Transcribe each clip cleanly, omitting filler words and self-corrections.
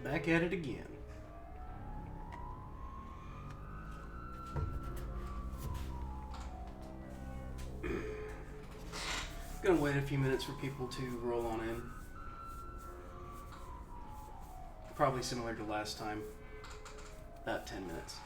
Back at it again. Gonna wait a few minutes for people to roll on in. Probably similar to last time. About 10 minutes.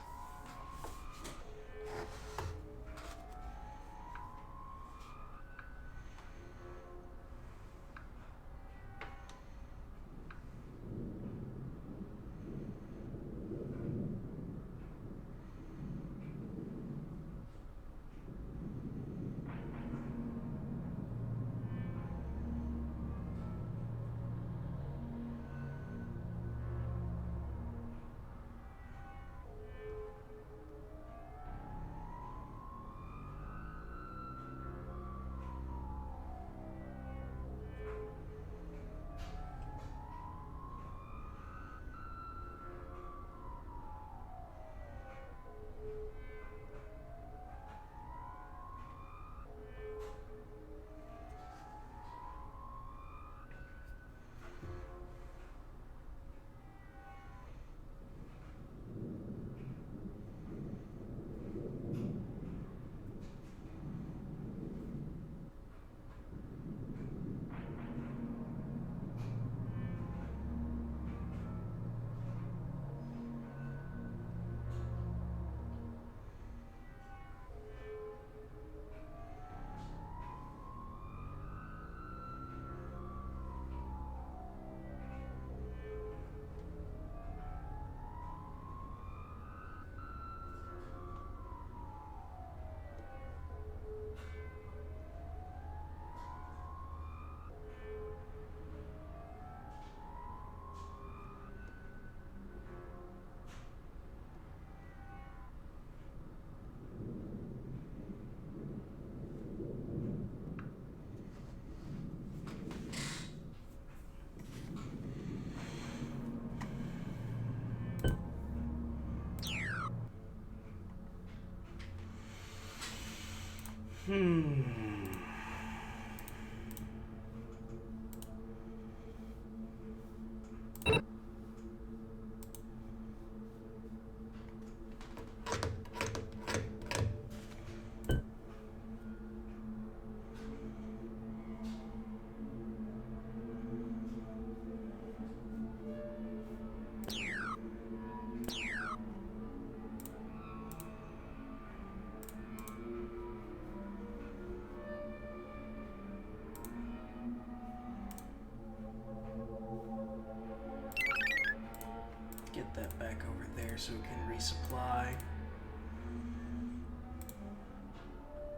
Get that back over there so we can resupply.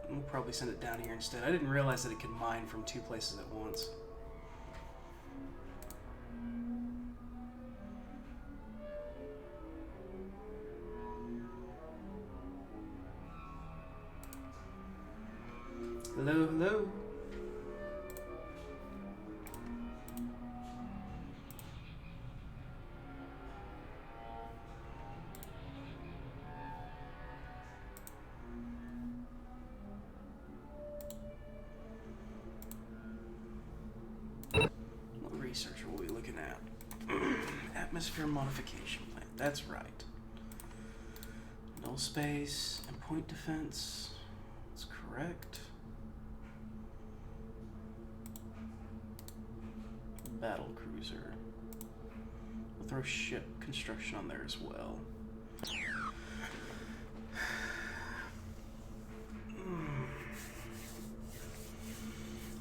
We'll probably send it down here instead. I didn't realize that it could mine from two places at once. Hello, hello. What research are we looking at? Atmosphere modification plant. That's right. Null space and point defense. That's correct. Battle cruiser. We'll throw ship construction on there as well.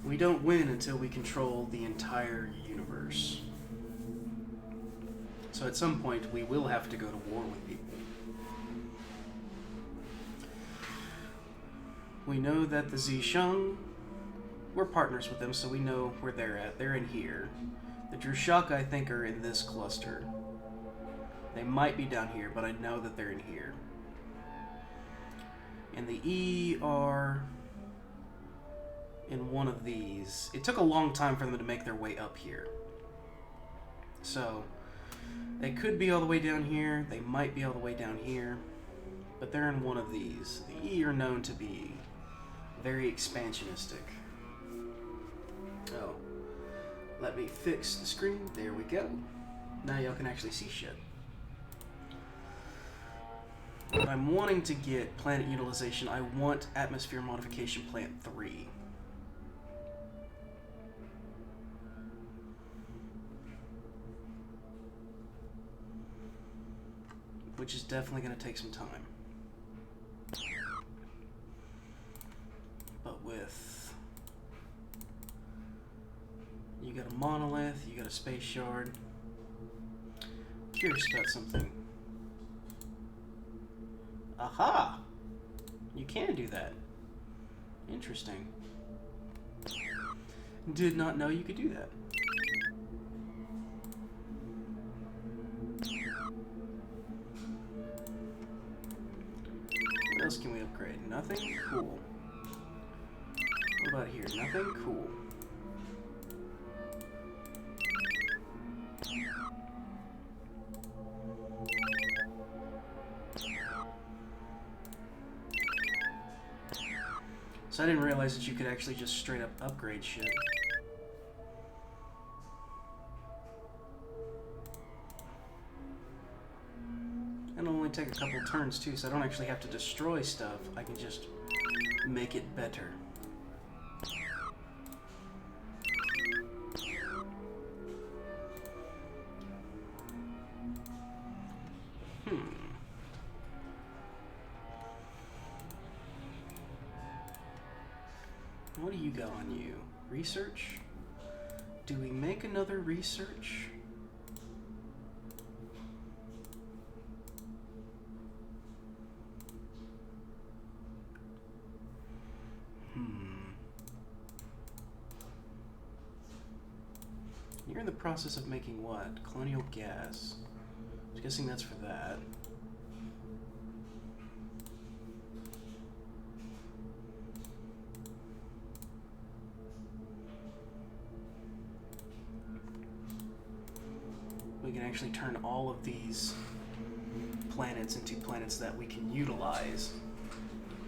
We don't win until we control the entire universe. So at some point we will have to go to war with people. We know that the Zisheng, we're partners with them, so we know where they're at. They're in here. The Drushaka, I think, are in this cluster. They might be down here, but I know that they're in here. And the E are in one of these. It took a long time for them to make their way up here. So, they could be all the way down here. They might be all the way down here. But they're in one of these. The E are known to be very expansionistic. Oh. Let me fix the screen. There we go. Now y'all can actually see shit. But I'm wanting to get planet utilization. I want atmosphere modification plant 3. Which is definitely going to take some time. But with... You got a monolith, you got a space shard. Curious about something. Aha! You can do that. Interesting. Did not know you could do that. What else can we upgrade? Nothing? Cool. What about here? Nothing? Cool. So I didn't realize that you could actually just straight up upgrade shit. And it'll only take a couple turns too, so I don't actually have to destroy stuff. I can just make it better. What do you got on you? Research? Do we make another research? You're in the process of making what? Colonial gas. I'm guessing that's for that. We can actually turn all of these planets into planets that we can utilize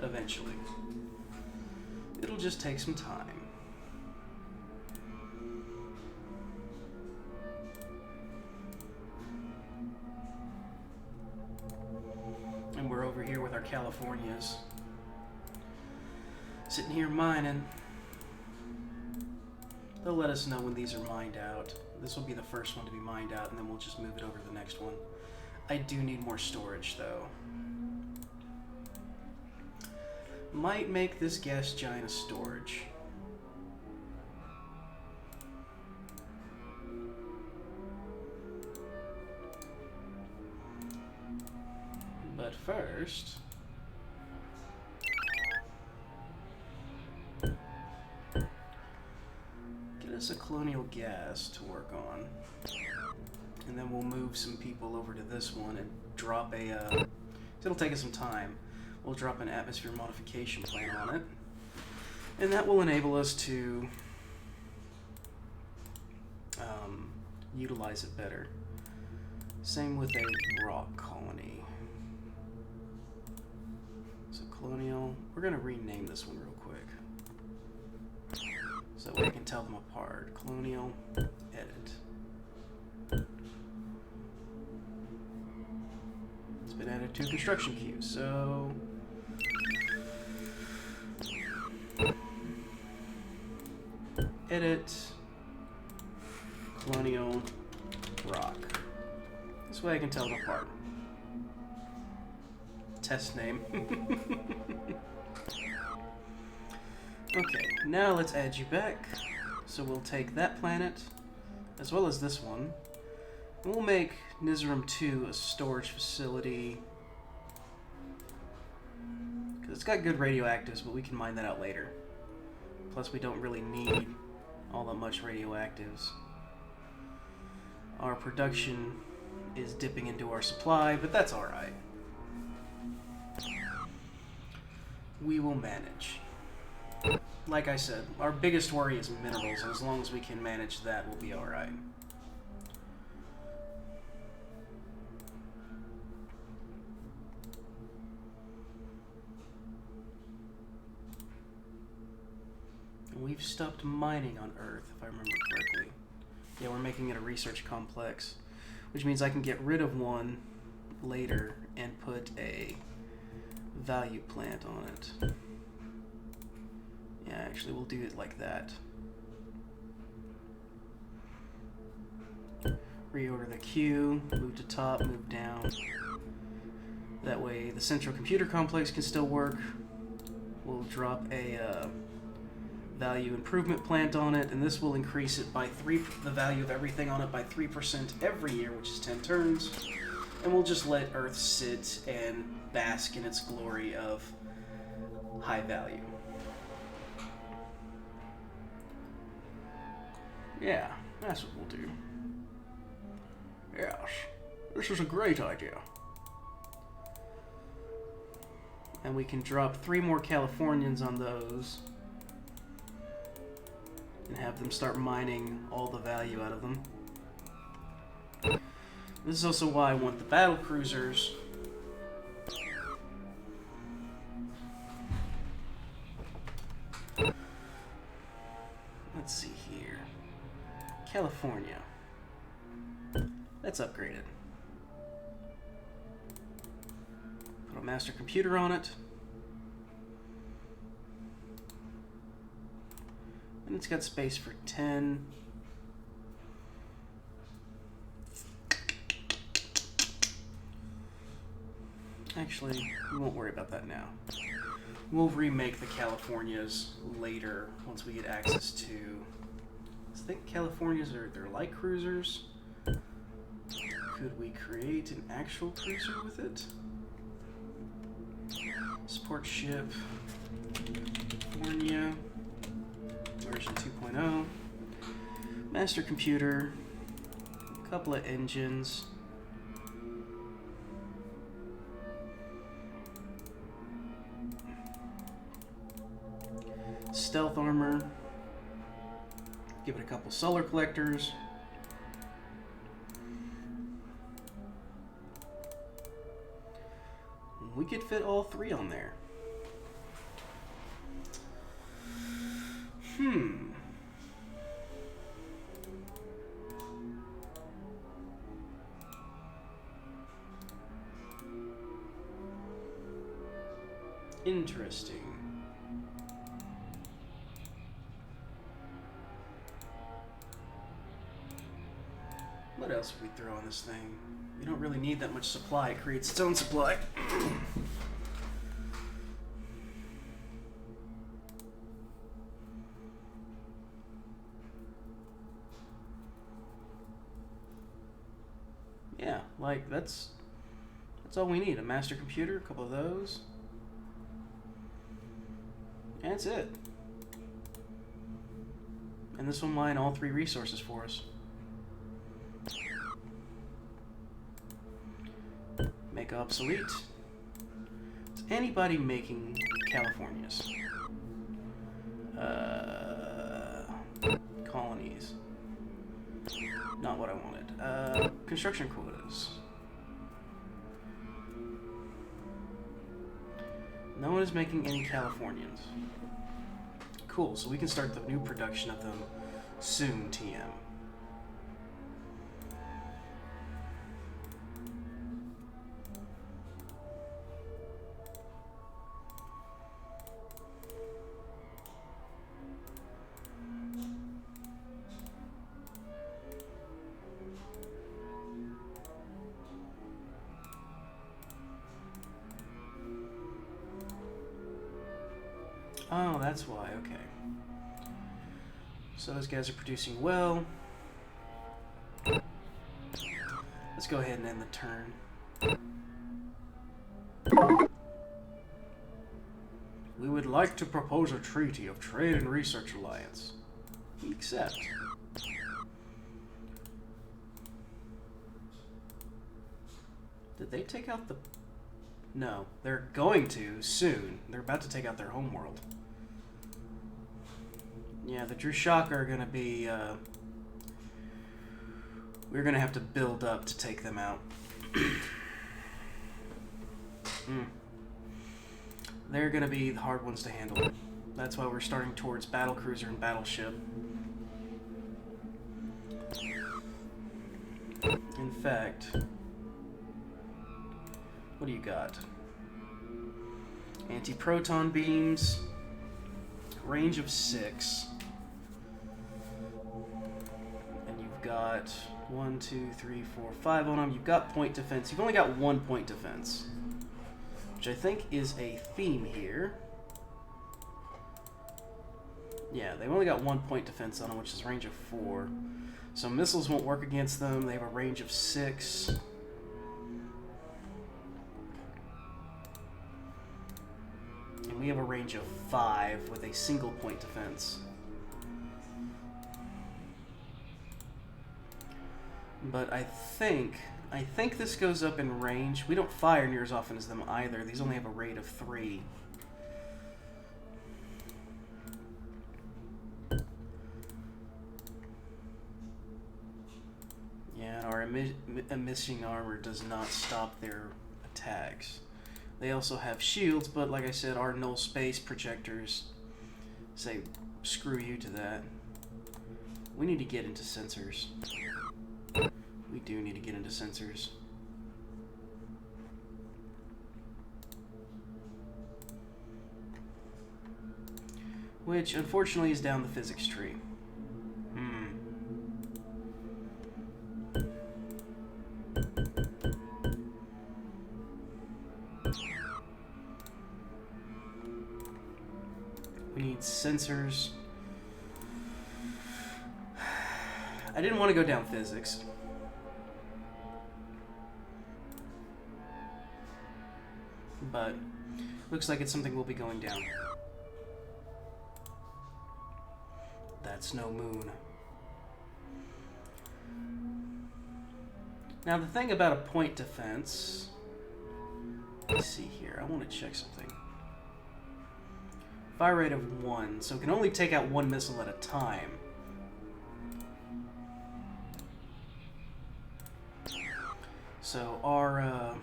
eventually. It'll just take some time. And we're over here with our Californias. Sitting here mining. They'll let us know when these are mined out. This will be the first one to be mined out, and then we'll just move it over to the next one. I do need more storage, though. Might make this gas giant a storage. But first... a colonial gas to work on, and then we'll move some people over to this one and drop a it'll take us some time. We'll drop an atmosphere modification plant on it, and that will enable us to utilize it better. Same with a rock colony. So colonial, we're gonna rename this one real quick so that way I can tell them apart. Colonial, edit. It's been added to a construction queue, so... Edit, colonial, rock. This way I can tell them apart. Test name. Okay, now let's add you back. So we'll take that planet, as well as this one, and we'll make Nizarum 2 a storage facility. Because it's got good radioactives, but we can mine that out later. Plus, we don't really need all that much radioactives. Our production is dipping into our supply, but that's alright. We will manage. Like I said, our biggest worry is minerals, and as long as we can manage that, we'll be alright. We've stopped mining on Earth, if I remember correctly. Yeah, we're making it a research complex, which means I can get rid of one later and put a value plant on it. Yeah, actually, we'll do it like that. Reorder the queue, move to top, move down. That way the central computer complex can still work. We'll drop a value improvement plant on it, and this will increase it by the value of everything on it by 3% every year, which is 10 turns. And we'll just let Earth sit and bask in its glory of high value. Yeah, that's what we'll do. Yes, this is a great idea. And we can drop 3 more Californians on those and have them start mining all the value out of them. This is also why I want the battle cruisers. Let's see here. California. That's upgraded. Put a master computer on it. And it's got space for 10. Actually, we won't worry about that now. We'll remake the Californias later once we get access to... I think Californias are their light cruisers. Could we create an actual cruiser with it? Support ship. California. Version 2.0. Master computer. A couple of engines. Stealth armor. Give it a couple solar collectors. We could fit all 3 on there. Interesting. What else would we throw on this thing? We don't really need that much supply. It creates its own supply. Yeah, like that's all we need. A master computer, a couple of those. And that's it. And this will mine all 3 resources for us. Make obsolete. Is anybody making Californias? Colonies. Not what I wanted. Construction quotas. No one is making any Californians. Cool, so we can start the new production of them soon, TM. Oh, that's why, okay. So those guys are producing well. Let's go ahead and end the turn. We would like to propose a treaty of trade and research alliance. We accept. Did they take out the... No, they're going to soon. They're about to take out their homeworld. Yeah, the Drushaka are going to be... we're going to have to build up to take them out. They're going to be the hard ones to handle. That's why we're starting towards battlecruiser and battleship. In fact, what do you got? Anti-proton beams, range of 6. And you've got 1, 2, 3, 4, 5 on them. You've got point defense. You've only got 1 point defense, which I think is a theme here. Yeah, they've only got 1 point defense on them, which is range of 4. So missiles won't work against them. They have a range of 6. And we have a range of 5 with a single point defense. But I think this goes up in range. We don't fire near as often as them either. These only have a rate of 3. Yeah, our emission armor does not stop their attacks. They also have shields, but like I said, our null space projectors say screw you to that. We need to get into sensors. We do need to get into sensors. Which, unfortunately, is down the physics tree. We need sensors. I didn't want to go down physics. But looks like it's something we'll be going down. That's no moon. Now the thing about a point defense, let's see here, I want to check something. Fire rate of 1, so it can only take out 1 missile at a time. So our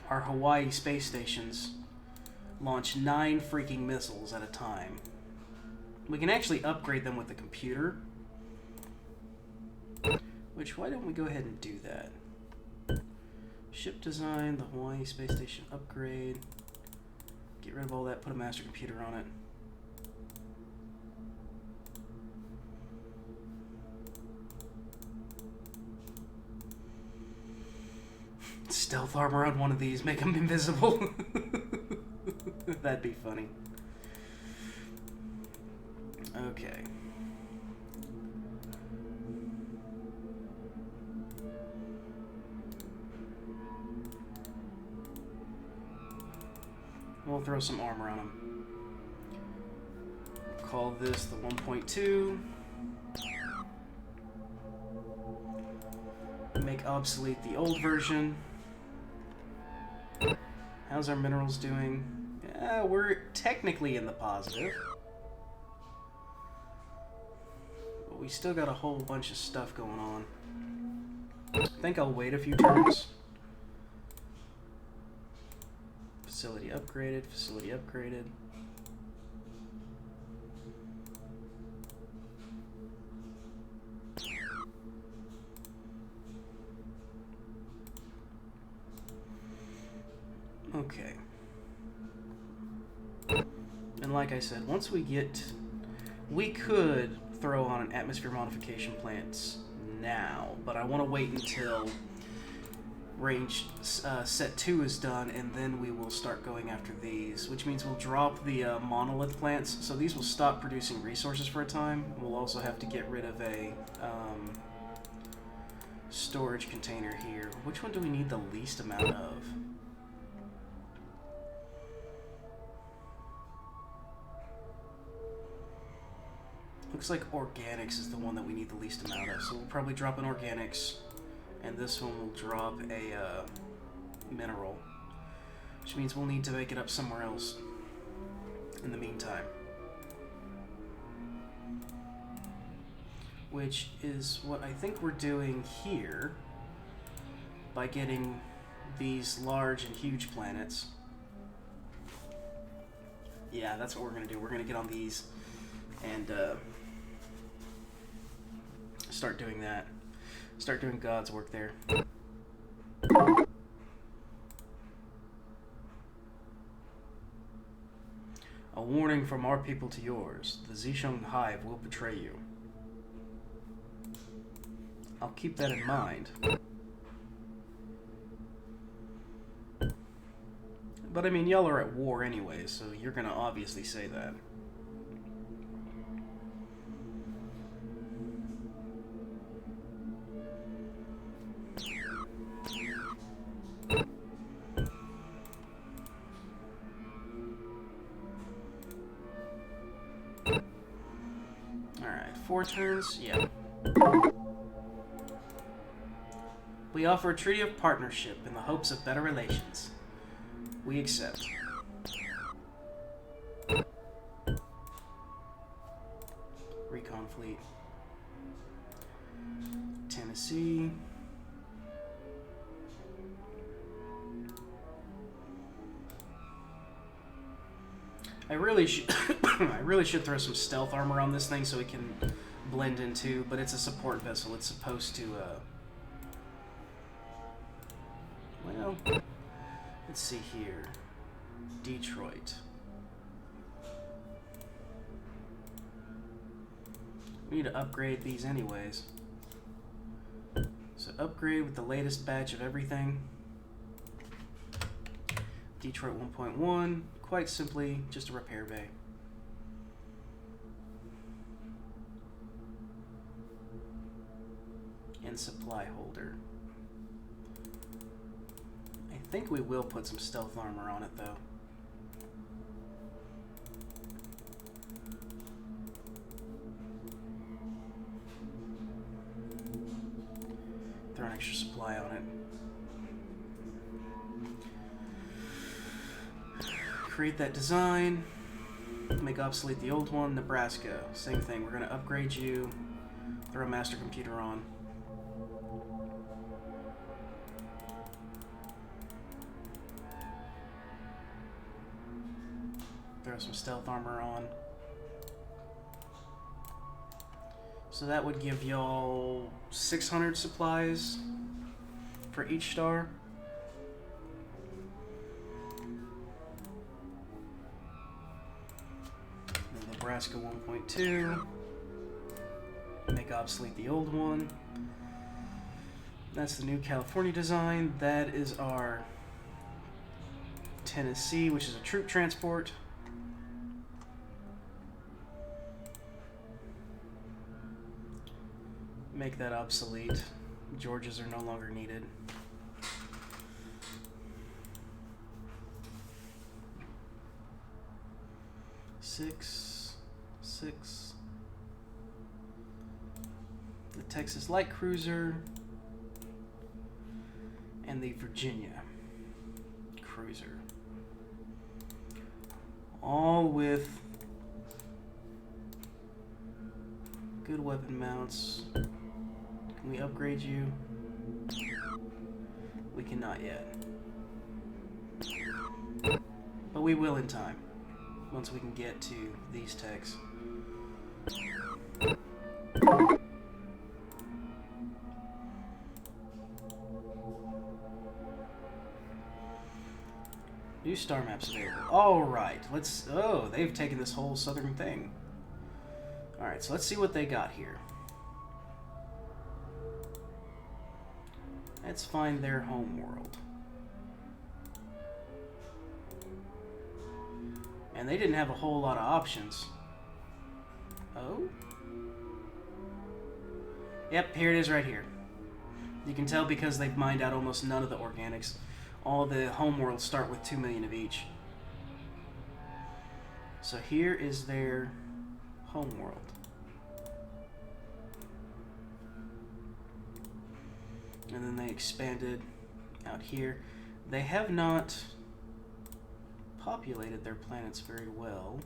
Hawaii space stations launch 9 freaking missiles at a time. We can actually upgrade them with the computer. Which, why don't we go ahead and do that? Ship design, the Hawaii space station upgrade. Get rid of all that, put a master computer on it. Stealth armor on one of these, make them invisible. That'd be funny. Okay. We'll throw some armor on them. Call this the 1.2. Make obsolete the old version. How's our minerals doing? Yeah, we're technically in the positive. But we still got a whole bunch of stuff going on. I think I'll wait a few turns. Facility upgraded, facility upgraded. Okay. And like I said, once we could throw on an atmosphere modification plant now, but I want to wait until range set 2 is done, and then we will start going after these, which means we'll drop the monolith plants, so these will stop producing resources for a time. We'll also have to get rid of a storage container here. Which one do we need the least amount of? Looks like organics is the one that we need the least amount of, so we'll probably drop an organics, and this one will drop a mineral, which means we'll need to make it up somewhere else in the meantime. Which is what I think we're doing here by getting these large and huge planets. Yeah, that's what we're going to do. We're going to get on these and start doing that. Start doing God's work there. A warning from our people to yours. The Zisheng Hive will betray you. I'll keep that in mind. But I mean, y'all are at war anyway, so you're gonna obviously say that. Alright, 4 turns? Yeah. We offer a treaty of partnership in the hopes of better relations. We accept. Recon fleet. Tennessee. I really should I really should throw some stealth armor on this thing so it can blend into, but it's a support vessel. It's supposed to well, let's see here. Detroit. We need to upgrade these anyways. So upgrade with the latest batch of everything. Detroit 1.1, quite simply just a repair bay. And supply holder. I think we will put some stealth armor on it though. Throw an extra supply on it. Create that design. Make obsolete the old one. Nebraska. Same thing. We're going to upgrade you. Throw a master computer on. Throw some stealth armor on. So that would give y'all 600 supplies for each star. And Nebraska 1.2. Make obsolete the old one. That's the new California design. That is our Tennessee, which is a troop transport. Make that obsolete. Georgias are no longer needed. Six. The Texas Light Cruiser. And the Virginia Cruiser. All with good weapon mounts. Can we upgrade you? We cannot yet. But we will in time. Once we can get to these techs. New star maps available. Alright, let's... Oh, they've taken this whole southern thing. Alright, so let's see what they got here. Let's find their home world. And they didn't have a whole lot of options. Oh? Yep, here it is right here. You can tell because they've mined out almost none of the organics. All the home worlds start with 2 million of each. So here is their home world. And then they expanded out here. They have not populated their planets very well.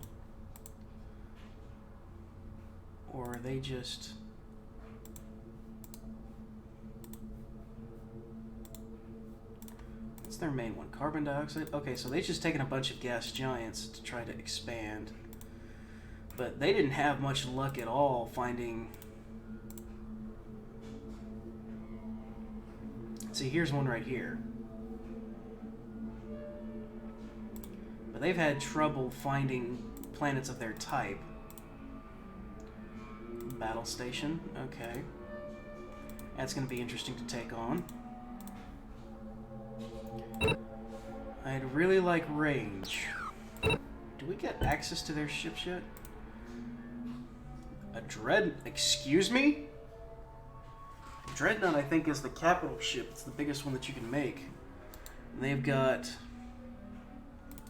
Or are they just... What's their main one? Carbon dioxide? Okay, so they've just taken a bunch of gas giants to try to expand. But they didn't have much luck at all finding See, here's one right here. But they've had trouble finding planets of their type. Battle station, okay. That's going to be interesting to take on. I'd really like range. Do we get access to their ships yet? A excuse me? Dreadnought, I think, is the capital ship. It's the biggest one that you can make. And they've got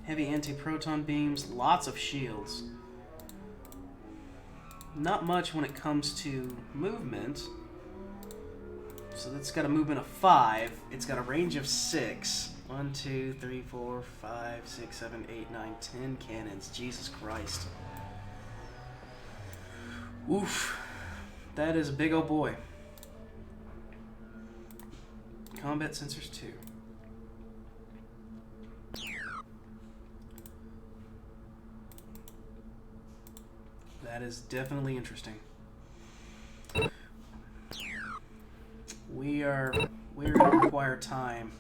heavy anti-proton beams, lots of shields. Not much when it comes to movement. So that's got a movement of 5. It's got a range of 6. 1, 2, 3, 4, 5, 6, 7, 8, 9, 10 cannons. Jesus Christ. Oof. That is a big old boy. Combat sensors 2. That is definitely interesting. We're going to require time.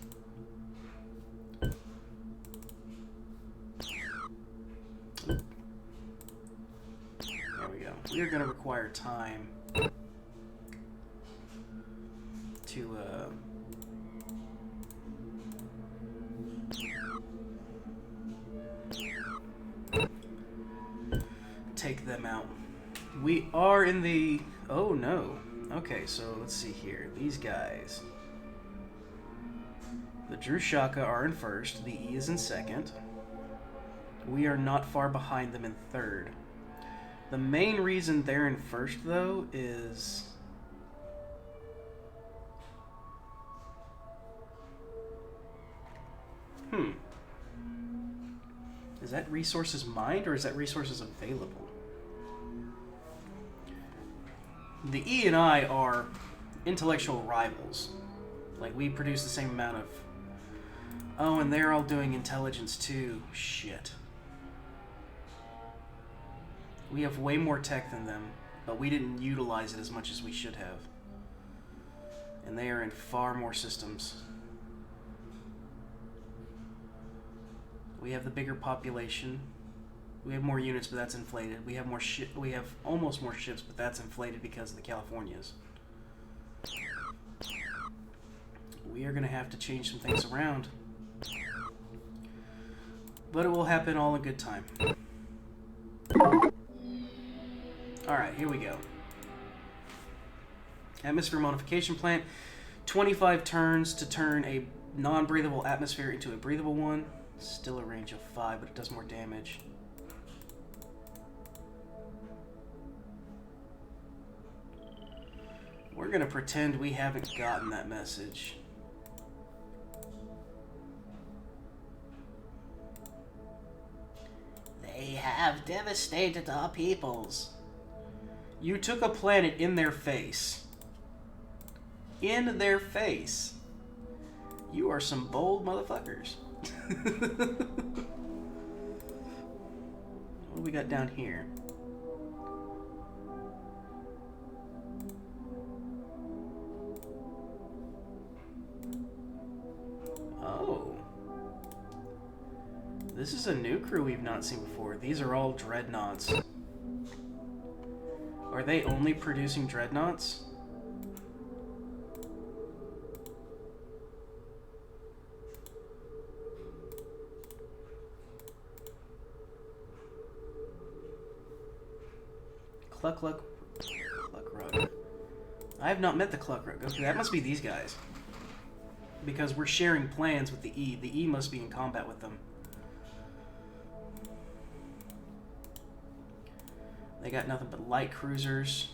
There we go. We're going to require time to take them out. We are in the... Oh no. Okay, so let's see here. These guys. The Drushaka are in first. The E is in second. We are not far behind them in third. The main reason they're in first, though, is... Is that resources mined, or is that resources available? The E and I are intellectual rivals. Like, we produce the same amount of... Oh, and they're all doing intelligence, too. Shit. We have way more tech than them, but we didn't utilize it as much as we should have. And they are in far more systems. We have the bigger population. We have more units, but that's inflated. We have more we have almost more ships, but that's inflated because of the Californias. We are going to have to change some things around. But it will happen all in good time. Alright, here we go. Atmosphere modification plant. 25 turns to turn a non-breathable atmosphere into a breathable one. Still a range of 5, but it does more damage. We're gonna pretend we haven't gotten that message. They have devastated our peoples. You took a planet in their face. In their face. You are some bold motherfuckers. What do we got down here? Oh. This is a new crew we've not seen before. These are all dreadnoughts. Are they only producing dreadnoughts? Cluck Rug. I have not met the Cluck Rug. Okay, that must be these guys. Because we're sharing plans with the E. The E must be in combat with them. They got nothing but light cruisers.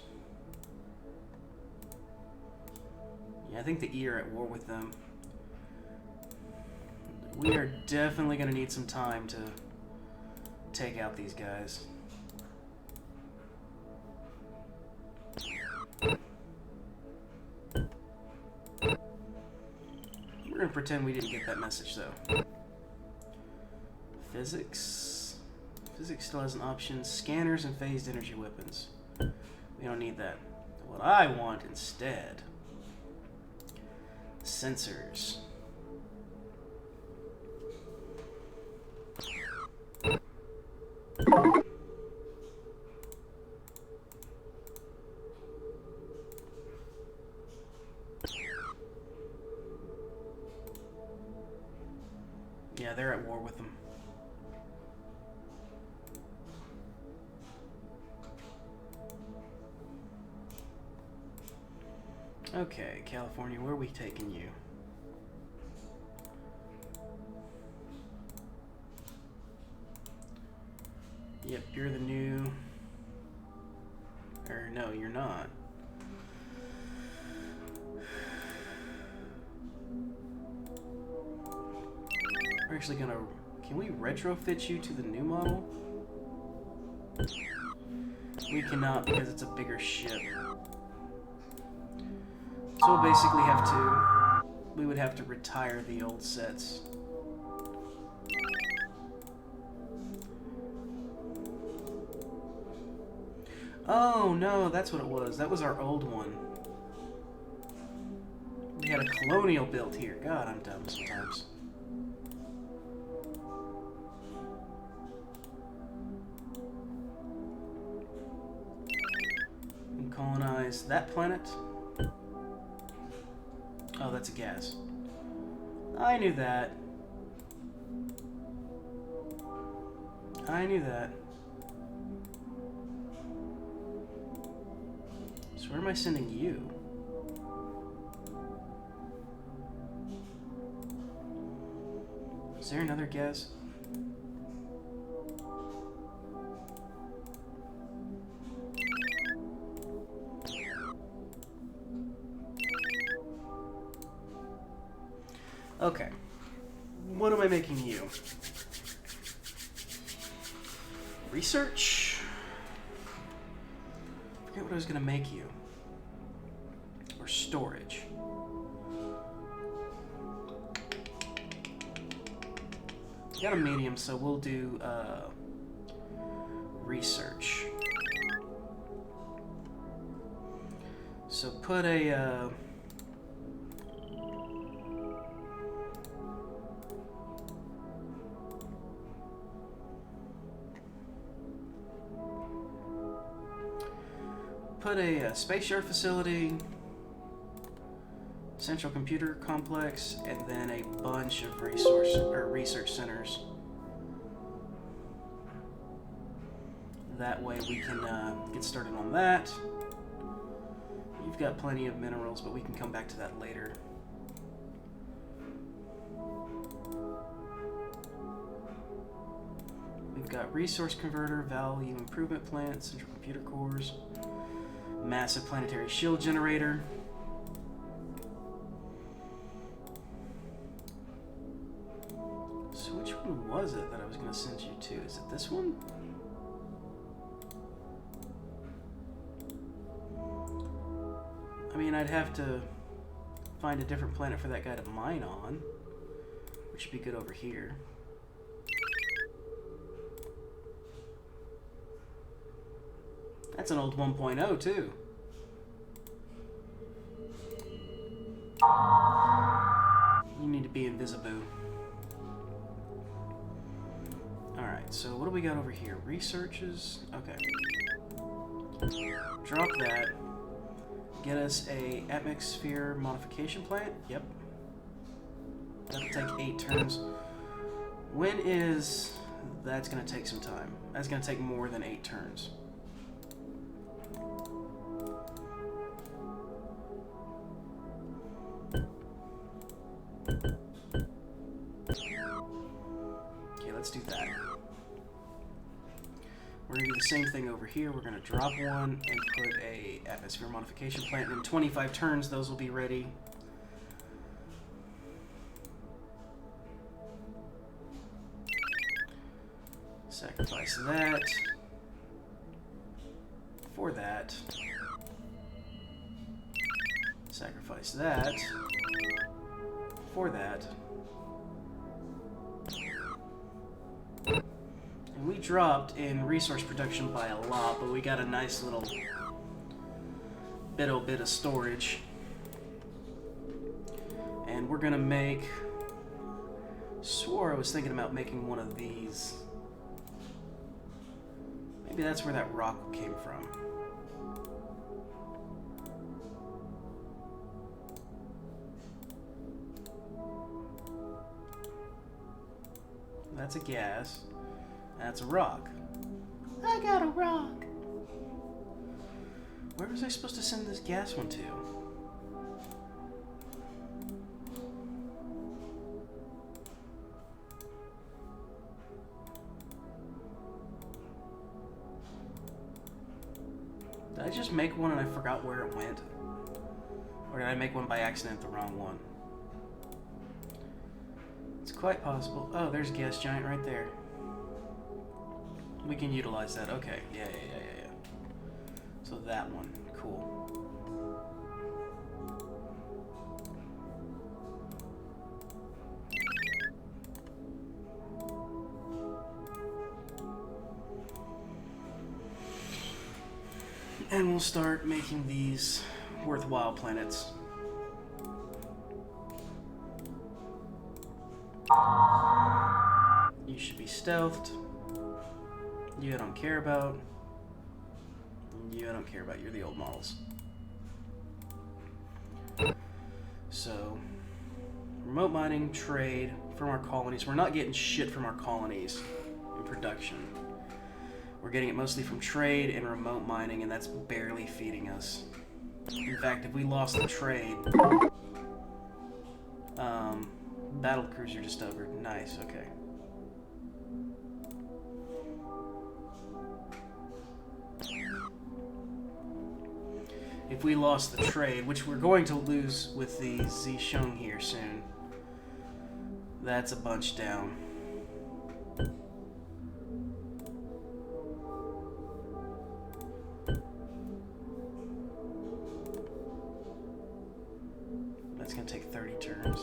Yeah, I think the E are at war with them. We are definitely going to need some time to take out these guys. We're going to pretend we didn't get that message, though. Physics. Physics still has an option. Scanners and phased energy weapons. We don't need that. What I want instead Sensors. Yeah, they're at war with them. Okay, California, where are we taking you? Yep, you're the new... Or no, you're not. We're actually gonna... Can we retrofit you to the new model? We cannot because it's a bigger ship. So we'll basically have to... We would have to retire the old sets. Oh, no, that's what it was. That was our old one. We had a colonial built here. God, I'm dumb sometimes. And colonize that planet. Oh, that's a gas. I knew that. I knew that. So where am I sending you? Is there another gas? Okay. What am I making you? Research? I forget what I was gonna make you. Or storage. Got a medium, so we'll do research. So put a space yard facility, central computer complex, and then a bunch of research centers. That way we can get started on that. You've got plenty of minerals, but we can come back to that later. We've got resource converter, value improvement plant, central computer cores, massive planetary shield generator. So which one was it that I was going to send you to? Is it this one? I mean, I'd have to find a different planet for that guy to mine on, which should be good over here. That's an old 1.0 too. You need to be invisible. Alright, so what do we got over here? Researches? Okay. Drop that. Get us a atmosphere modification plant. Yep. That'll take 8 turns. When is... That's going to take some time. That's going to take more than 8 turns. Okay, let's do that. We're going to do the same thing over here. We're going to drop one and put a atmosphere modification plant. In 25 turns, those will be ready. Sacrifice that for that. Sacrifice that for that. And we dropped in resource production by a lot, but we got a nice little bit of storage. And we're gonna make... Swore I was thinking about making one of these. Maybe that's where that rock came from. That's a gas. That's a rock. I got a rock. Where was I supposed to send this gas one to? Did I just make one and I forgot where it went? Or did I make one by accident, the wrong one? It's quite possible. Oh, there's a gas giant right there. We can utilize that. Okay, yeah. So that one, cool. And we'll start making these worthwhile planets. You should be stealthed. You I don't care about. You I don't care about. You're the old models. So, remote mining, trade from our colonies. We're not getting shit from our colonies in production. We're getting it mostly from trade and remote mining, and that's barely feeding us. In fact, if we lost the trade... battle cruiser discovered. Nice, okay. If we lost the trade, which we're going to lose with the Zisheng here soon, that's a bunch down. That's going to take 30 turns.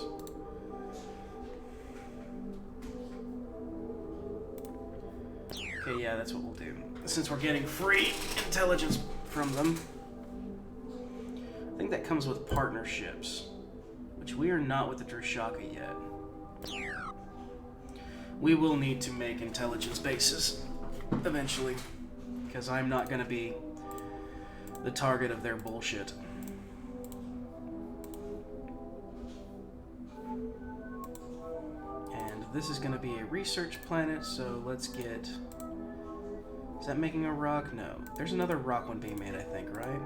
Okay, yeah, that's what we'll do. Since we're getting free intelligence from them. I think that comes with partnerships, which we are not with the Drushaka yet. We will need to make intelligence bases eventually, because I'm not going to be the target of their bullshit. And this is going to be a research planet, so let's get... Is that making a rock? No. There's another rock one being made, I think, right?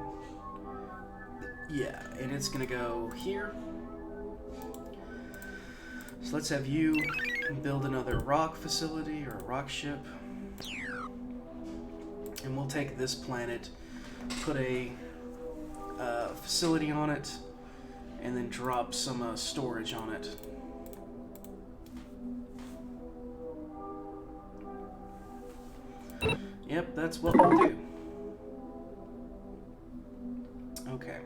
Yeah, and it's gonna go here. So let's have you build another rock facility or a rock ship. And we'll take this planet, put a facility on it, and then drop some storage on it. Yep, that's what we'll do. Okay.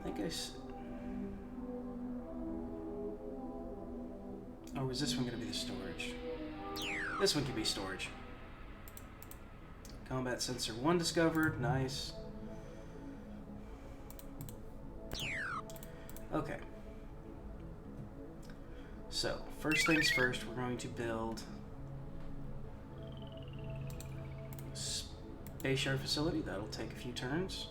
I think Oh, is this one going to be the storage? This one can be storage. Combat sensor 1 discovered. Nice. Okay. So, first things first, we're going to build a space yard facility. That'll take a few turns.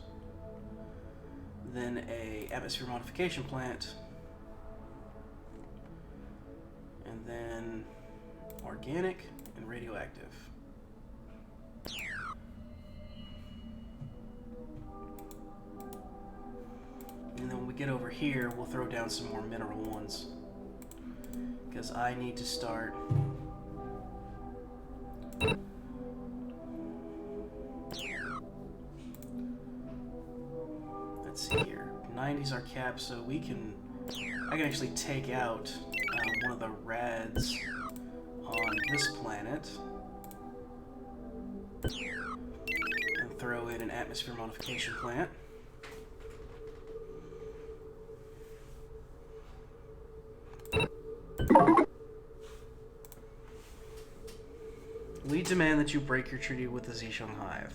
Then a atmosphere modification plant. And then organic and radioactive. And then when we get over here, we'll throw down some more mineral ones. Because I need to start... Let's see here. 90's our cap, so we can... I can actually take out one of the rads on this planet and throw in an atmosphere modification plant. We demand that you break your treaty with the Zisheng Hive.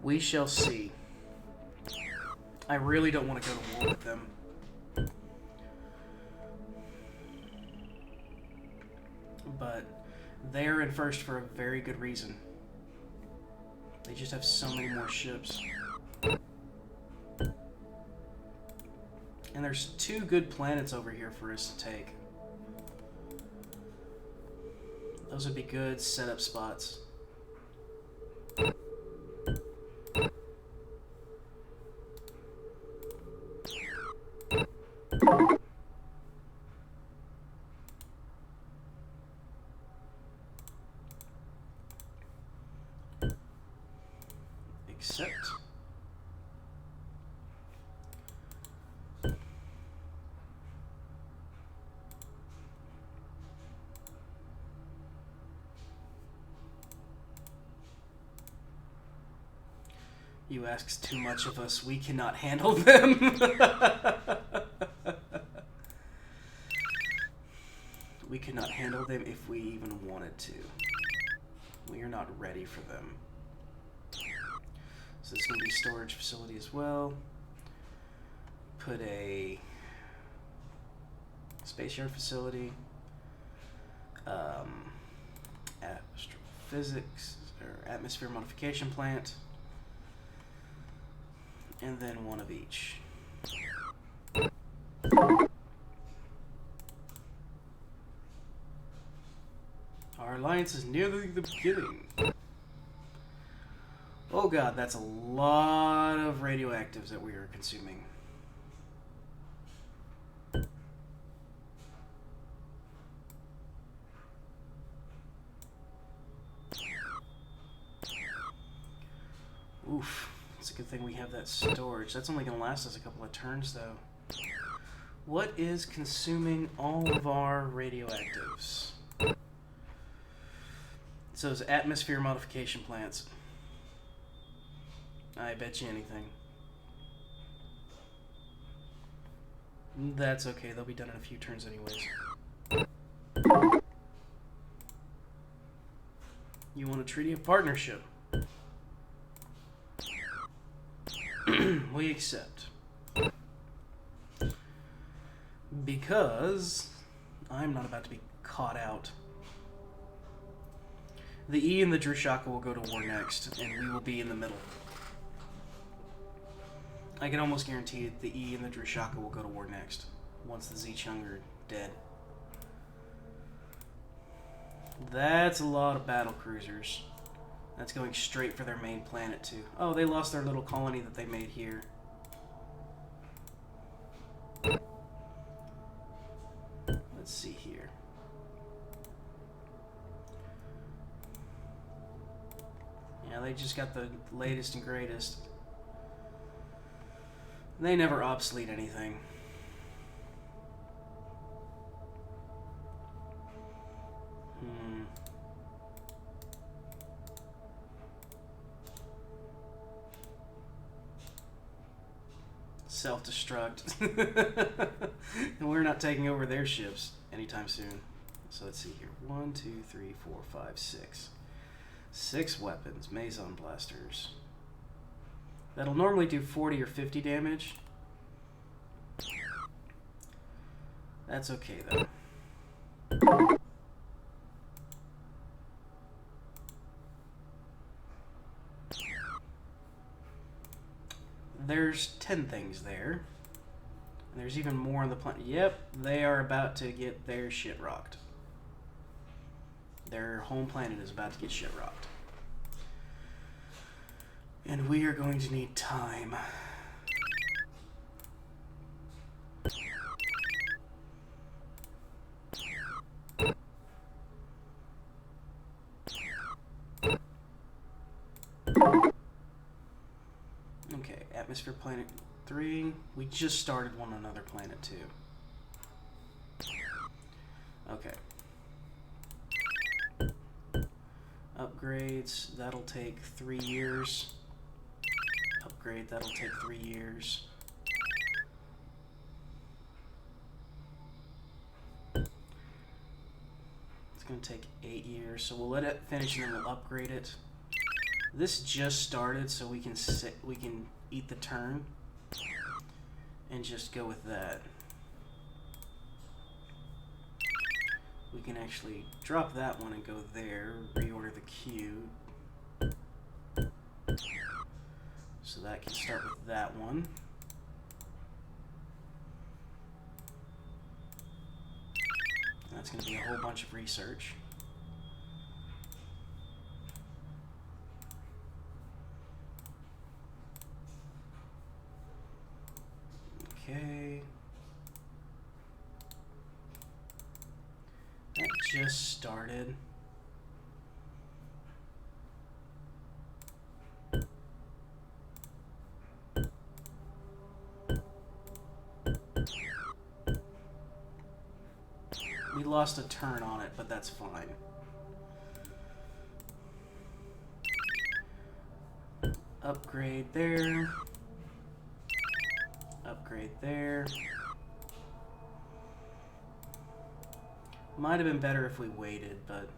We shall see. I really don't want to go to war with them. But they're in first for a very good reason. They just have so many more ships. And there's 2 good planets over here for us to take. Those would be good setup spots. Except... You ask too much of us. We cannot handle them. We cannot handle them if we even wanted to. We are not ready for them. So this is going to be a storage facility as well. Put a space yard facility. Astrophysics or atmosphere modification plant. And then one of each. Our alliance is nearly the beginning. Oh god, that's a lot of radioactives that we are consuming. Oof. It's a good thing we have that storage. That's only going to last us a couple of turns, though. What is consuming all of our radioactives? So it's atmosphere modification plants. I bet you anything. That's okay. They'll be done in a few turns anyways. You want a treaty of partnership? We accept. Because I'm not about to be caught out. The E and the Drushaka will go to war next, and we will be in the middle. I can almost guarantee it, the E and the Drushaka will go to war next, once the Zicheng are dead. That's a lot of battle cruisers. That's going straight for their main planet, too. Oh, they lost their little colony that they made here. Let's see here. Yeah, they just got the latest and greatest. They never obsolete anything. Self-destruct. And we're not taking over their ships anytime soon. So let's see here. 1, 2, 3, 4, 5, 6. 6 weapons. Mason blasters. That'll normally do 40 or 50 damage. That's okay, though. There's 10 things there. And there's even more on the planet. Yep, they are about to get their shit rocked. Their home planet is about to get shit rocked. And we are going to need time. Okay, atmosphere planet 3. We just started one on another planet 2. Okay. Upgrades, that'll take 3 years. Upgrade, that'll take 3 years. It's going to take 8 years, so we'll let it finish and then we'll upgrade it. This just started, so we can eat the turn and just go with that. We can actually drop that one and go there, reorder the queue. So that can start with that one. That's going to be a whole bunch of research. Okay. That just started. We lost a turn on it, but that's fine. Upgrade there. Upgrade there. Might have been better if we waited, but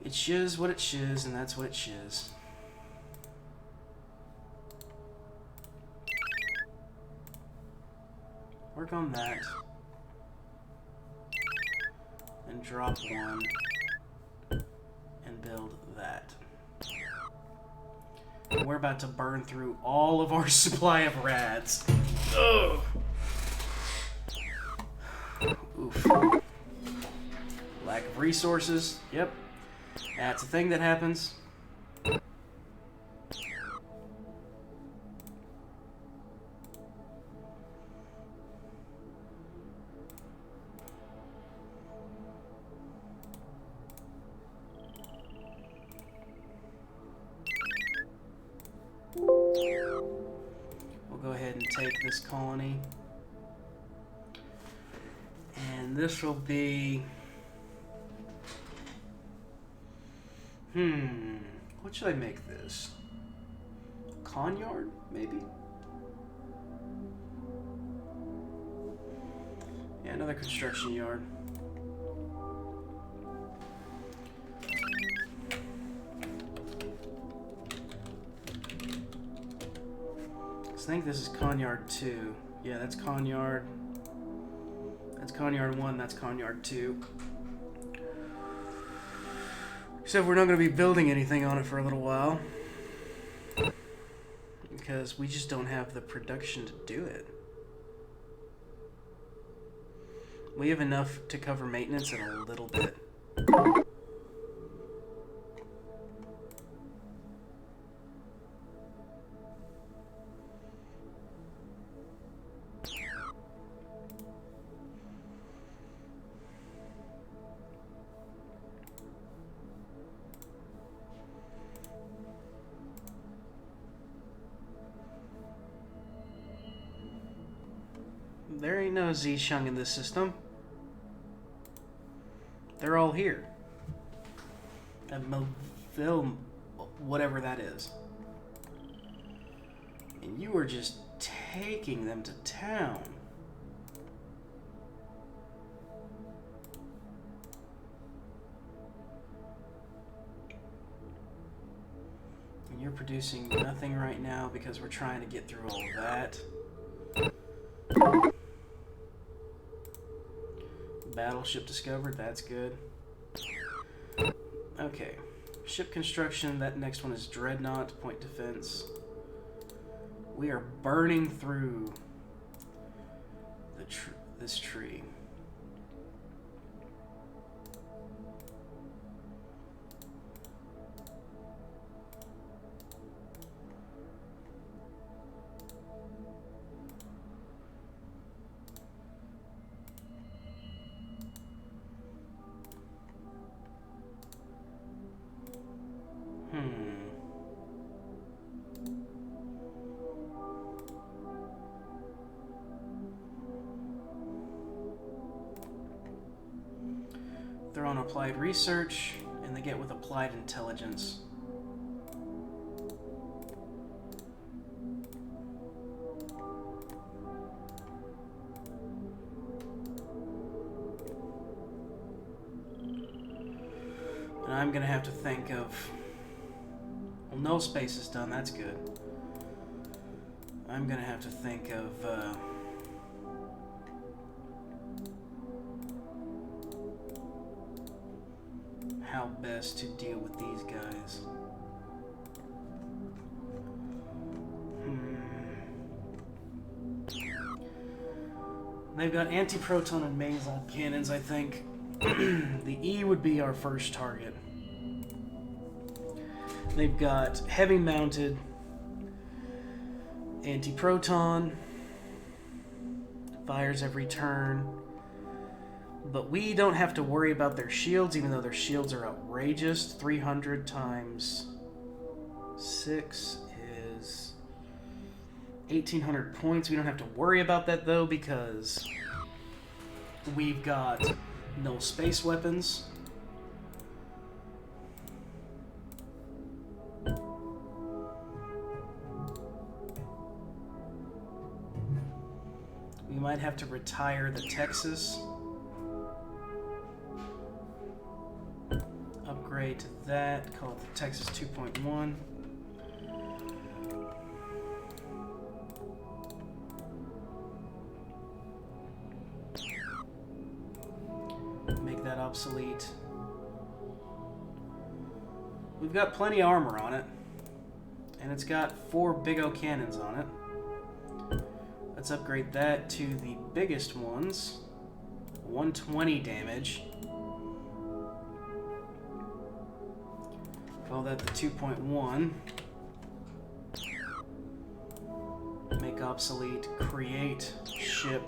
it shiz what it shiz, and that's what it shiz. Work on that. And drop one. And build that. And we're about to burn through all of our supply of rads. Ugh. Oof. Lack of resources. Yep. That's a thing that happens. We'll go ahead and take this colony. And this will be... what should I make this? Conyard, maybe? Yeah, another construction yard. I think this is Conyard 2. Yeah, that's Conyard. That's Conyard 1, that's Conyard 2. Except we're not going to be building anything on it for a little while. Because we just don't have the production to do it. We have enough to cover maintenance and a little bit. There ain't no Zisheng in this system. They're all here. At Melville, whatever that is. And you are just taking them to town. And you're producing nothing right now because we're trying to get through all of that. Battleship discovered, that's good. Okay. Ship construction, that next one is Dreadnought, point defense. We are burning through the this tree. They're on applied research, and they get with applied intelligence. And I'm gonna have to think of Well, no space is done. That's good. I'm gonna have to think of how best to deal with these guys. They've got anti-proton and mason cannons, I think. The E would be our first target. They've got heavy mounted anti-proton, fires every turn, but we don't have to worry about their shields, even though their shields are outrageous. 300 times 6 is 1,800 points. We don't have to worry about that, though, because we've got no space weapons. We might have to retire the Texas. Upgrade to that. Call it the Texas 2.1. Make that obsolete. We've got plenty of armor on it. And it's got 4 big O cannons on it. Let's upgrade that to the biggest ones. 120 damage. Call that the 2.1. Make obsolete. Create. Ship.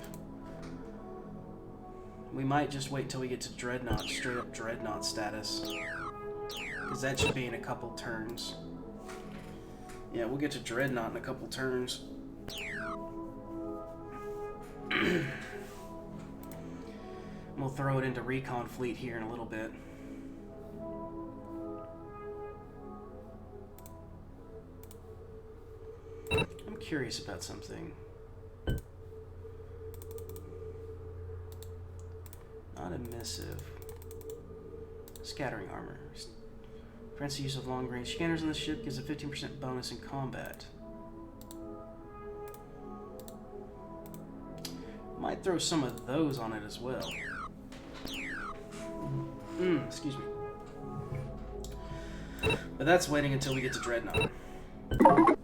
We might just wait till we get to Dreadnought, straight up Dreadnought status. Because that should be in a couple turns. Yeah, we'll get to Dreadnought in a couple turns. We'll throw it into Recon Fleet here in a little bit. I'm curious about something. Not emissive. Scattering armor. Prevents the use of long-range scanners on the ship, gives a 15% bonus in combat. Might throw some of those on it as well. Excuse me. But that's waiting until we get to Dreadnought. We're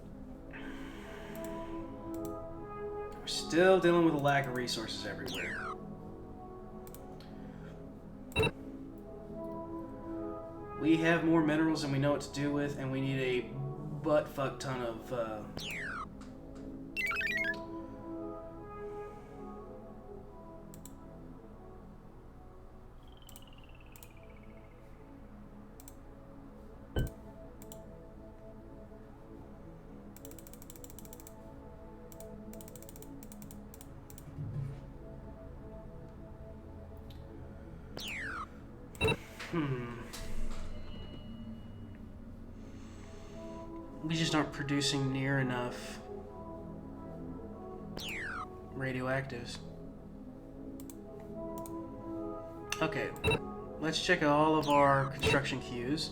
still dealing with a lack of resources everywhere. We have more minerals than we know what to do with, and we need a butt-fuck ton of we just aren't producing near enough radioactives. Okay, let's check all of our construction queues.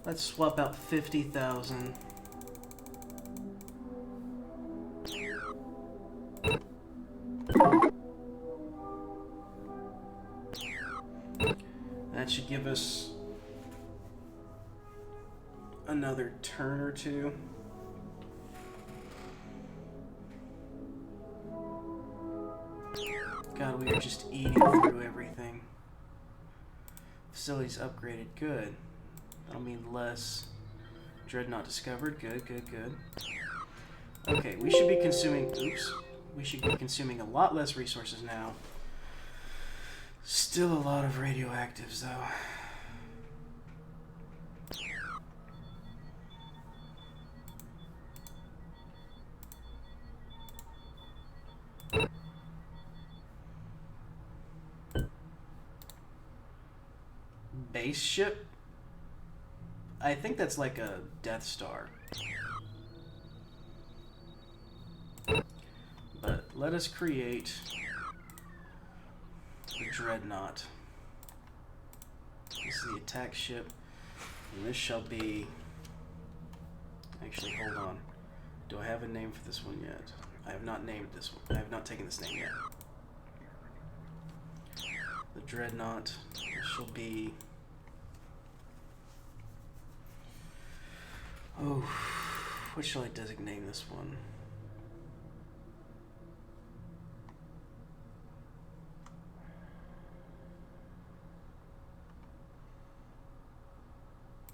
Let's swap out 50,000. That should give us another turn or two. God, we are just eating through everything. Facilities upgraded. Good. That'll mean less Dreadnought discovered. Good, good, good. Okay, we should be consuming... Oops. We should be consuming a lot less resources now. Still a lot of radioactives, though. base ship. I think that's like a Death Star. But let us create the Dreadnought. This is the attack ship. And this shall be... Actually, hold on. Do I have a name for this one yet? I have not named this one. I have not taken this name yet. The Dreadnought. This shall be... Oh, what shall I designate this one?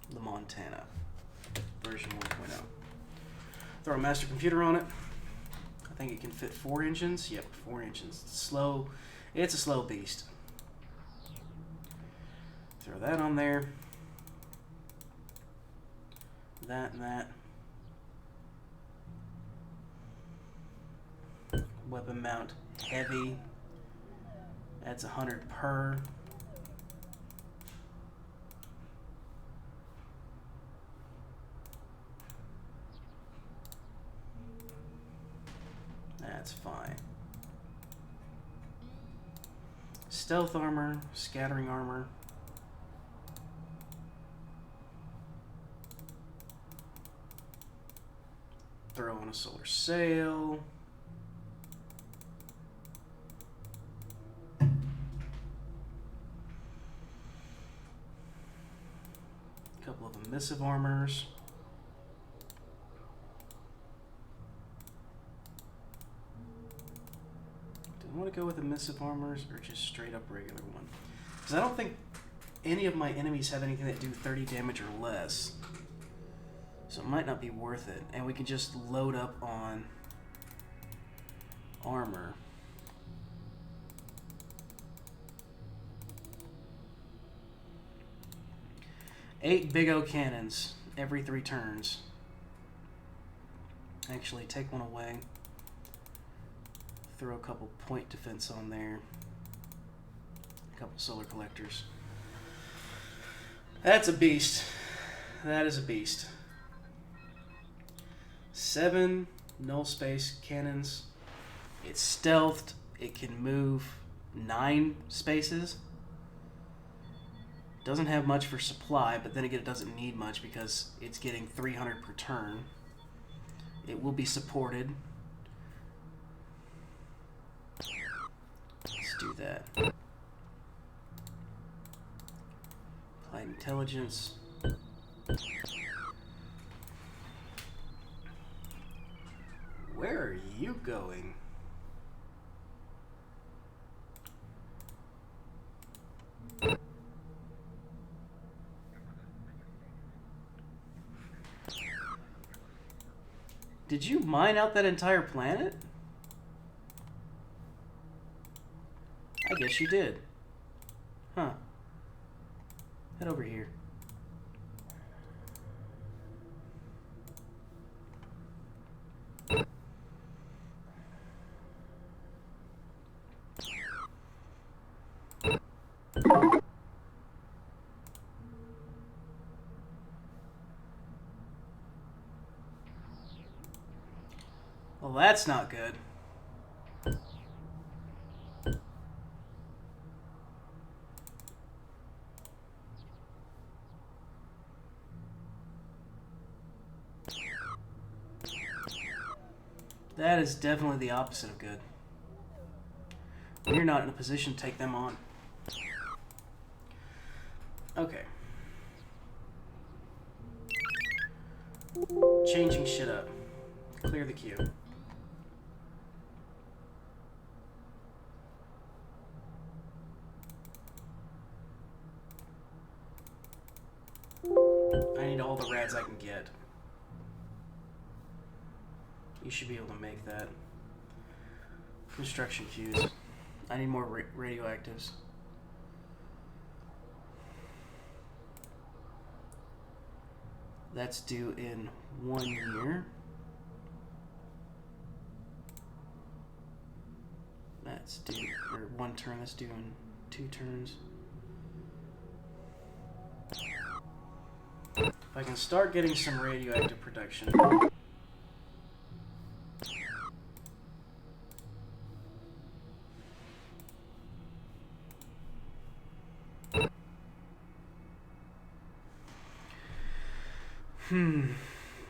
The Montana, version 1.0. Throw a master computer on it. I think it can fit 4 engines. Yep, 4 engines. It's slow. It's a slow beast. Throw that on there. That and that. Weapon mount heavy. That's 100 per. That's fine. Stealth armor, scattering armor. Throw on a solar sail. A couple of emissive armors. Do I want to go with emissive armors or just straight up regular one? Because I don't think any of my enemies have anything that do 30 damage or less. So it might not be worth it. And we can just load up on armor. Eight big O cannons every 3 turns. Actually, take one away. Throw a couple point defense on there. A couple solar collectors. That's a beast. That is a beast. 7 null space cannons. It's stealthed. It can move 9 spaces. Doesn't have much for supply, but then again it doesn't need much because it's getting 300 per turn. It will be supported. Let's do that. Applied intelligence. Where are you going? Did you mine out that entire planet? I guess you did. Huh. Head over here. Well, that's not good. That is definitely the opposite of good. You're not in a position to take them on. Okay. Changing shit up. Clear the queue. I need all the rads I can get. You should be able to make that. Construction queues. I need more radioactives. That's due in 1 year. That's due, or 1 turn, that's due in 2 turns. If I can start getting some radioactive production.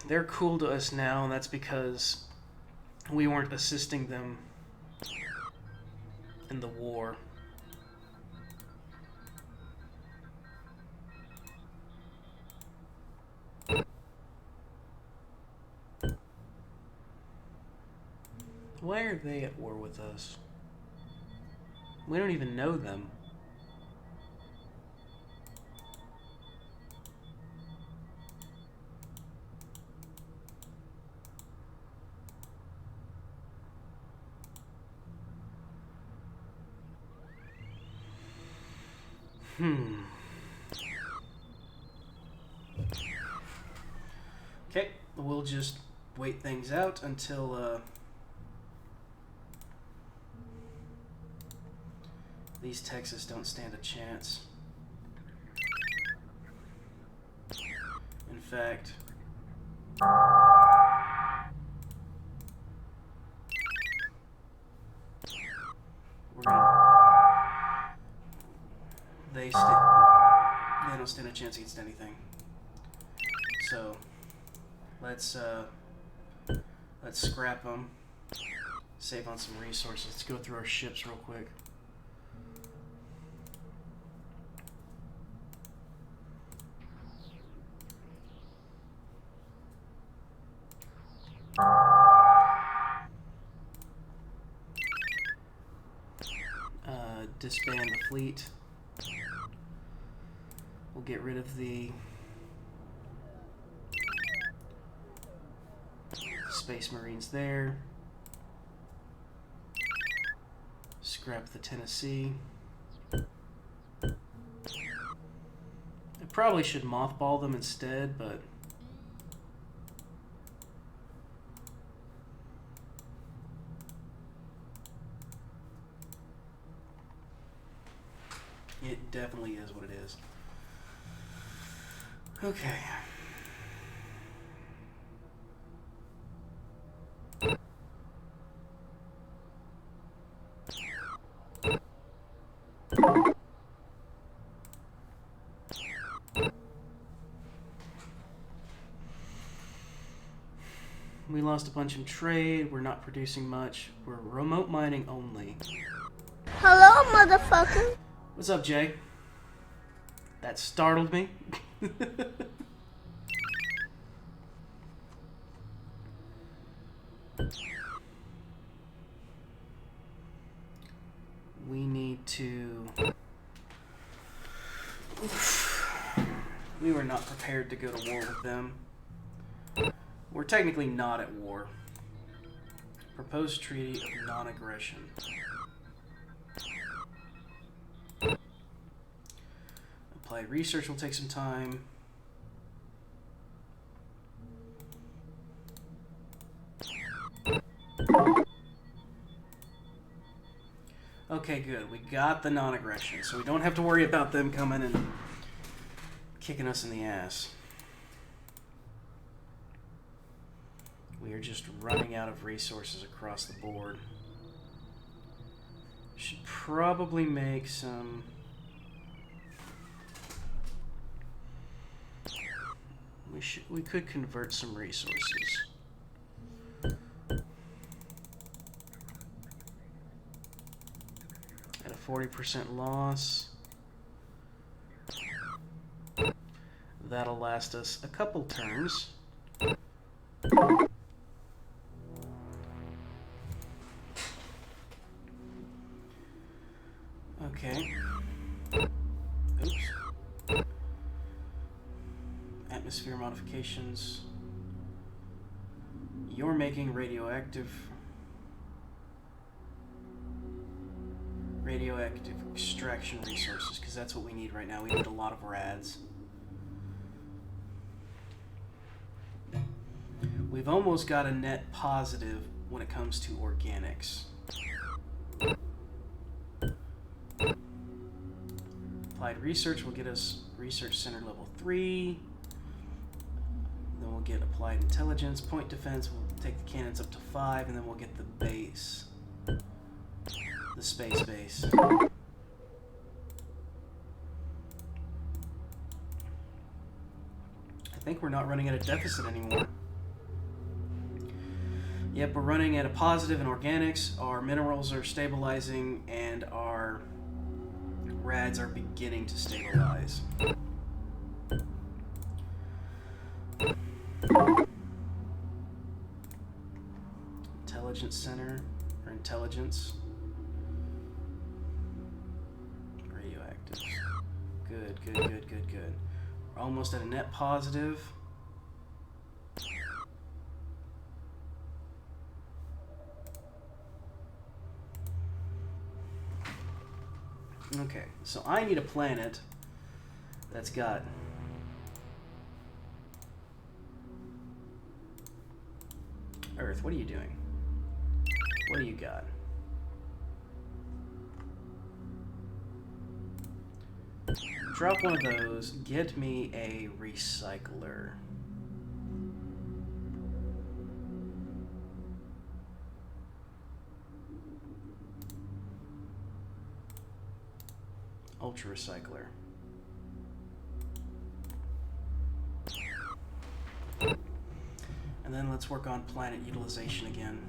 They're cool to us now, and that's because we weren't assisting them in the war. Why are they at war with us? We don't even know them. Okay, we'll just wait things out until these Texas don't stand a chance. In fact, we're gonna... They don't stand a chance against anything. So let's scrap them. Save on some resources. Let's go through our ships real quick. Disband the fleet. We'll get rid of the Space Marines there. Scrap the Tennessee. I probably should mothball them instead, but it definitely is what it is. Okay. We lost a bunch in trade. We're not producing much. We're remote mining only. Hello, motherfucker. What's up, Jay? That startled me. We need to... We were not prepared to go to war with them. We're technically not at war. Proposed treaty of non-aggression. Applied research will take some time. Okay, good. We got the non-aggression, so we don't have to worry about them coming and kicking us in the ass. We are just running out of resources across the board. Should probably make some... We could convert some resources. At a 40% loss. That'll last us a couple turns. Okay. Oops. Atmosphere modifications. You're making radioactive extraction resources, because that's what we need right now. We need a lot of rads. We've almost got a net positive when it comes to organics. Apply Applied research will get us research center level 3. Then we'll get applied intelligence. Point defense will take the cannons up to 5, and then we'll get the base. The space base. I think we're not running at a deficit anymore. Yep, we're running at a positive in organics. Our minerals are stabilizing, and our rads are beginning to stabilize. Intelligence center, or intelligence. Radioactive. Good, good, good, good, good. We're almost at a net positive. Okay, so I need a planet that's got Earth. What are you doing? What do you got? Drop one of those. Get me a recycler. Ultra recycler. And then let's work on planet utilization again.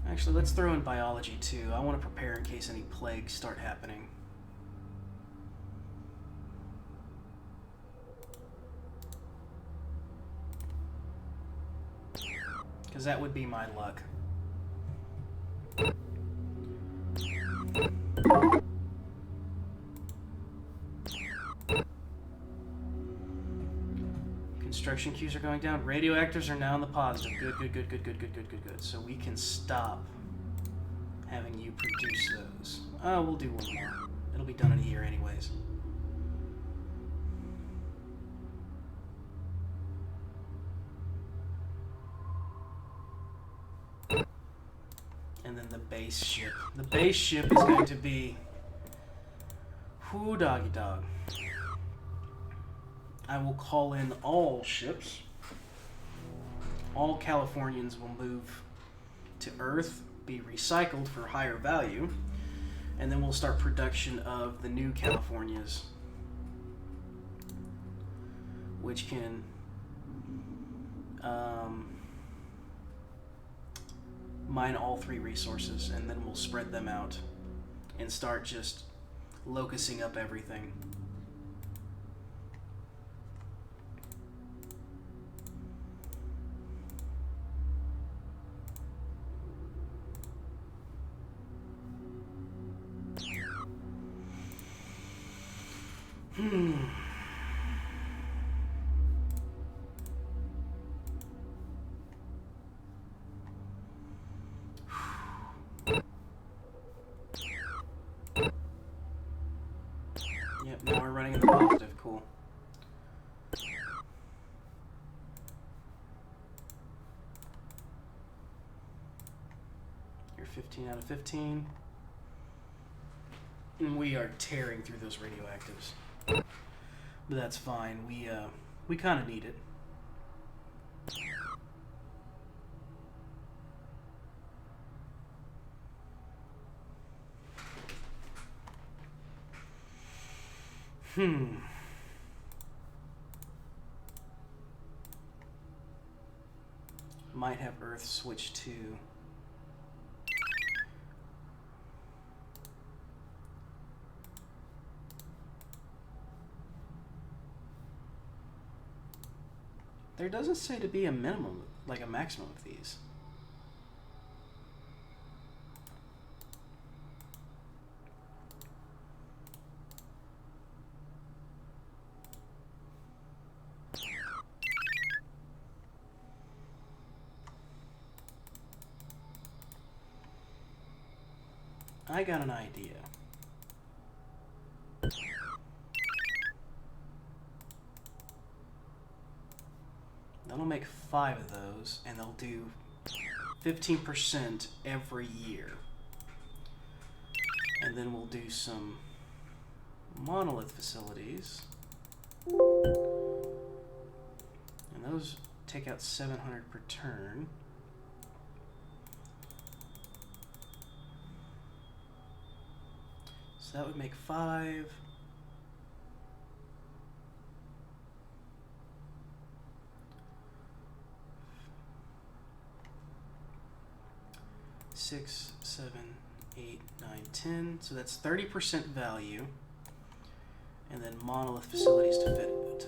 Actually, let's throw in biology too. I want to prepare in case any plagues start happening. Because that would be my luck. Construction queues are going down. Radioactives are now in the positive. Good, good, good, good, good, good, good, good, good. So we can stop having you produce those. Oh, we'll do one more. It'll be done in a year anyways. And then the base ship. The base ship is going to be... Whoo, doggy dog. I will call in all ships. All Californians will move to Earth, be recycled for higher value, and then we'll start production of the new Californias, which can mine all 3 resources, and then we'll spread them out and start just locusing up everything. Yep, now we're running in the positive. Cool. You're 15 out of 15. And we are tearing through those radioactives. But that's fine. We kind of need it. Might have Earth switch to... There doesn't say to be a minimum, like a maximum of these. I got an idea. They'll make 5 of those, and they'll do 15% every year. And then we'll do some monolith facilities. And those take out 700 per turn. So that would make 5. Six, 7, 8, 9, 10. So that's 30% value. And then monolith facilities to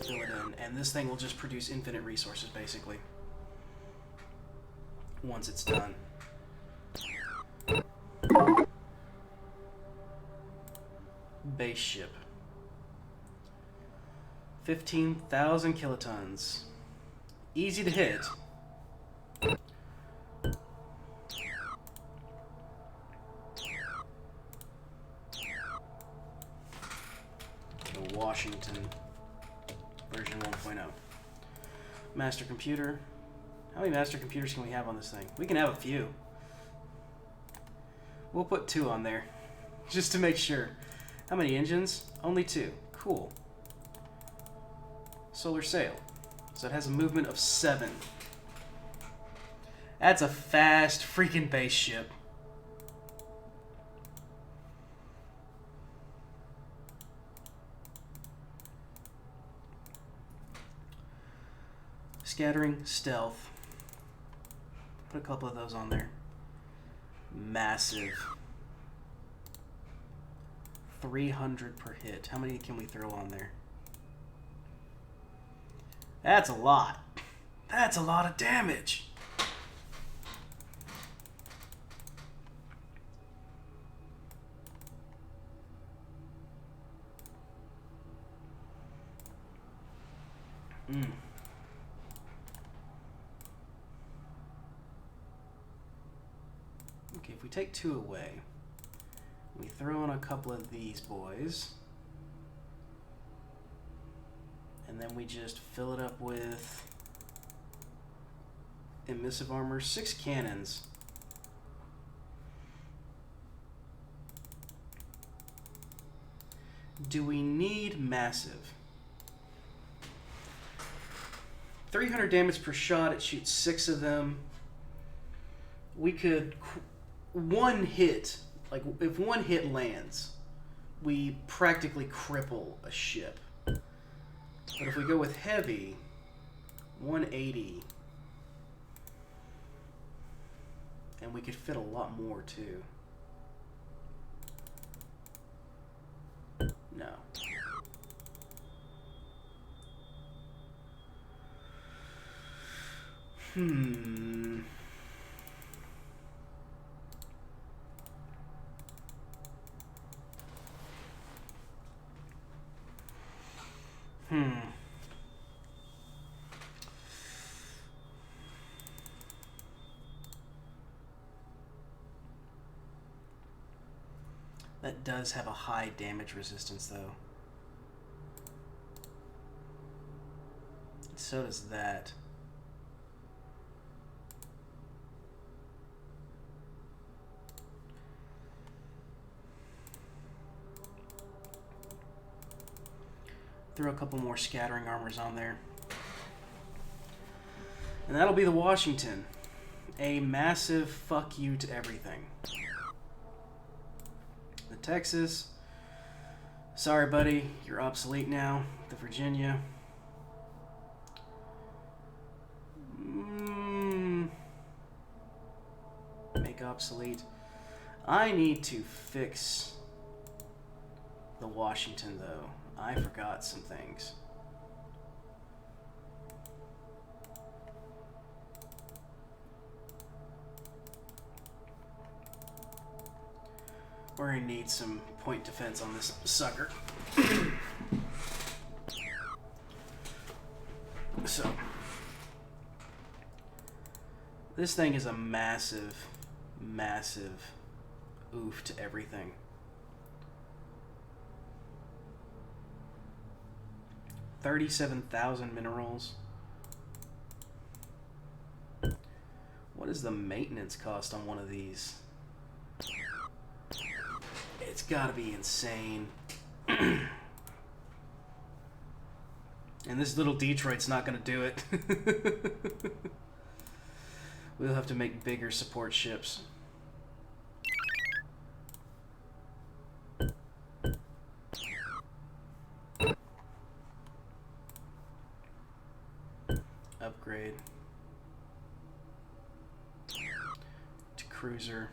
fill it in. And this thing will just produce infinite resources, basically, once it's done. Base ship. 15,000 kilotons. Easy to hit. Washington version 1.0. Master computer. How many master computers can we have on this thing? We can have a few. We'll put 2 on there, just to make sure. How many engines? Only 2. Cool. Solar sail. So it has a movement of 7. That's a fast freaking base ship. Scattering, stealth. Put a couple of those on there. Massive. 300 per hit. How many can we throw on there? That's a lot. That's a lot of damage. Okay, if we take 2 away, we throw in a couple of these boys, and then we just fill it up with emissive armor, 6 cannons. Do we need massive? 300 damage per shot, it shoots 6 of them. We could, one hit, like if one hit lands, we practically cripple a ship. But if we go with heavy, 180, and we could fit a lot more too. No. Hmm. That does have a high damage resistance, though. So does that. Throw a couple more scattering armors on there. And that'll be the Washington. A massive fuck you to everything. The Texas. Sorry, buddy. You're obsolete now. The Virginia. Make obsolete. I need to fix the Washington, though. I forgot some things. We're gonna need some point defense on this sucker. So, this thing is a massive, massive oof to everything. 37,000 minerals. What is the maintenance cost on one of these? It's gotta be insane. And this little Detroit's not gonna do it. We'll have to make bigger support ships. Upgrade to cruiser.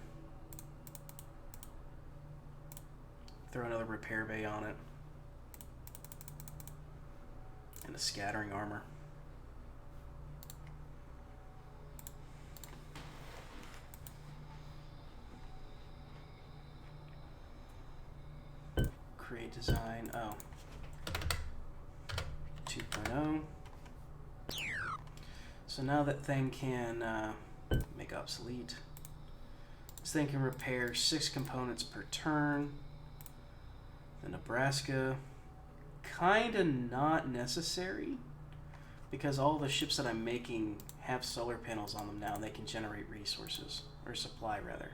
Throw another repair bay on it. And a scattering armor. Create design. Oh. 2.0. So now that thing can make obsolete. This thing can repair 6 components per turn. The Nebraska, kinda not necessary, because all the ships that I'm making have solar panels on them now, and they can generate resources, or supply rather.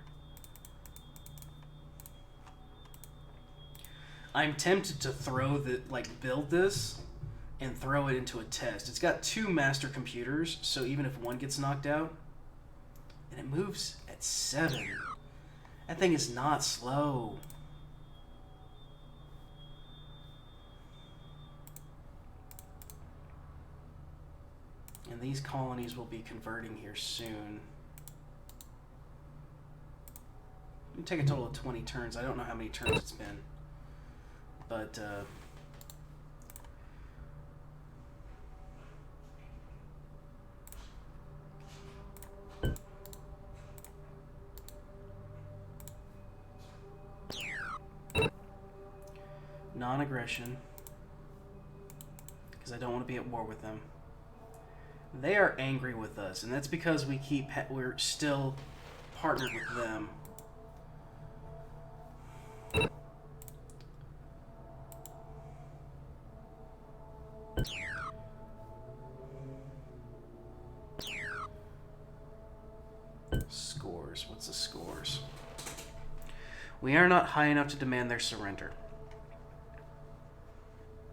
I'm tempted to build this and throw it into a test. It's got 2 master computers, so even if one gets knocked out, and it moves at 7. That thing is not slow. And these colonies will be converting here soon. We take a total of 20 turns. I don't know how many turns it's been. But, non-aggression. Because I don't want to be at war with them. They are angry with us, and that's because we're still partnered with them. Scores. What's the scores? We are not high enough to demand their surrender.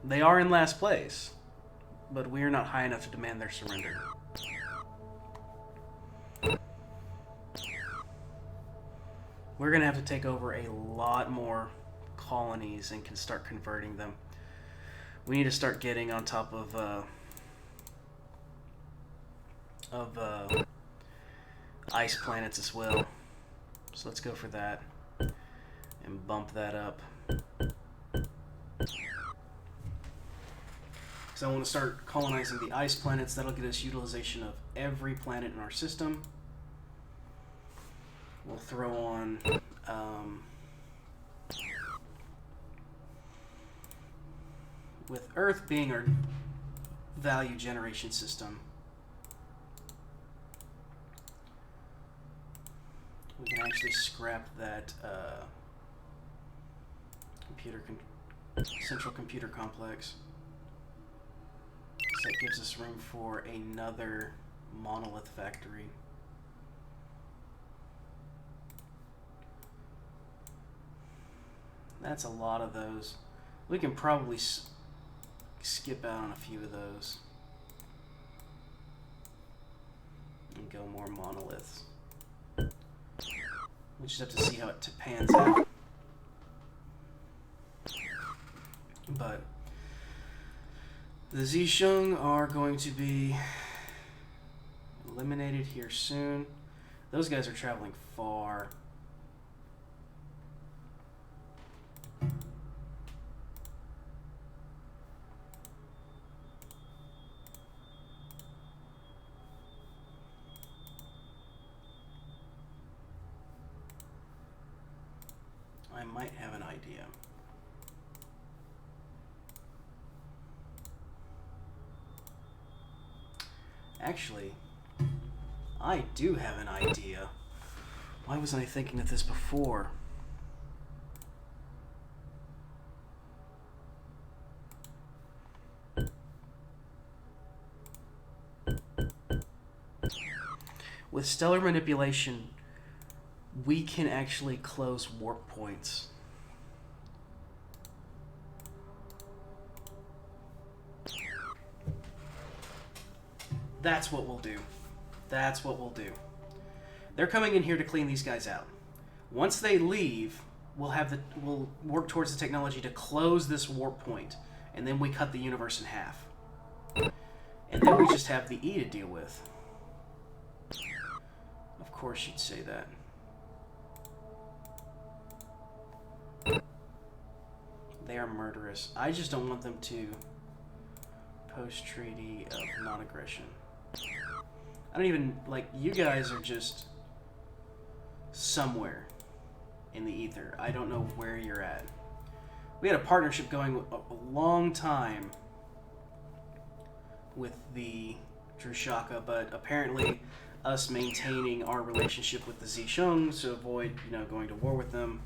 They are in last place, but we are not high enough to demand their surrender. We're going to have to take over a lot more colonies and can start converting them. We need to start getting on top of ice planets as well. So let's go for that and bump that up. So I want to start colonizing the ice planets. That'll get us utilization of every planet in our system. We'll throw on with Earth being our value generation system, we can actually scrap that central computer complex. So that gives us room for another monolith factory. That's a lot of those. We can probably skip out on a few of those and go more monoliths. We just have to see how it pans out. But the Zisheng are going to be eliminated here soon. Those guys are traveling far. I might have an idea. Actually, I do have an idea. Why wasn't I thinking of this before? With stellar manipulation, we can actually close warp points. That's what we'll do. That's what we'll do. They're coming in here to clean these guys out. Once they leave, we'll work towards the technology to close this warp point, and then we cut the universe in half. And then we just have the E to deal with. Of course you'd say that. They are murderous. I just don't want them to post-treaty of non-aggression. I don't even, like, you guys are just somewhere in the ether. I don't know where you're at. We had a partnership going a long time with the Drushaka, but apparently us maintaining our relationship with the Zisheng to avoid, going to war with them.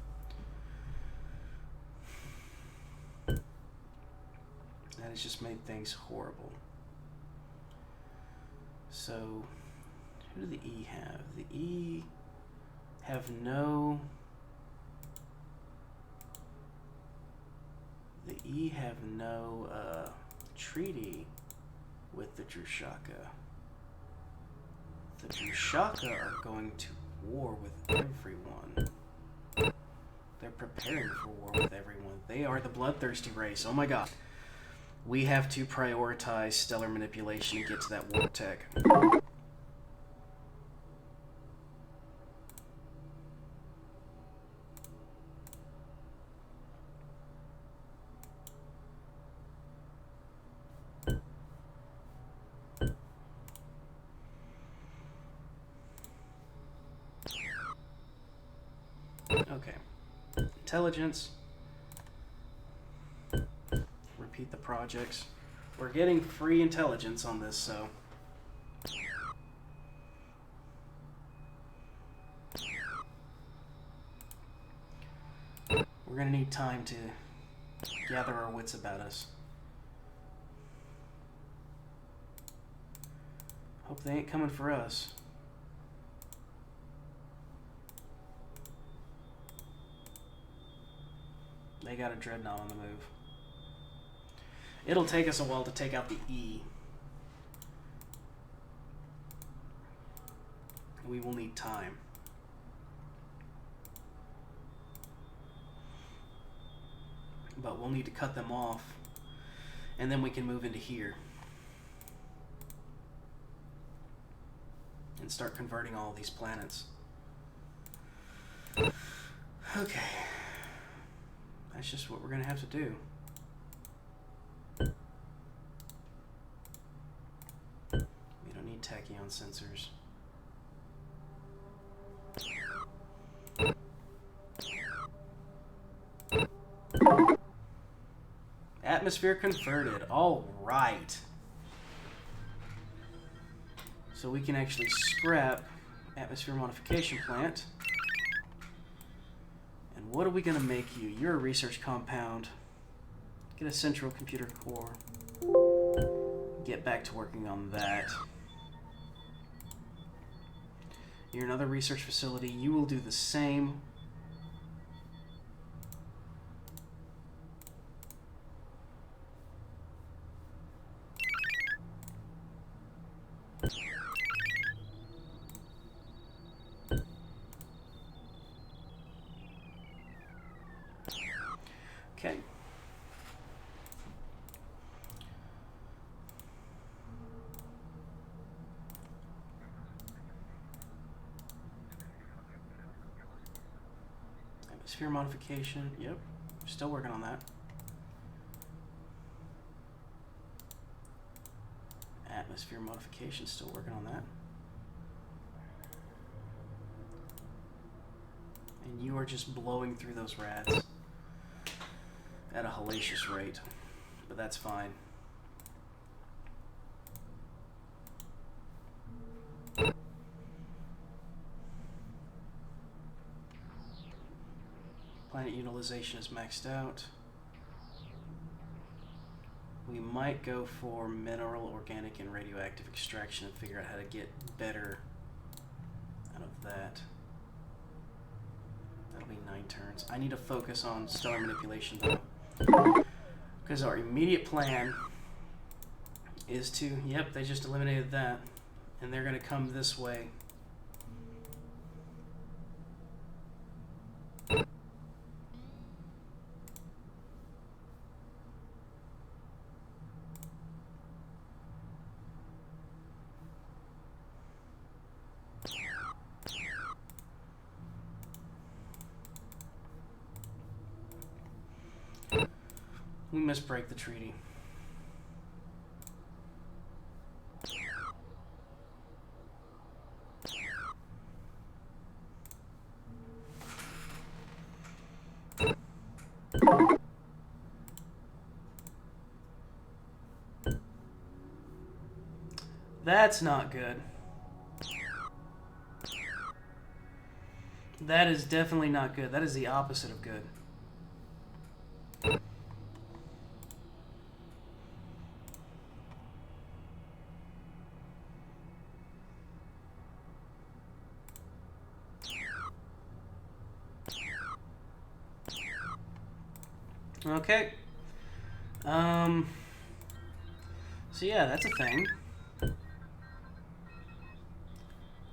That has just made things horrible. So, who do the E have? The E have no... The E have no treaty with the Drushaka. The Drushaka are going to war with everyone. They're preparing for war with everyone. They are the bloodthirsty race. Oh my god. We have to prioritize stellar manipulation and get to that warp tech. Okay. Intelligence. Repeat the projects. We're getting free intelligence on this, so... We're gonna need time to gather our wits about us. Hope they ain't coming for us. They got a dreadnought on the move. It'll take us a while to take out the E. We will need time. But we'll need to cut them off, and then we can move into here. And start converting all of these planets. Okay. That's just what we're going to have to do. We don't need tachyon sensors. Atmosphere converted. All right. So we can actually scrap atmosphere modification plant. And what are we going to make you? You're a research compound. Get a central computer core. Get back to working on that. You're another research facility. You will do the same. Okay. Atmosphere modification. Yep. Still working on that. Atmosphere modification. Still working on that. And you are just blowing through those rads at a hellacious rate, but that's fine. Planet utilization is maxed out. We might go for mineral, organic, and radioactive extraction and figure out how to get better out of that. That'll be 9 turns. I need to focus on stellar manipulation though, because our immediate plan is to... Yep, they just eliminated that. And they're going to come this way. We must break the treaty. That's not good. That is definitely not good. That is the opposite of good. Okay. So yeah, that's a thing.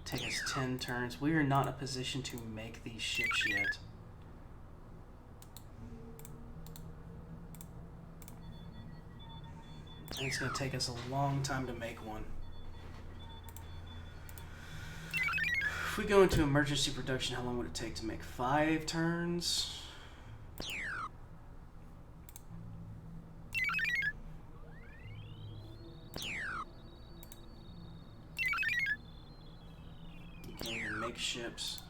Take us 10 turns. We are not in a position to make these ships yet. And it's going to take us a long time to make one. If we go into emergency production, how long would it take to make 5 turns? Ships.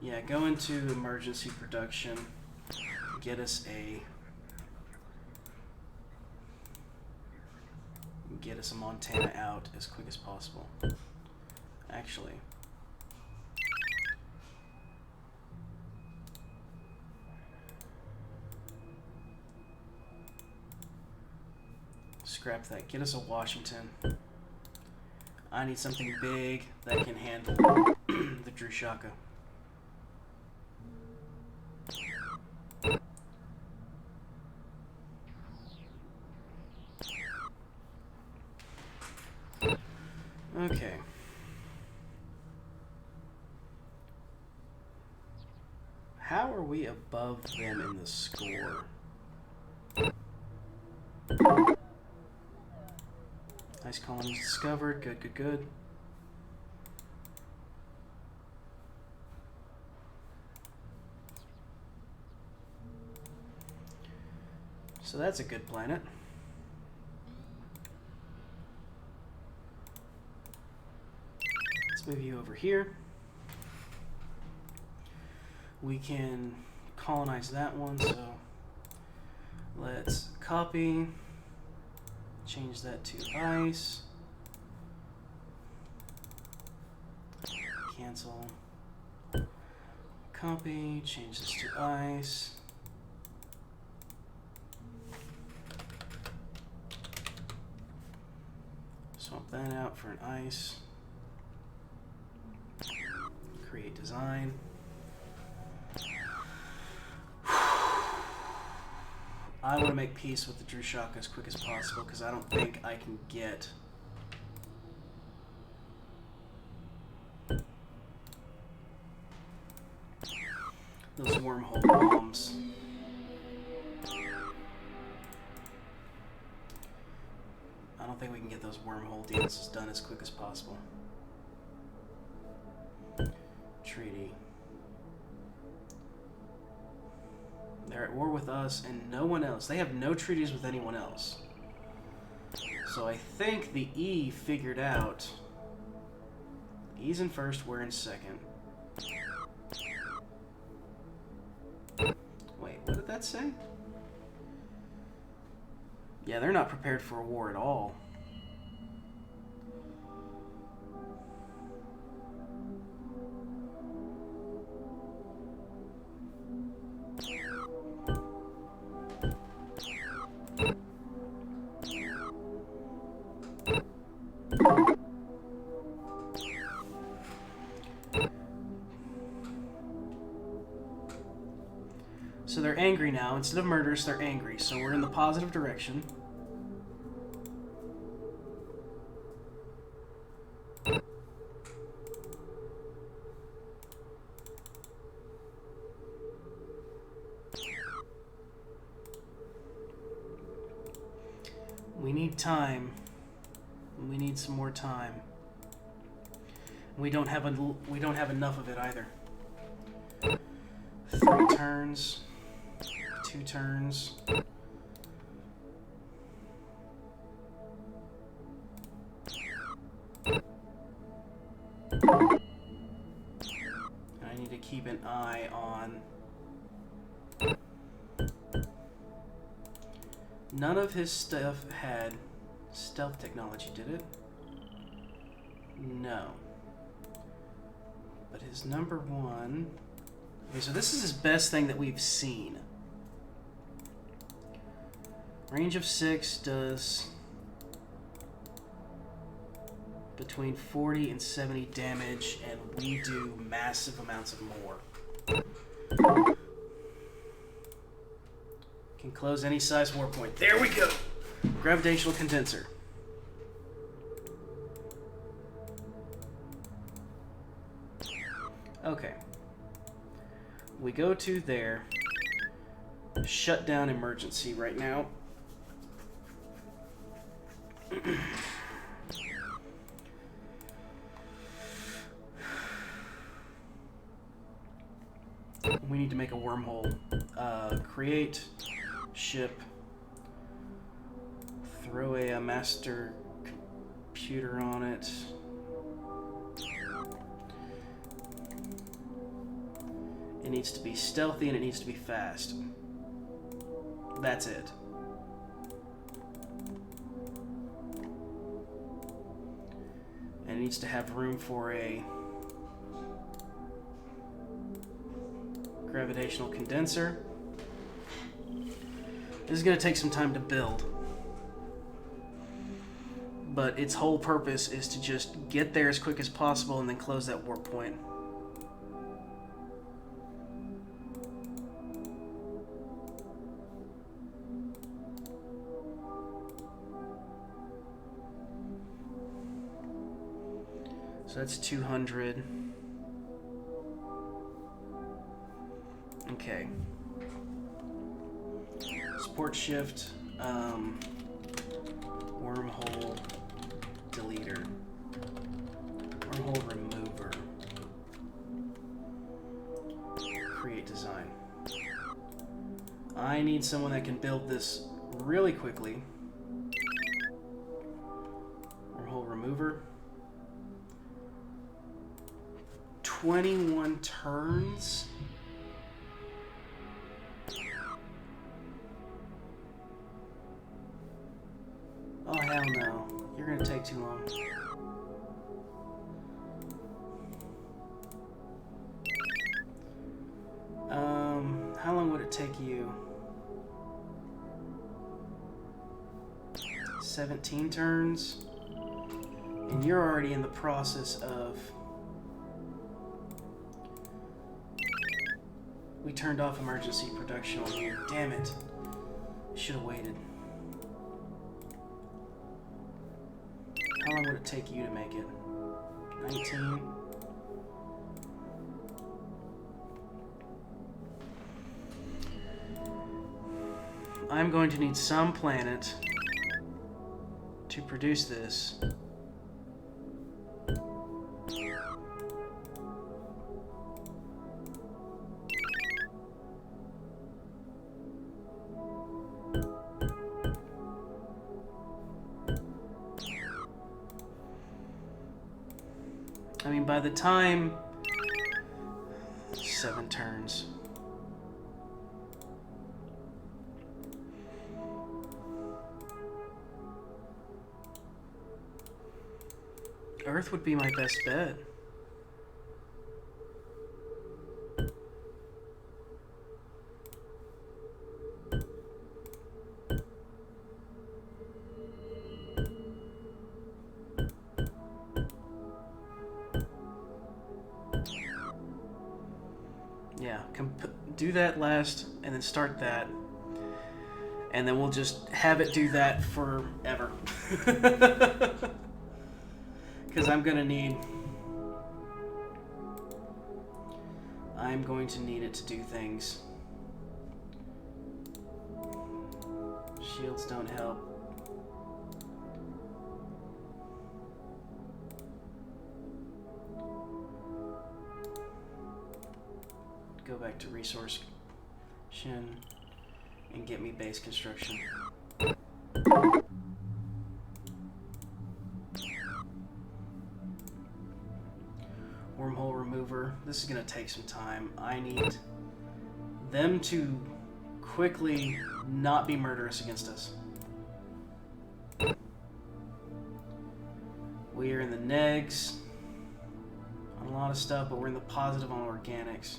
Yeah, go into emergency production. Get us a Montana out as quick as possible. Actually, scrap that. Get us a Washington. I need something big that can handle the Drushaka. Okay. How are we above them in the score? Ice colonies discovered. Good, good, good. So that's a good planet. Let's move you over here. We can colonize that one, so let's copy. Change that to ice. Cancel. Copy. Change this to ice. Swap that out for an ice. Create design. I want to make peace with the Drushaka as quick as possible because I don't think I can get those wormhole bombs. I don't think we can get those wormhole deals done as quick as possible. Treaty. They're at war with us and no one else. They have no treaties with anyone else. So I think the E figured out. E's in first, we're in second. Wait, what did that say? Yeah, they're not prepared for a war at all. angry now. Instead of murderous, they're angry. So we're in the positive direction. We need time. We need some more time. We don't have enough of it either. 3 turns, 2 turns. And I need to keep an eye on. None of his stuff had stealth technology, did it? No. But his number 1... Okay, so this is his best thing that we've seen. Range of 6 does between 40 and 70 damage, and we do massive amounts of more. Can close any size warp point. There we go! Gravitational condenser. Okay. We go to there. Shut down emergency right now. We need to make a wormhole. Create ship. Throw a master computer on it. It needs to be stealthy and it needs to be fast. That's it. And it needs to have room for a gravitational condenser. This is going to take some time to build. But its whole purpose is to just get there as quick as possible and then close that warp point. So that's 200. Okay. Support shift, wormhole deleter, wormhole remover, create design. I need someone that can build this really quickly. Wormhole remover. 21 turns. Oh, hell no. You're gonna take too long. How long would it take you? 17 turns? And you're already in the process of... We turned off emergency production on you. Damn it. Should have waited. How long would it take you to make it? 19? I'm going to need some planet to produce this. I mean, by the time... 7 turns. Earth would be my best bet. Yeah, do that last, and then start that. And then we'll just have it do that forever. Because I'm going to need it to do things. Shields don't help. Go back to resource shin and get me base construction. Wormhole remover. This is going to take some time. I need them to quickly not be murderous against us. We are in the negs on a lot of stuff, but we're in the positive on organics.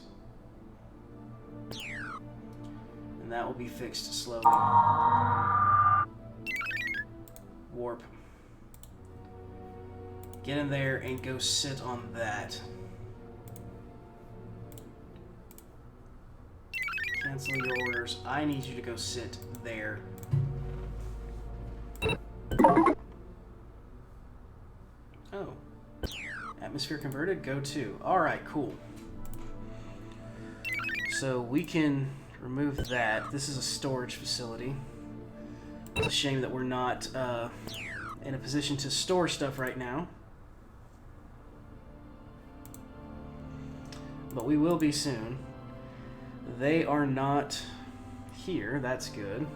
And that will be fixed slowly. Warp. Get in there and go sit on that. Cancel your orders. I need you to go sit there. Oh. Atmosphere converted? Go to. Alright, cool. So we can remove that. This is a storage facility. It's a shame that we're not in a position to store stuff right now. But we will be soon. They are not here. That's good.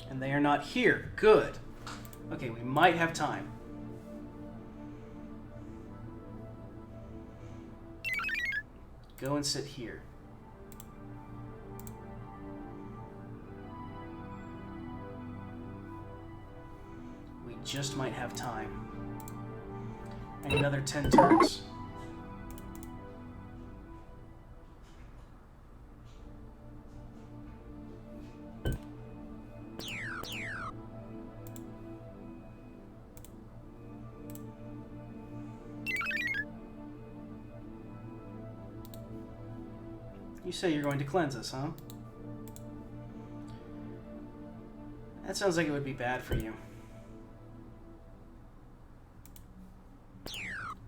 And they are not here. Good. Okay, we might have time. Go and sit here. We just might have time. I need another 10 turns. You say you're going to cleanse us, huh? That sounds like it would be bad for you.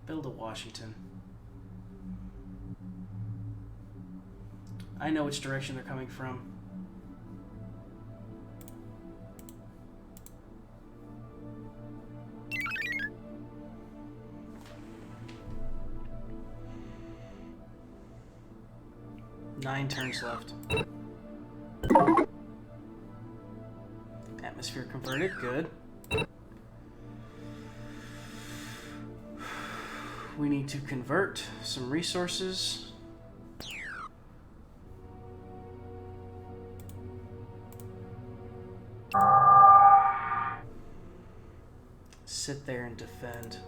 Build a Washington. I know which direction they're coming from. Nine turns left. Atmosphere converted, good. We need to convert some resources. Sit there and defend.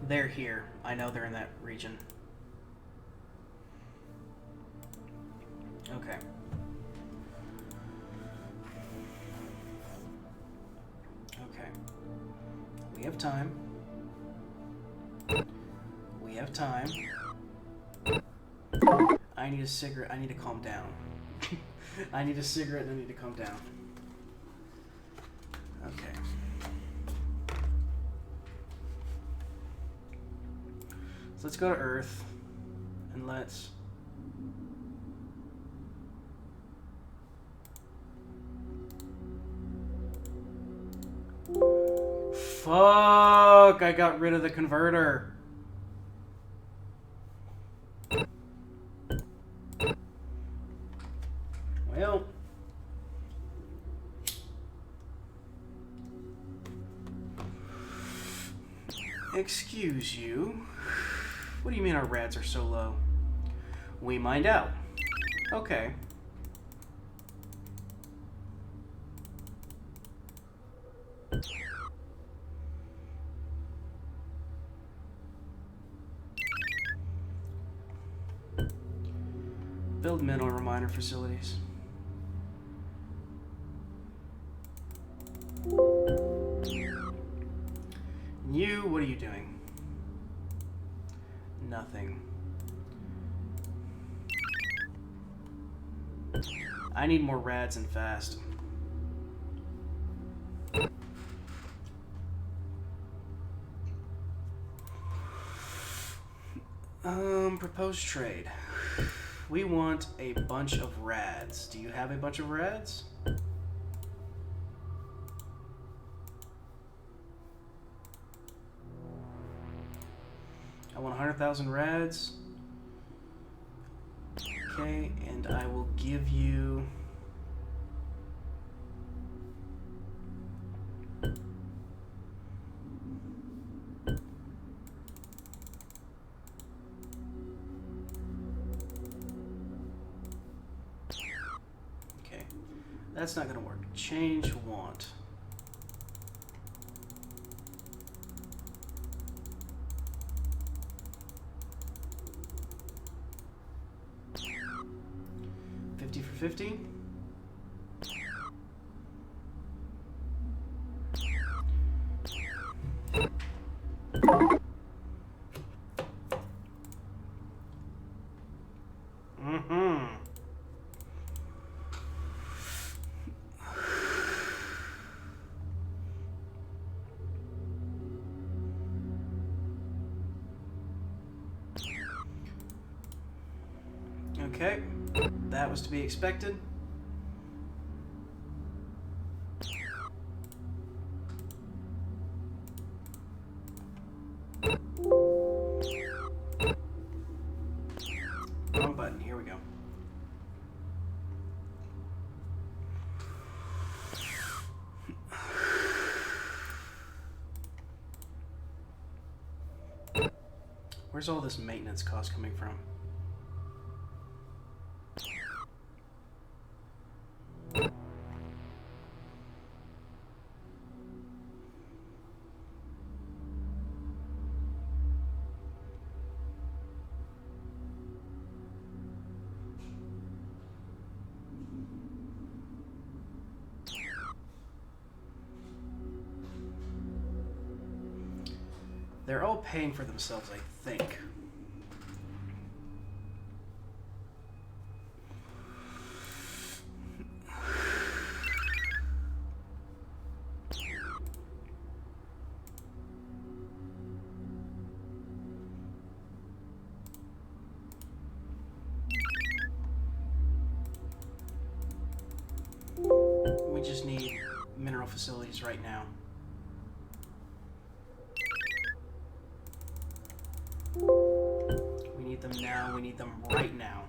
They're here. I know they're in that region. Okay. Okay. We have time. We have time. I need a cigarette. I need to calm down. I need a cigarette and I need to calm down. Okay. So let's go to Earth and let's fuck, I got rid of the converter. Well, excuse you. What do you mean our rads are so low? We mined out. Okay. Build mineral miner facilities. You, what are you doing? Nothing. I need more rads and fast. Proposed trade. We want a bunch of rads. Do you have a bunch of rads? I want 100,000 rads. Okay, and I will give you... Okay, that's not going to work. Change want. For 50. Okay, that was to be expected. Wrong button, here we go. Where's all this maintenance cost coming from? They're all paying for themselves, I think. We just need mineral facilities right now. We need them now. We need them right now.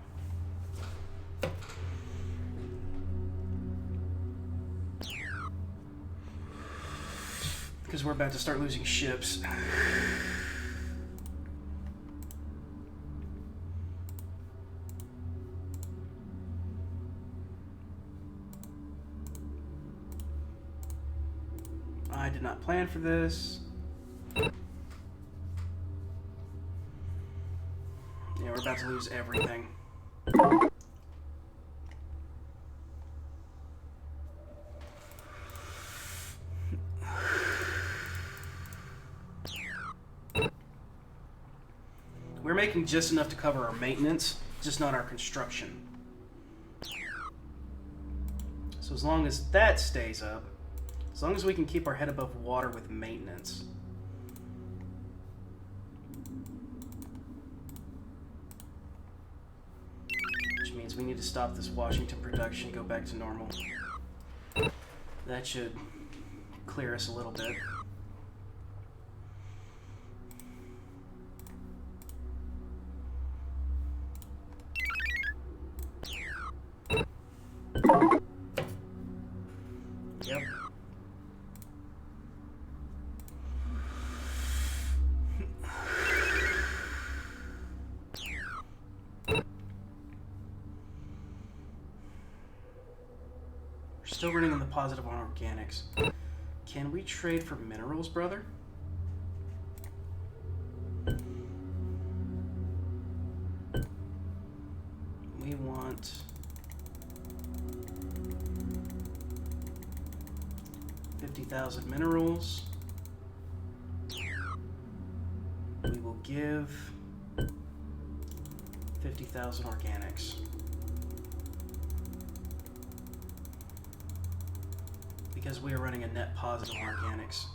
Because we're about to start losing ships. I did not plan for this. Yeah, we're about to lose everything. We're making just enough to cover our maintenance, just not our construction. So as long as that stays up, as long as we can keep our head above water with maintenance. Which means we need to stop this Washington production, go back to normal. That should clear us a little bit. Yep. We're still running on the positive on organics. Can we trade for minerals, brother? We we want 50,000 minerals. We will give 50,000 organics. Because we are running a net positive on organics.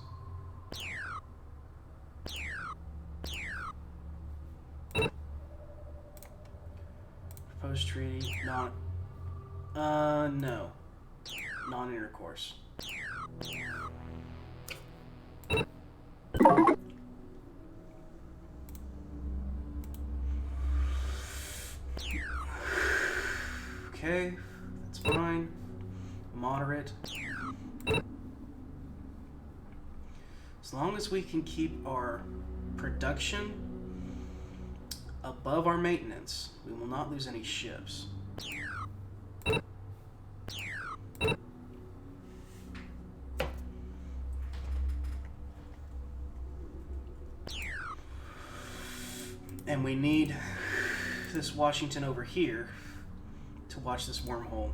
Proposed treaty, not... no. Non-intercourse. Okay, that's fine. Moderate. As long as we can keep our production above our maintenance, we will not lose any ships. And we need this Washington over here to watch this wormhole.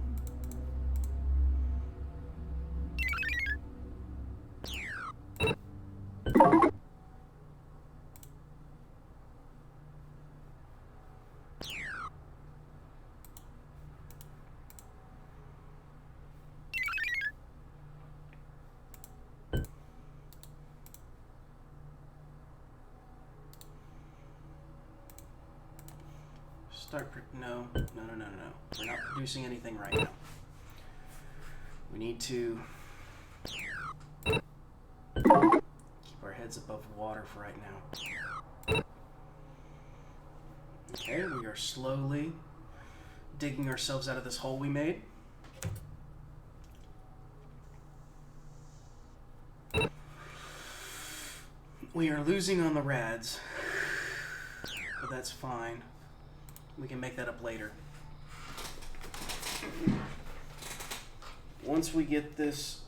No. We're not producing anything right now. We need to keep our heads above water for right now. Okay, we are slowly digging ourselves out of this hole we made. We are losing on the rads, but that's fine. We can make that up later. Once we get this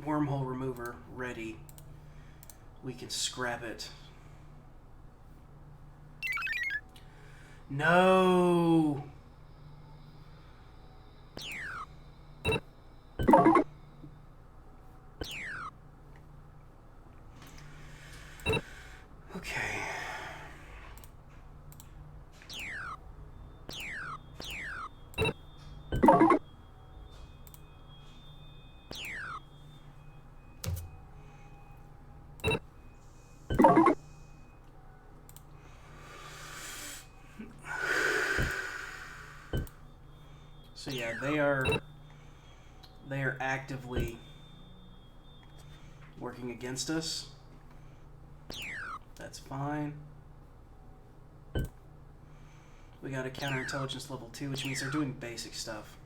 wormhole remover ready, we can scrap it. No! Okay. So yeah, they are actively working against us. That's fine. We got a counterintelligence level 2, which means they're doing basic stuff.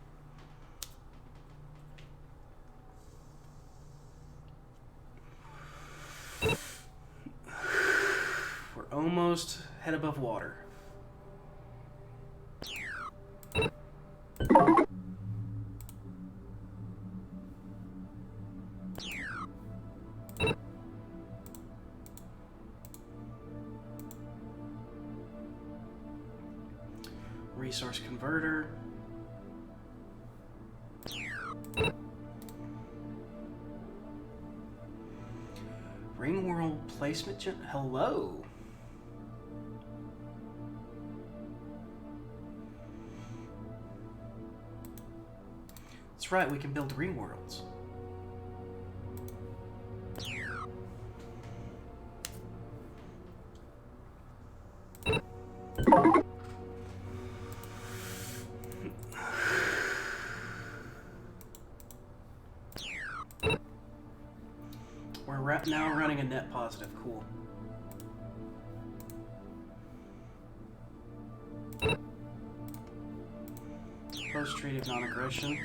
We're almost head above water. Resource converter. Ring world placement hello. That's right, we can build ring worlds. We're now running a net positive. Cool. Post-treaty of non-aggression.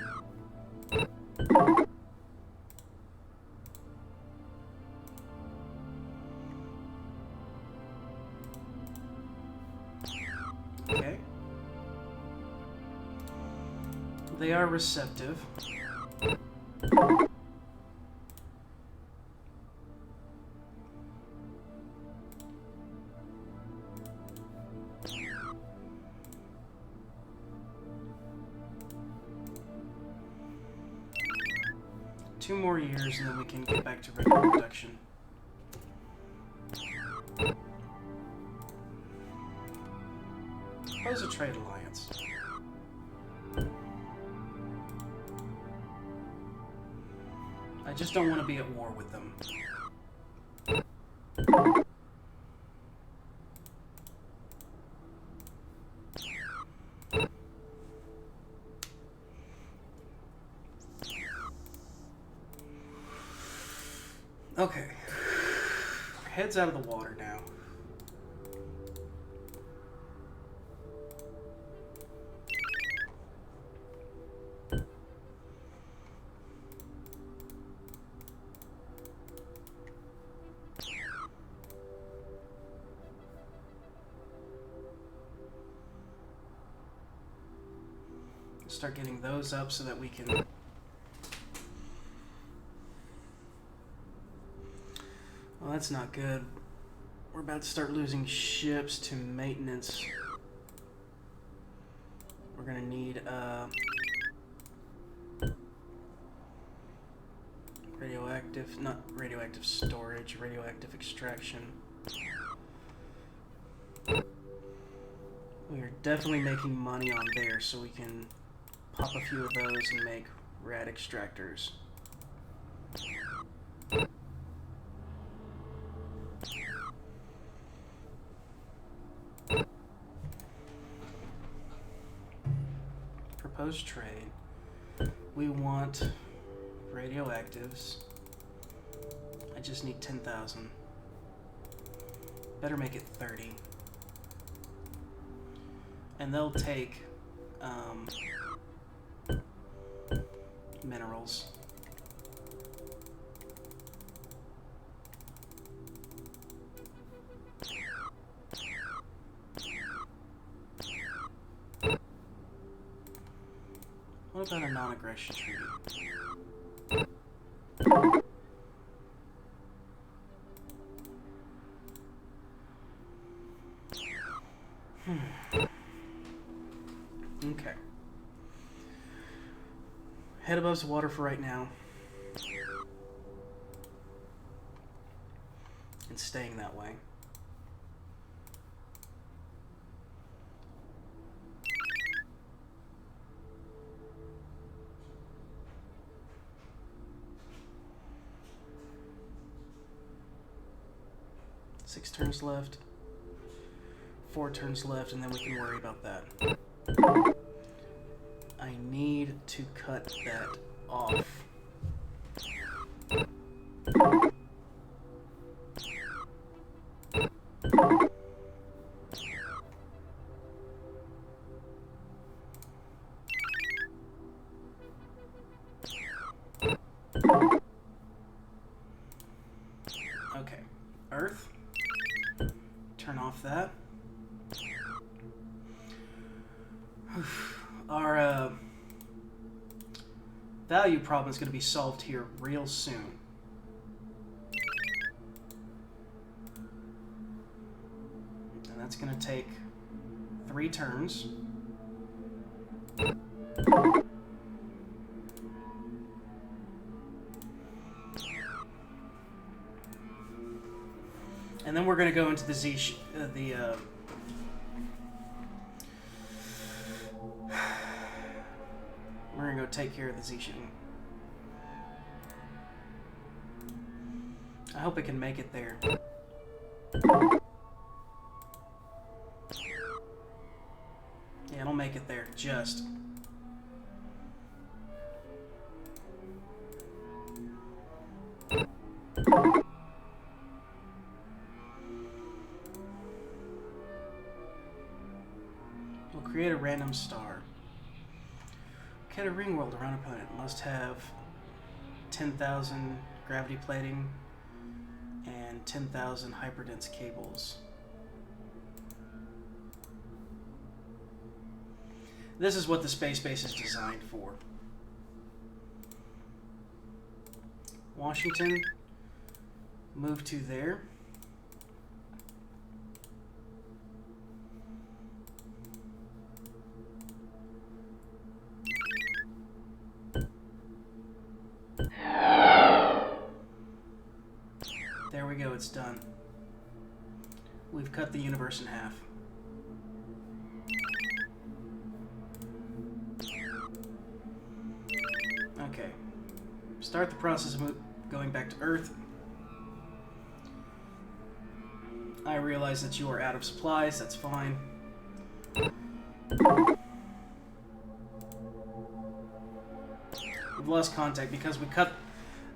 Okay. They are receptive. 2 more years and then we can get back to regular production. Propose a trade alliance. I just don't want to be at war with them. Okay. Our head's out of the water now. Start getting those up so that we can... Well, that's not good. We're about to start losing ships to maintenance. We're gonna need radioactive, not radioactive storage, radioactive extraction. We are definitely making money on there, so we can pop a few of those and make rad extractors. Proposed trade. We want radioactives. I just need 10,000. Better make it 30. And they'll take minerals. What about a non-aggression treaty? Okay. Head above the water for right now. And staying that way. Six turns left. 4 turns left, and then we can worry about that. I need to cut that off. Okay, Earth. Turn off that. Our value problem is going to be solved here real soon. And that's going to take 3 turns. And then we're going to go into the we're going to go take care of the Zishin. I hope it can make it there. Yeah, it'll make it there, just. We'll create a random star. Create a ring world around opponent. Must have 10,000 gravity plating and 10,000 hyperdense cables. This is what the space base is designed for. Washington, move to there. There we go, it's done. We've cut the universe in half. Okay. Start the process of going back to Earth. I realize that you are out of supplies, that's fine. We've lost contact because we cut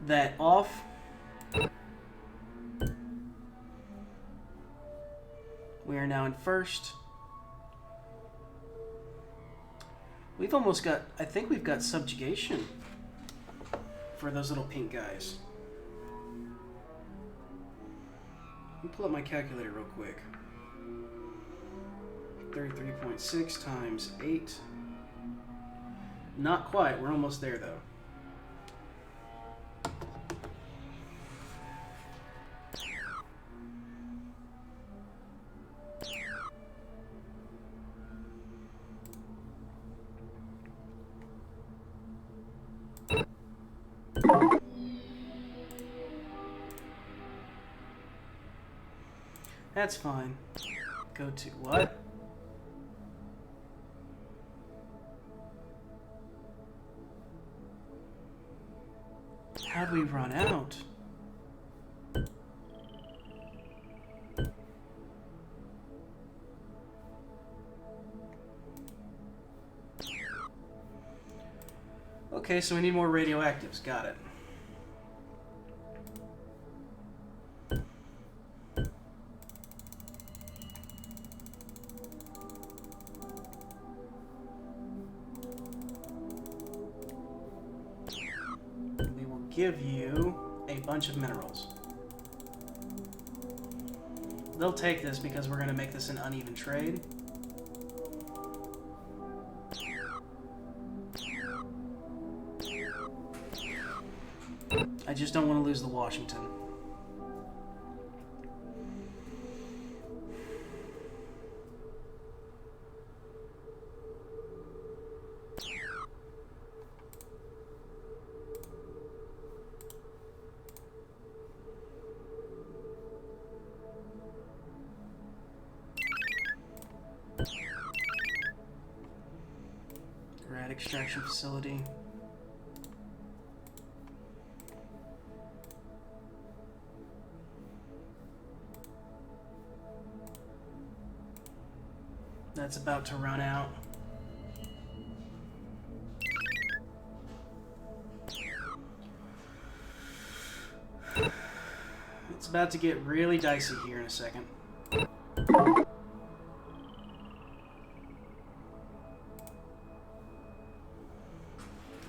that off. We are now in first. We've almost got, I think we've got subjugation for those little pink guys. Let me pull up my calculator real quick. 33.6 times 8. Not quite, we're almost there though. That's fine. Go to what? How'd we run out? Okay, so we need more radioactives. Got it. Give you a bunch of minerals. They'll take this because we're going to make this an uneven trade. I just don't want to lose the Washington. Extraction facility. That's about to run out. It's about to get really dicey here in a second.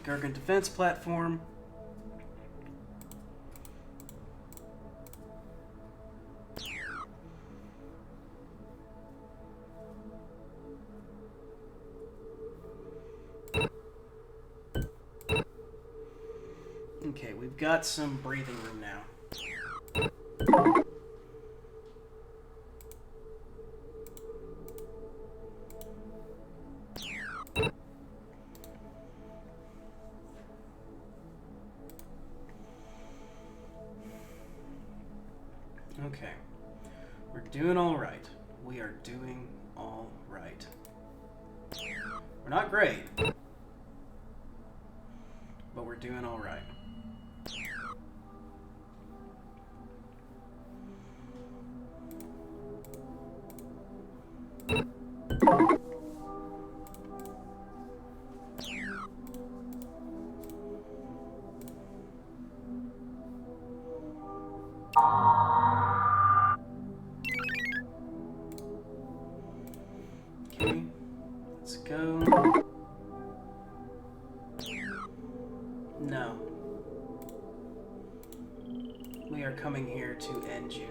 Gargant defense platform. Okay, we've got some breathing room now. Okay, we're doing all right. We are doing all right. We're not great, but we're doing all right. Okay, let's go. No. We are coming here to end you.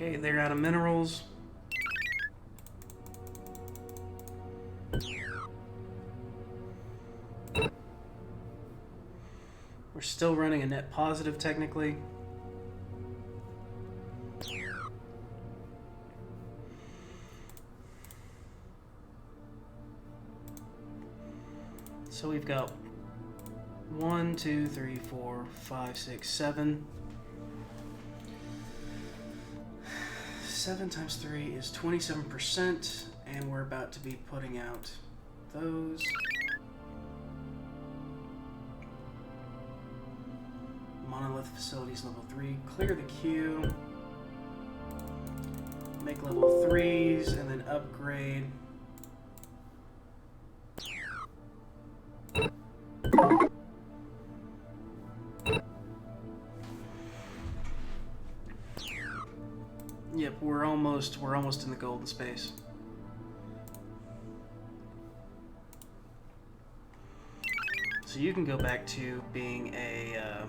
Okay, they're out of minerals. We're still running a net positive, technically. So we've got 1, 2, 3, 4, 5, 6, 7. 7 times 3 is 27%, and we're about to be putting out those. Monolith facilities level 3. Clear the queue. Make level 3s, and then upgrade. Yep, we're almost in the golden space. So you can go back to being a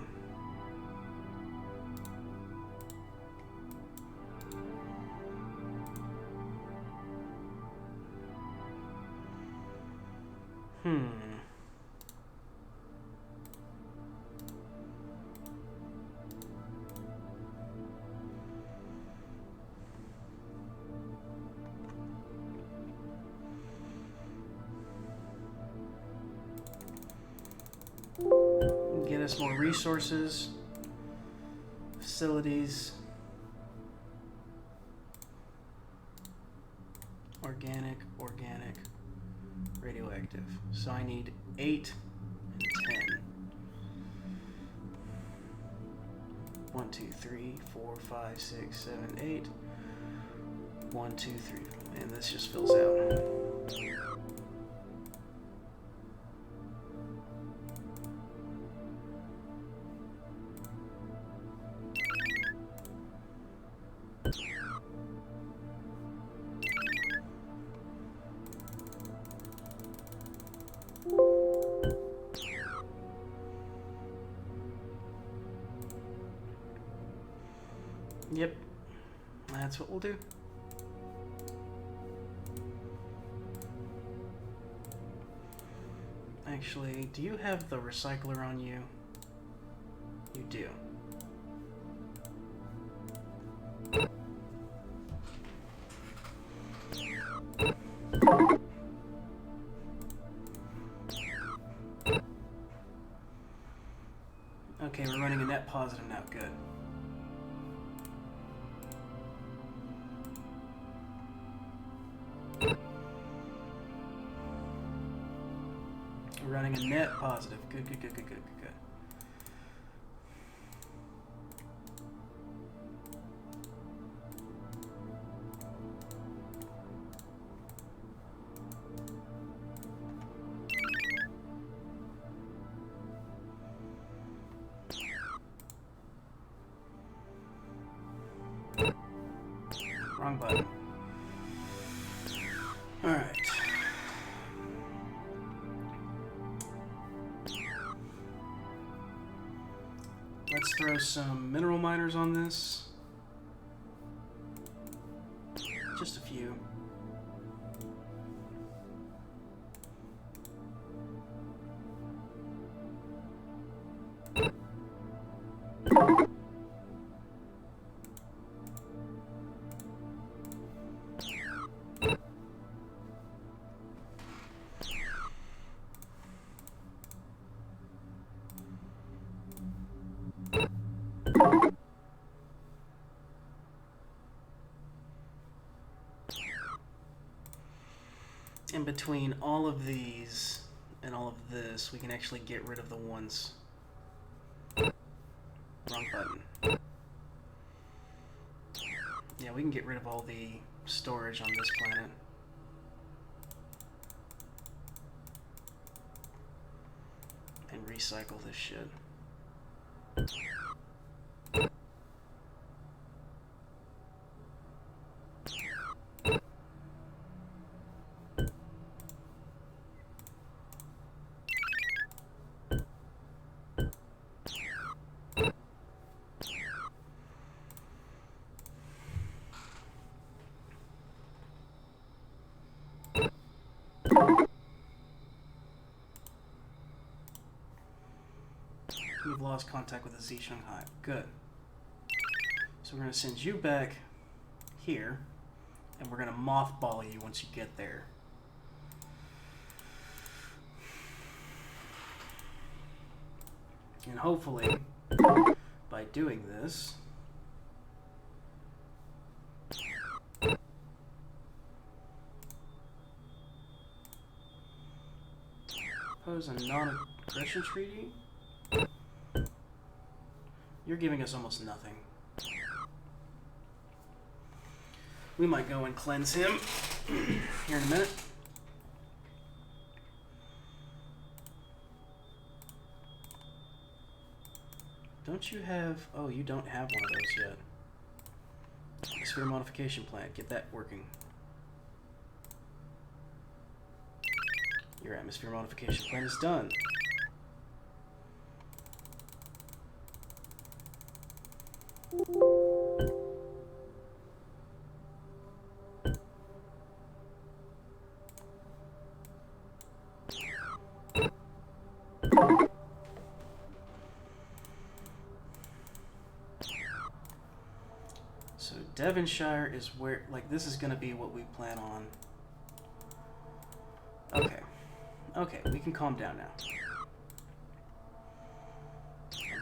get us more resources, facilities, organic, radioactive. So I need 8 and 10. 1, 2, 3, 4, 5, 6, 7, 8. 1, 2, 3. And this just fills out. Yep, that's what we'll do. Actually, do you have the recycler on you? You do. Okay, we're running a net positive now. Good. We're running a net positive. Good. Wrong button. All right. Let's throw some mineral miners on this. Just a few. In between all of these and all of this, we can actually get rid of the ones. Wrong button. Yeah, we can get rid of all the storage on this planet. And recycle this shit. lost contact with the Z Shanghai. Good. So we're going to send you back here, and we're going to mothball you once you get there. And hopefully, by doing this, propose a non-aggression treaty? You're giving us almost nothing. We might go and cleanse him here in a minute. Don't you have... Oh, you don't have one of those yet. Sphere modification plant. Get that working. Your atmosphere modification plan is done. So Devonshire is where, like, this is gonna be what we plan on. Okay. Okay, we can calm down now.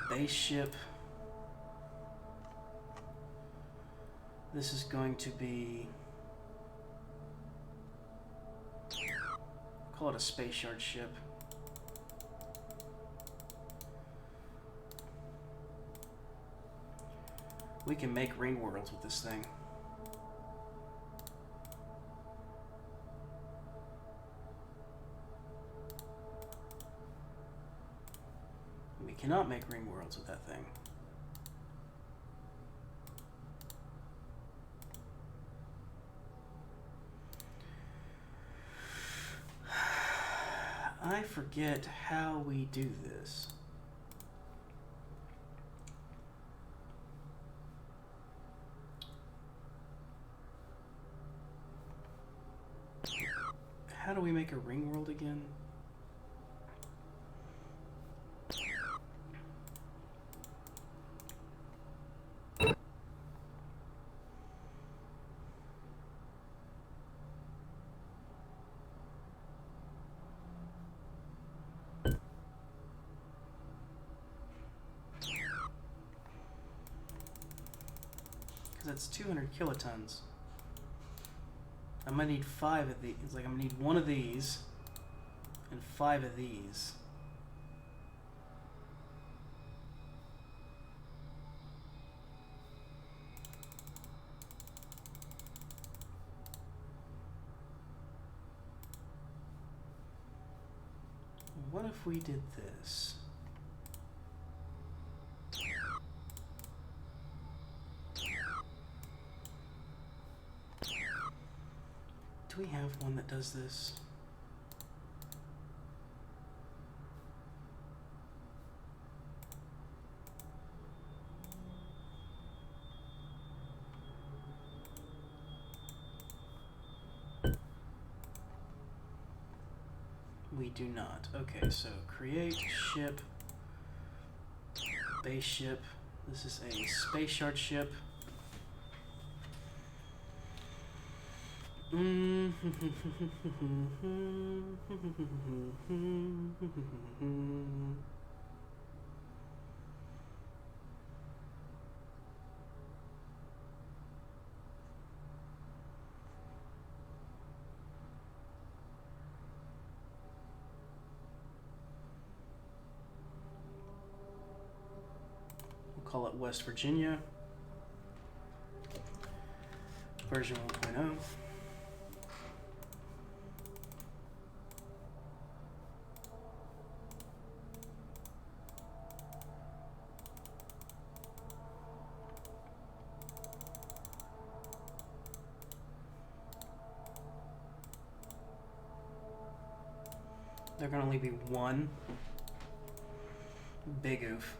Base ship. This is going to be... Call it a space yard ship. We can make ring worlds with this thing. We cannot make ring worlds with that thing. I forget how we do this. How do we make a ring world again? Because that's 200 kilotons. I'm gonna need 5 of these. It's like I'm gonna need 1 of these and 5 of these. What if we did this? Do we have one that does this? We do not. Okay, so create ship, base ship. This is a space yard ship. We'll call it West Virginia, version 1.0. There can only be one big oof.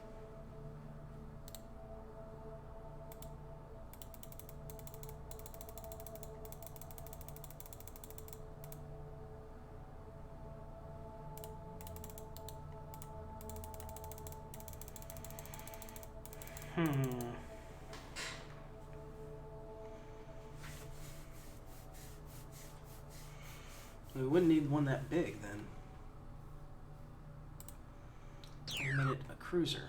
Hmm. We wouldn't need one that big then. We made it a cruiser.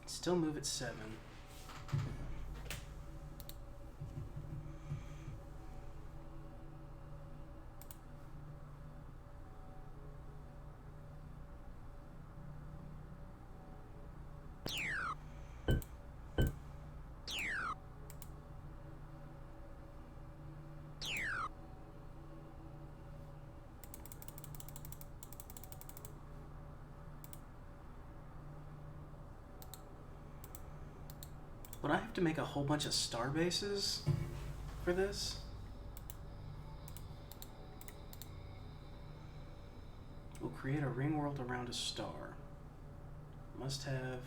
Still move at 7. Would I have to make a whole bunch of star bases for this? We'll create a ring world around a star. Must have...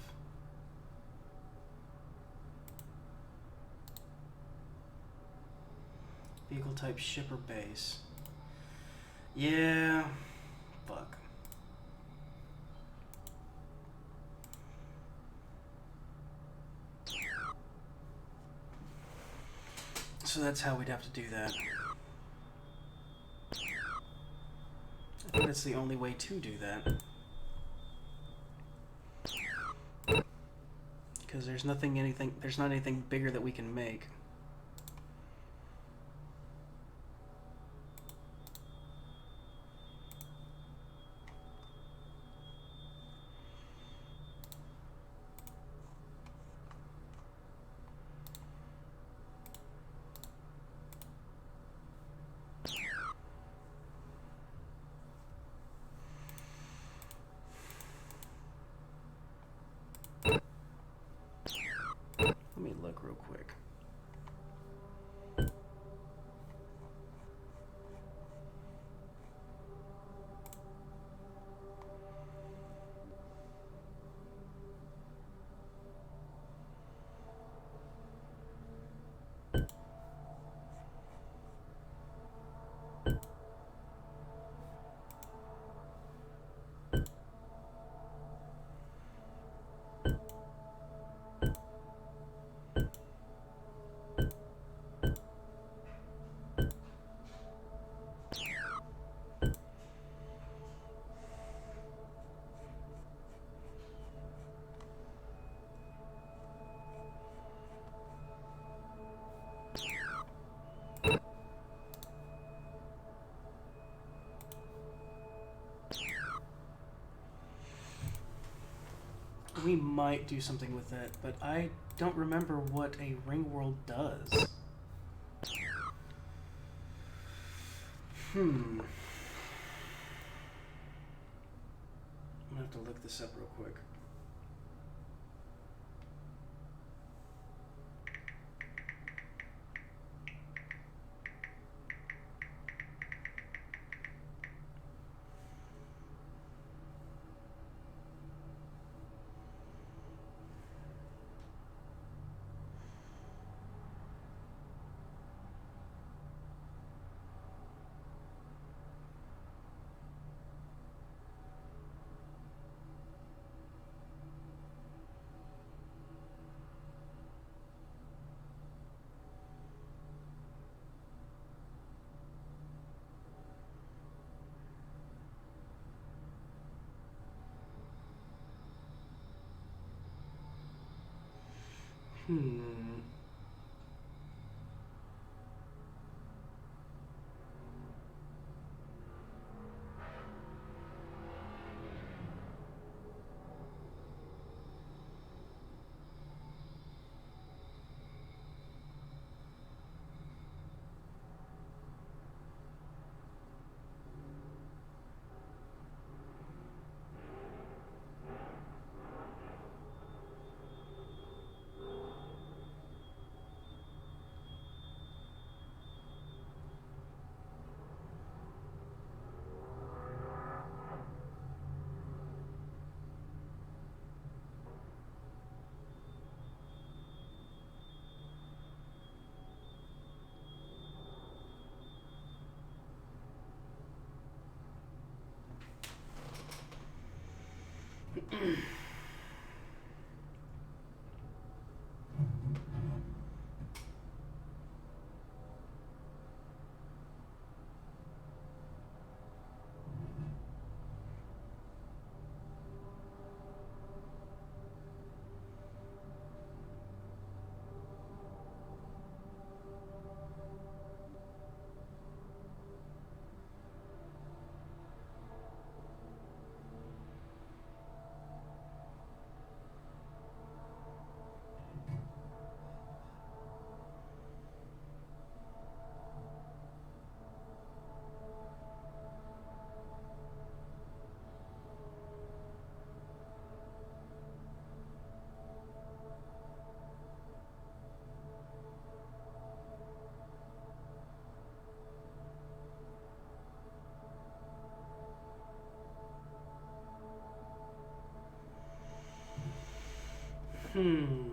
vehicle type, ship, or base. Yeah... fuck. So that's how we'd have to do that. I think that's the only way to do that. Because there's not anything bigger that we can make. Let me look real quick. We might do something with that, but I don't remember what a ring world does. I'm gonna have to look this up real quick. Hmm.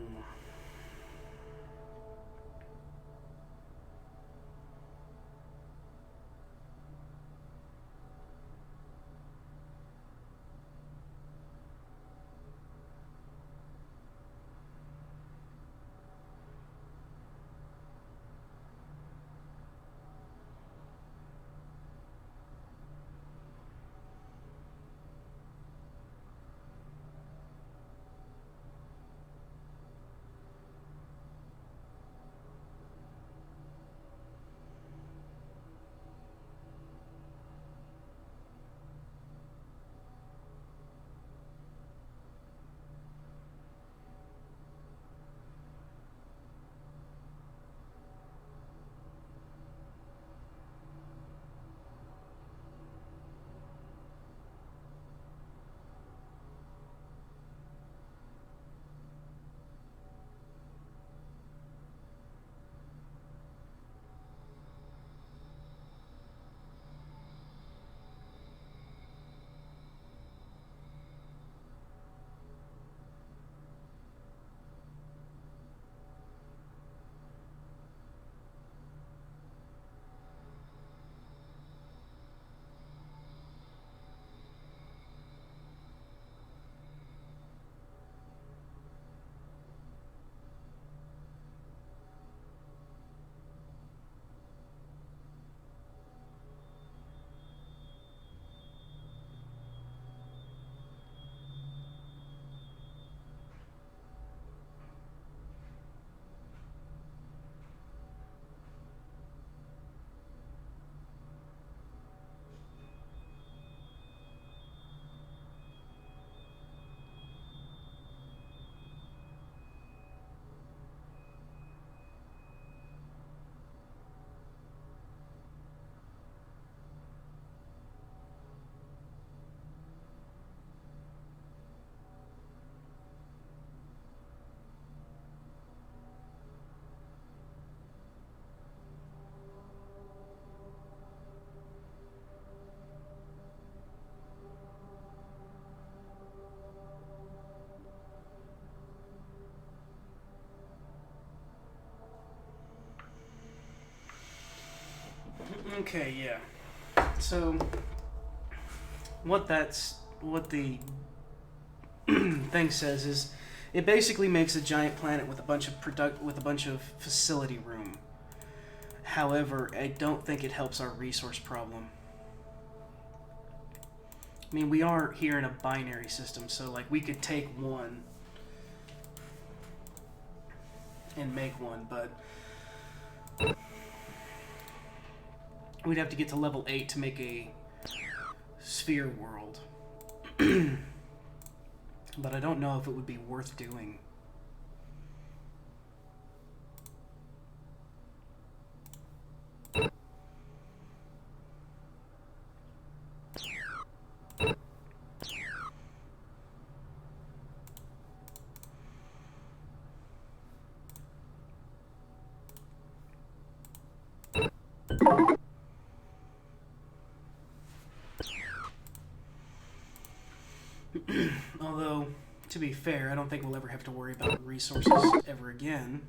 Okay, yeah. So what the thing says is it basically makes a giant planet with a bunch of facility room. However, I don't think it helps our resource problem. I mean, we are here in a binary system, so like we could take one and make one, but we'd have to get to level 8 to make a sphere world. But I don't know if it would be worth doing. Although, to be fair, I don't think we'll ever have to worry about resources ever again.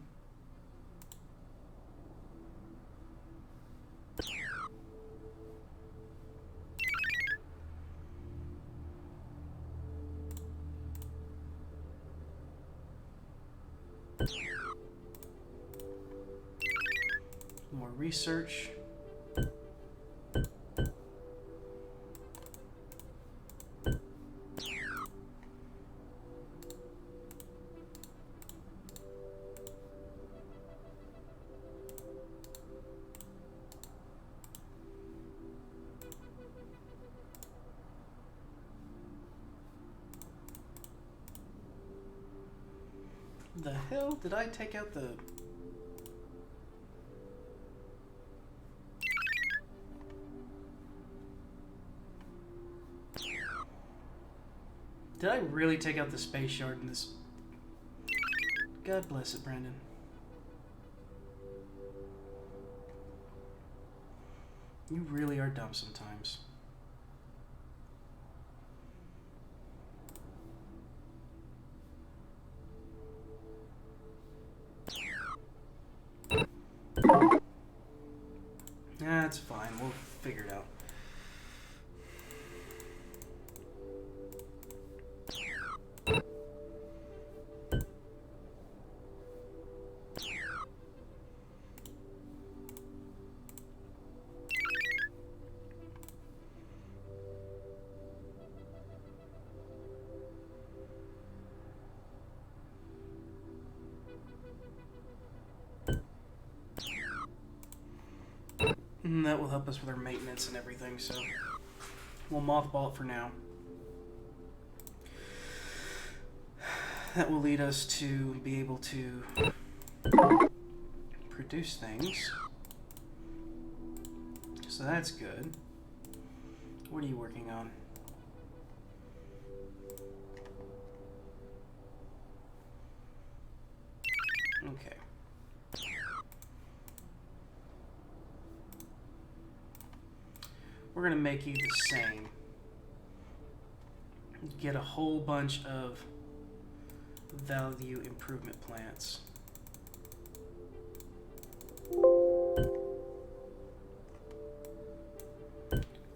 More research. The hell did I take out the... Did I really take out the space yard in this? God bless it, Brandon. You really are dumb sometimes. That's fine. We'll figure it out. And that will help us with our maintenance and everything, so we'll mothball it for now. That will lead us to be able to produce things. So that's good. What are you working on? Okay. We're going to make you the same. Get a whole bunch of value improvement plants.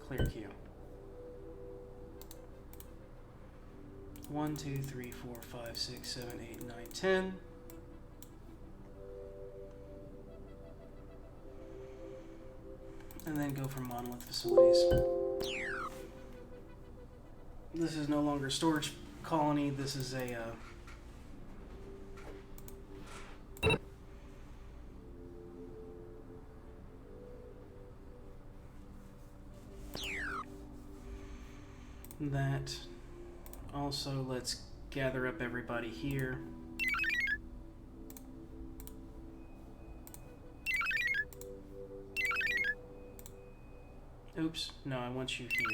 Clear queue. 1, 2, 3, 4, 5, 6, 7, 8, 9, 10. And then go for monolith facilities. This is no longer a storage colony. This is a that. Also, let's gather up everybody here. Oops, no, I want you here.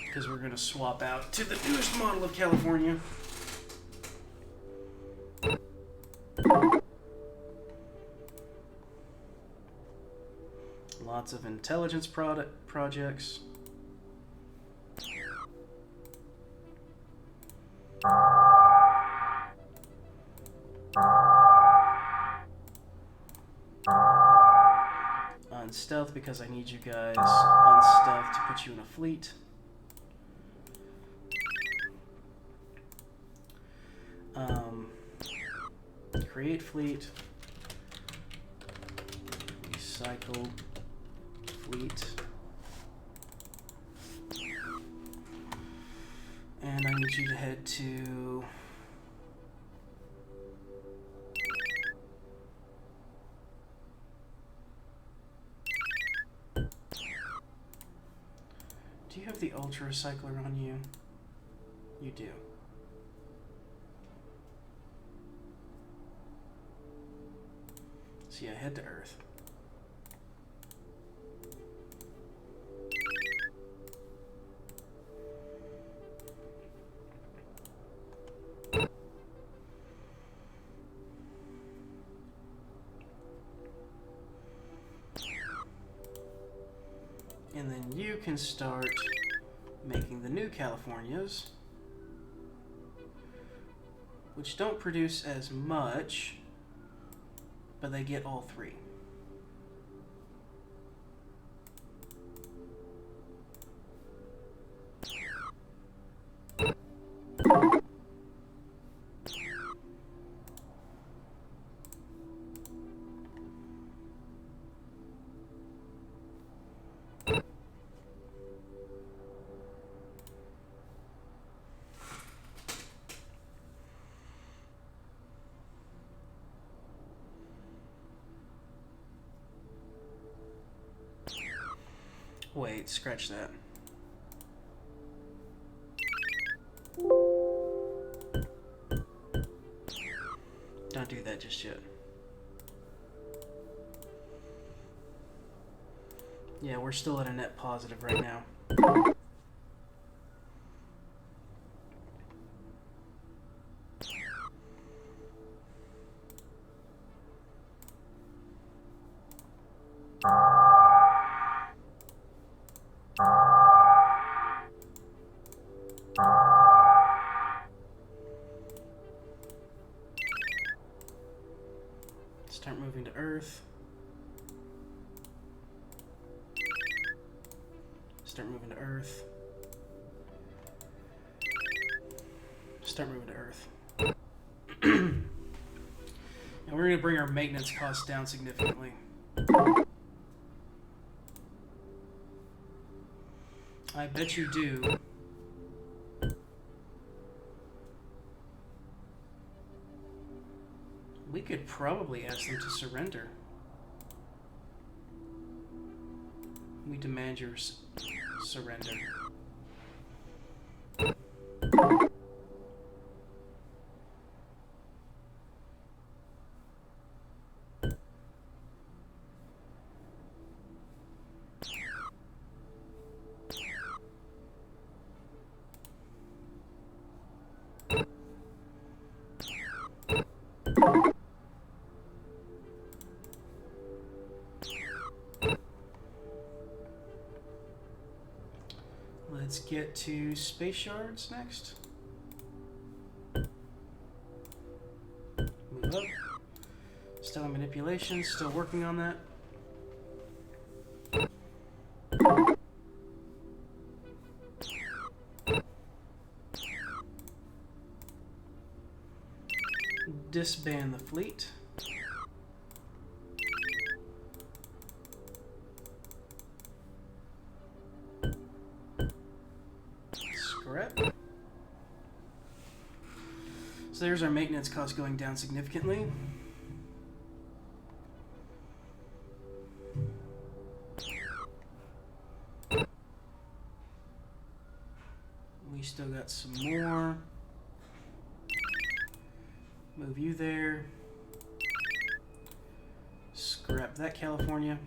Because we're going to swap out to the newest model of California. Lots of intelligence projects. On stealth, because I need you guys on stealth to put you in a fleet. Create fleet. Recycle fleet. And I need you to head to... Do you have the Ultra Recycler on you? You do. So yeah, head to Earth. And then you can start making the new Californias, which don't produce as much, but they get all three. wait, scratch that. Don't do that just yet. Yeah, we're still at a net positive right now. Start moving to Earth. Start moving to Earth. Start moving to Earth. And we're going to bring our maintenance costs down significantly. I bet you do. We could probably ask them to surrender. We demand your surrender. Let's get to space shards next. Move up. Stellar manipulation, still working on that. Disband the fleet. Scrap. So there's our maintenance cost going down significantly. We still got some more. Move you there. Scrap that, California.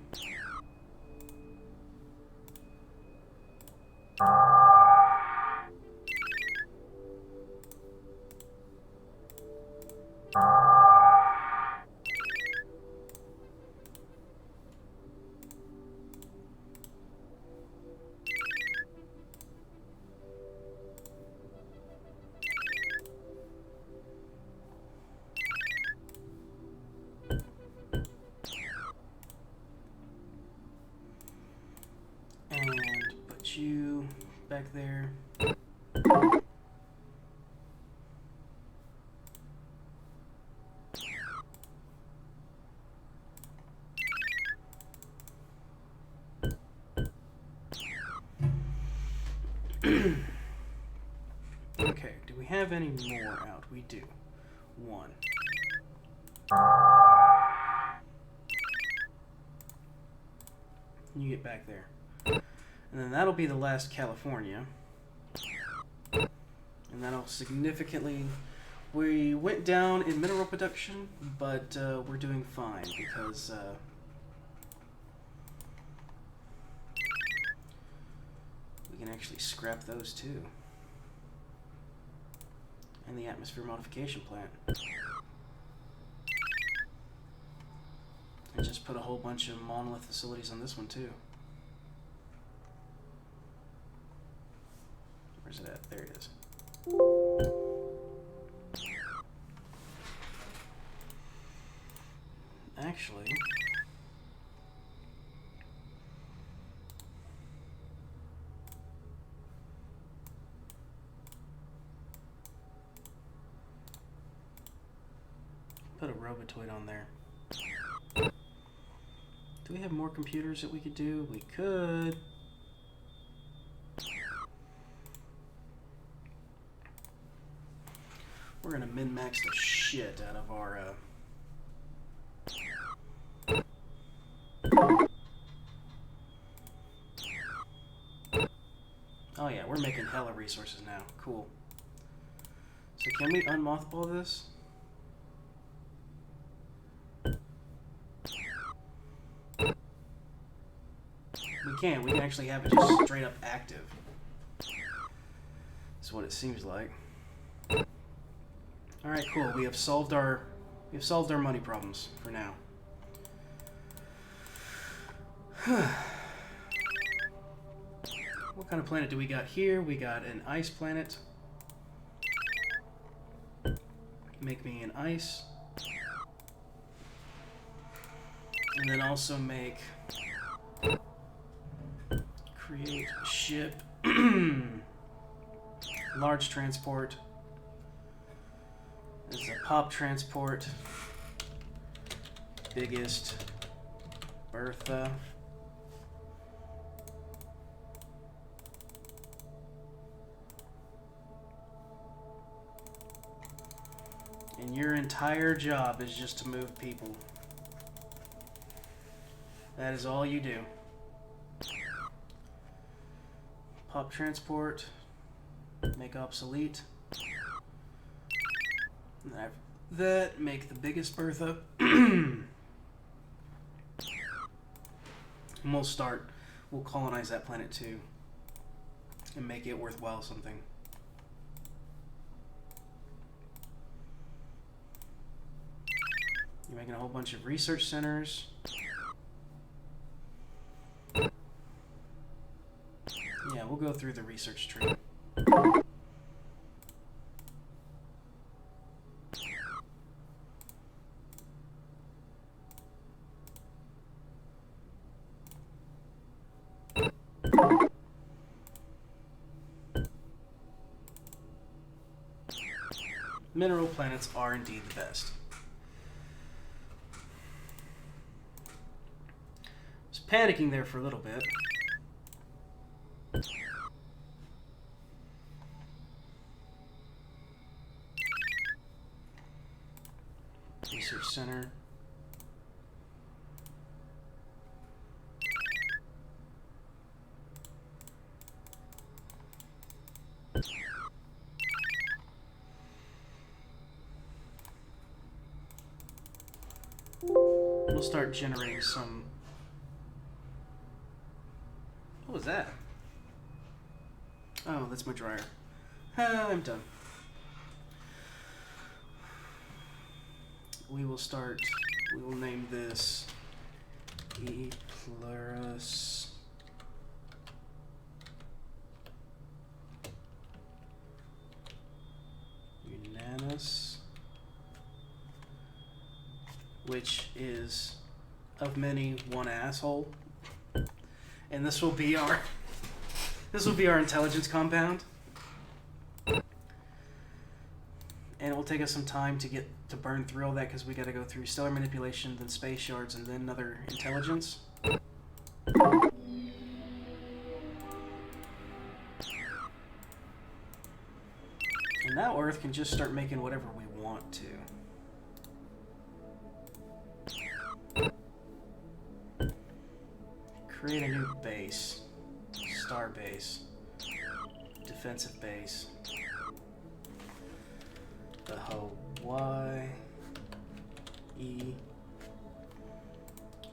You back there. Okay, do we have any more out? We do. One. You get back there. And then that'll be the last California. And that'll significantly... We went down in mineral production, but we're doing fine because... we can actually scrap those too. And the atmosphere modification plant. And just put a whole bunch of monolith facilities on this one too. Where's it at? There it is. Actually, put a Robotoid on there. Do we have more computers that we could do? We could. We're gonna min-max the shit out of our Oh yeah, we're making hella resources now. Cool. So can we unmothball this? We can. We can actually have it just straight up active. That's what it seems like. All right, cool. We have solved our money problems for now. What kind of planet do we got here? We got an ice planet. Make me an ice. And then also make... create ship. Large transport. This is a pop transport. Biggest Bertha. And your entire job is just to move people. That is all you do. Pop transport. Make obsolete. And after that, make the biggest Bertha. And we'll colonize that planet too. And make it worthwhile something. You're making a whole bunch of research centers. Yeah, we'll go through the research tree. Mineral planets are indeed the best. I was panicking there for a little bit. Research center. We'll start generating some... What was that? Oh, that's my dryer. I'm done. We will name this E Plurus Unanus, which is of many one asshole. And this will be our intelligence compound. And it will take us some time to burn through all that because we got to go through stellar manipulation, then space shards, and then another intelligence. And now Earth can just start making whatever we want to. Create a new base. Star base. Defensive base. The Hawaii. I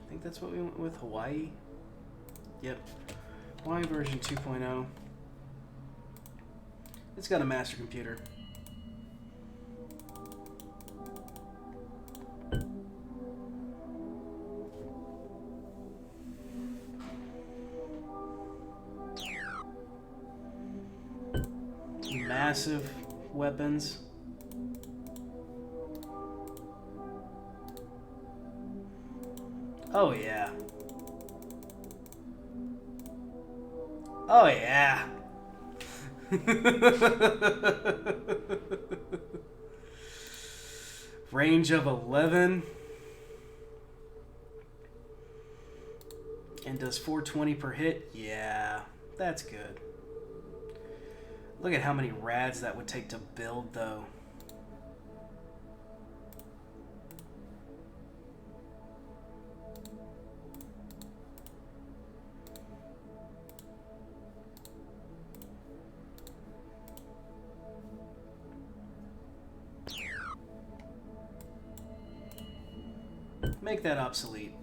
think that's what we went with. Hawaii. Yep. Hawaii version 2.0. It's got a master computer. Massive weapons. Oh yeah. Oh yeah. Range of 11. And does 420 per hit? Yeah, that's good. Look at how many rads that would take to build, though. Make that obsolete.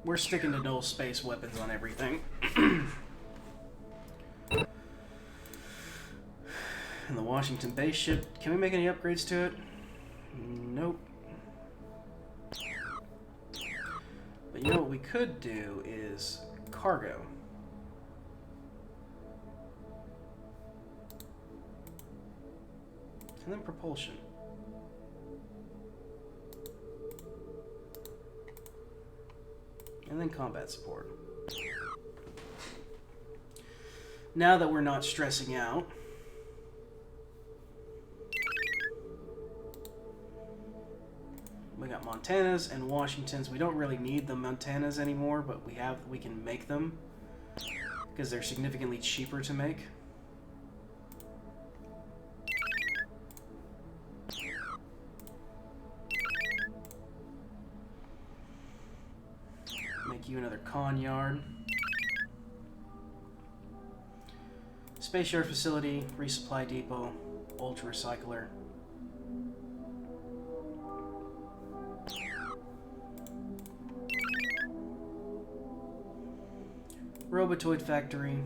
We're sticking to null space weapons on everything. And the Washington base ship, can we make any upgrades to it? Nope. But you know what we could do is cargo. And then propulsion. And then combat support. Now that we're not stressing out, we got Montanas and Washingtons. We don't really need the Montanas anymore, but we can make them because they're significantly cheaper to make. Make you another con yard. Space yard facility, resupply depot, ultra recycler. Robotoid factory.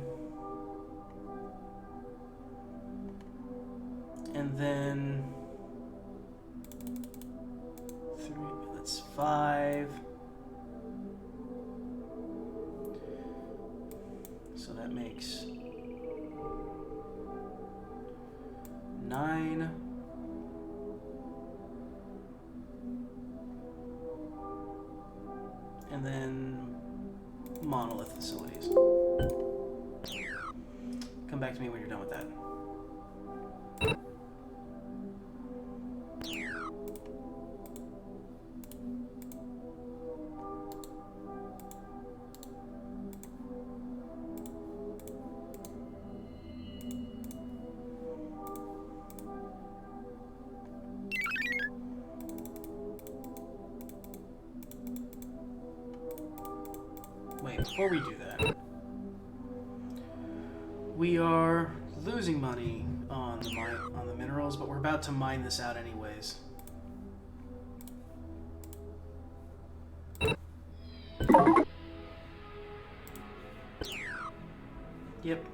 And then 3, that's 5. So that makes 9. And then monolith facilities. Come back to me when you're done with that. Wait, before we do that, we are losing money on the minerals, but we're about to mine this out anyways. Yep.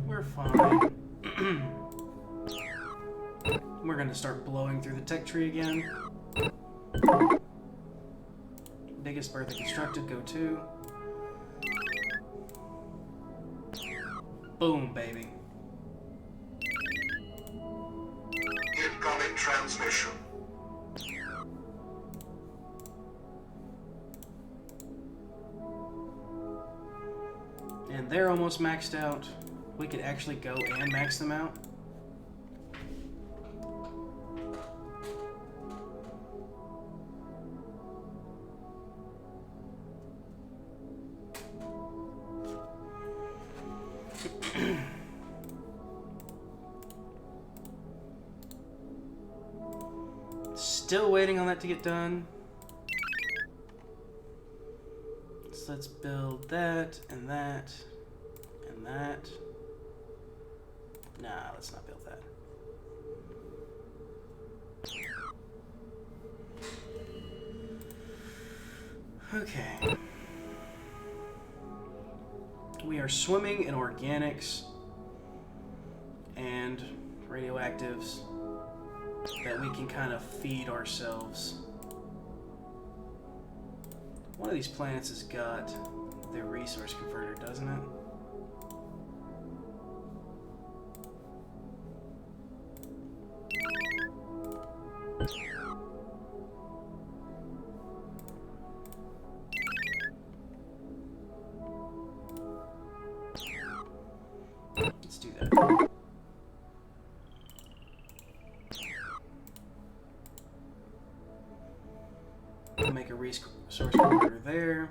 We're fine. We're gonna start blowing through the tech tree again. Biggest Bertha constructed, go to. Boom, baby. Incoming transmission. And they're almost maxed out. We could actually go and max them out. Still waiting on that to get done. So let's build that and that and that. Nah, let's not build that. Okay. We are swimming in organics and radioactives that we can kind of feed ourselves. One of these planets has got the resource converter, doesn't it? Let's do that. We'll make a resource converter there.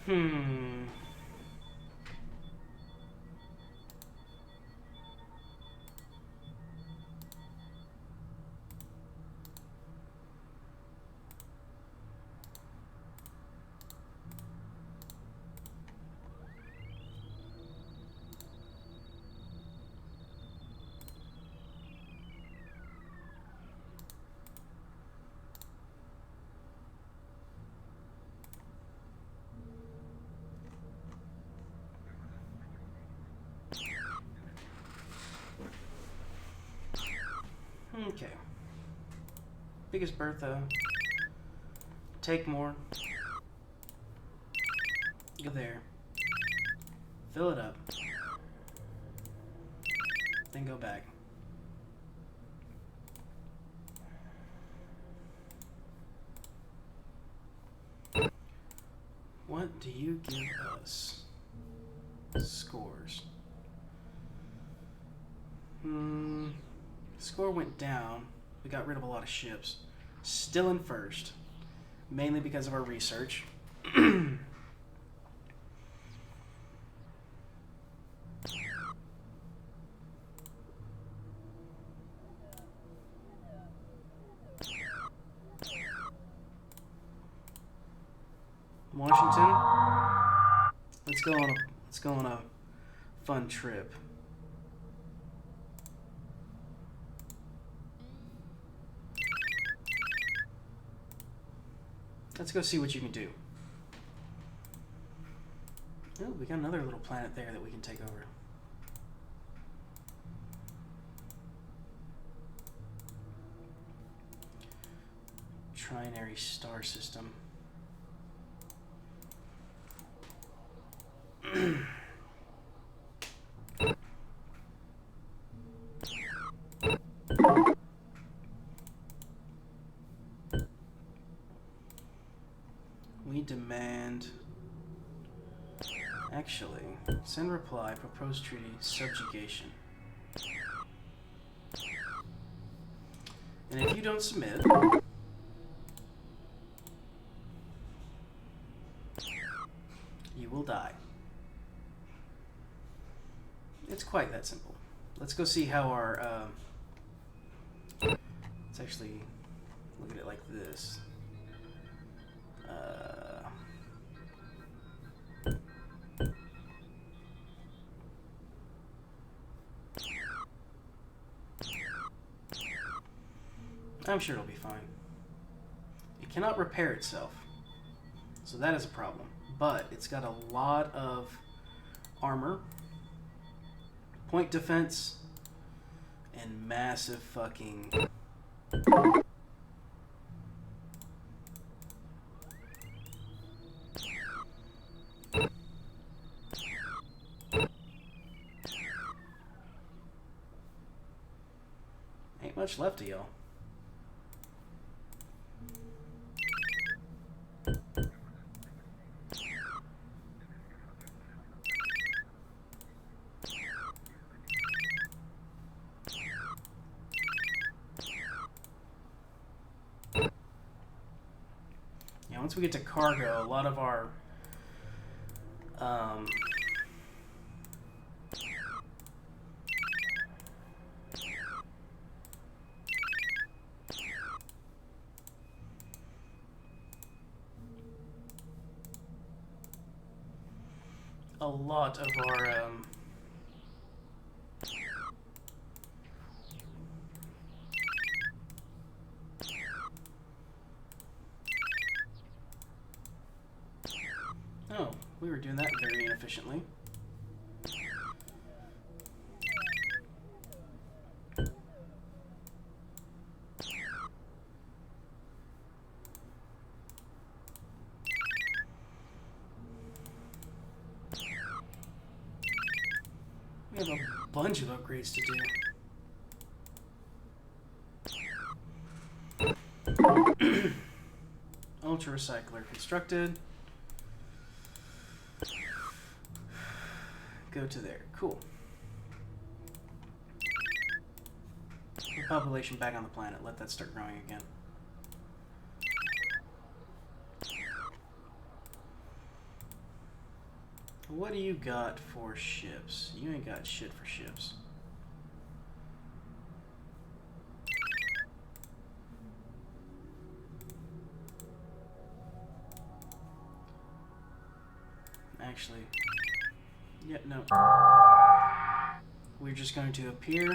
Hmm. Okay. Biggest Bertha. Take more. Go there. Fill it up. Then go back. What do you give us? Scores. Score went down. We got rid of a lot of ships. Still in first. Mainly because of our research. Washington. Let's go on a fun trip. Let's go see what you can do. Oh, we got another little planet there that we can take over. Trinary star system. We demand... Actually, send reply, proposed treaty, subjugation. And if you don't submit... you will die. It's quite that simple. Let's go see how our... let's actually look at it like this. I'm sure it'll be fine. It cannot repair itself, so that is a problem. But it's got a lot of armor, point defense, and massive fucking... Ain't much left of y'all. Once we get to cargo, a lot of our oh, we were doing that very inefficiently. We have a bunch of upgrades to do. Ultra recycler constructed. Go to there. Cool. Put population back on the planet. Let that start growing again. What do you got for ships? You ain't got shit for ships. Actually, yeah, no. We're just going to appear.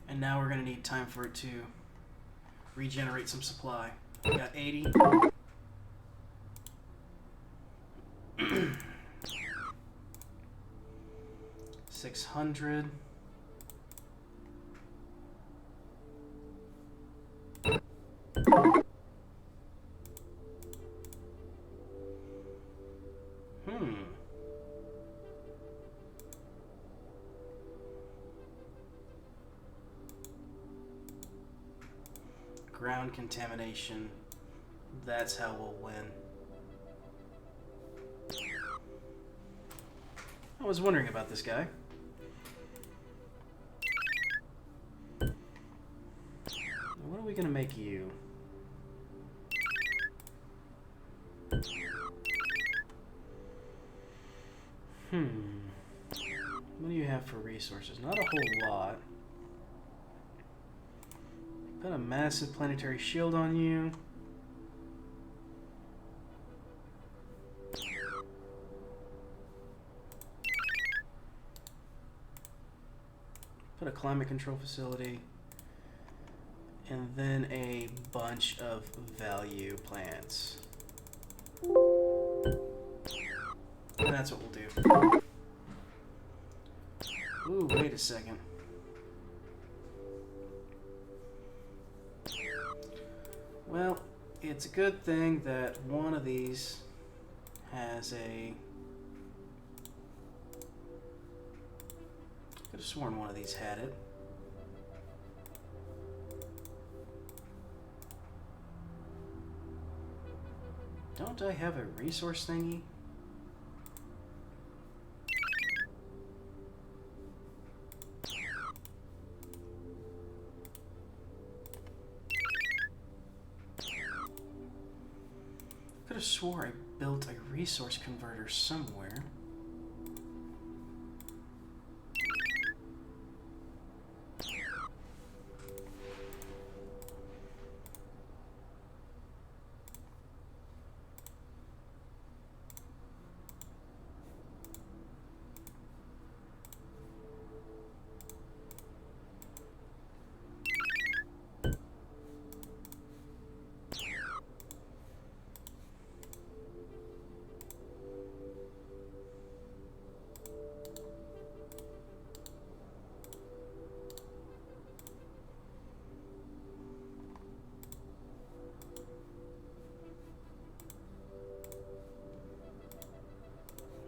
And now we're going to need time for it to regenerate some supply. We got 80. 600. Ground contamination. That's how we'll win. I was wondering about this guy. What are we gonna make you? What do you have for resources? Not a whole lot. Put a massive planetary shield on you. Put a climate control facility. And then a bunch of value plants. And that's what we'll do. Ooh, wait a second. Well, it's a good thing that one of these has a... Could have sworn one of these had it. Don't I have a resource thingy? Could have swore I built a resource converter somewhere.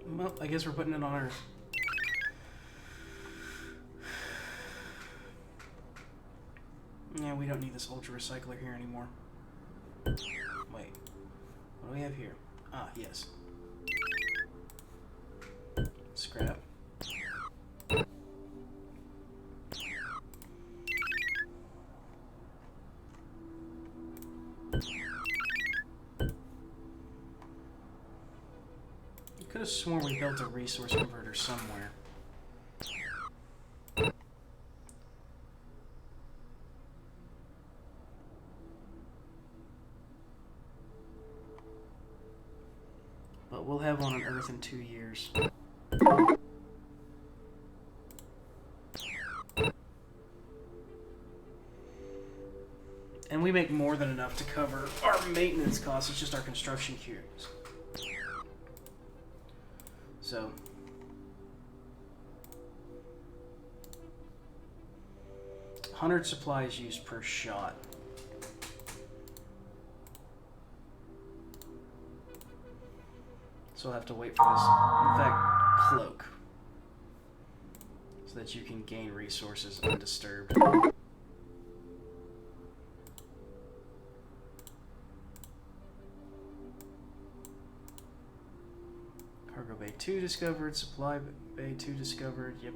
Well, I guess we're putting it on Earth. Yeah, we don't need this ultra recycler here anymore. Wait, what do we have here? Ah, yes. Scrap. Could have sworn we built a resource converter somewhere. But we'll have one on Earth in 2 years. And we make more than enough to cover our maintenance costs. It's just our construction queues. So, $100 supplies used per shot. So I'll have to wait for this. In fact, cloak. So that you can gain resources undisturbed. Cargo Bay 2 discovered, Supply Bay 2 discovered, yep.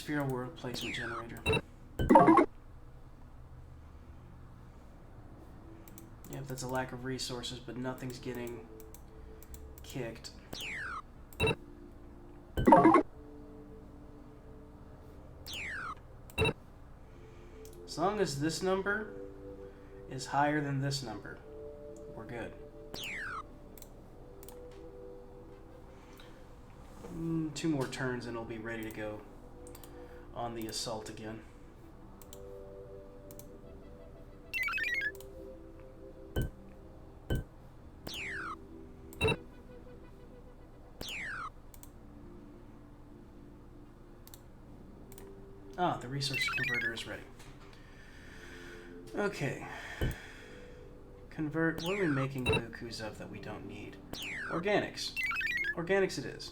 Spheral world placement generator. Yep, that's a lack of resources, but nothing's getting kicked. As long as this number is higher than this number, we're good. 2 more turns and it'll be ready to go on the assault again. Ah, the resource converter is ready. Okay. Convert. What are we making Gokus of that we don't need? Organics. Organics it is.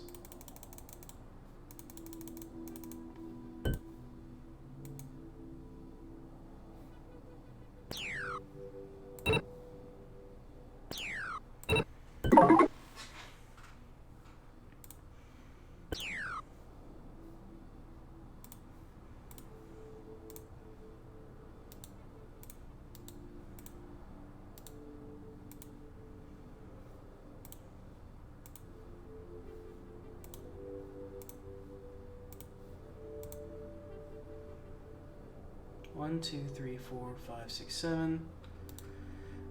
One, 2, 3, 4, 5, 6, 7.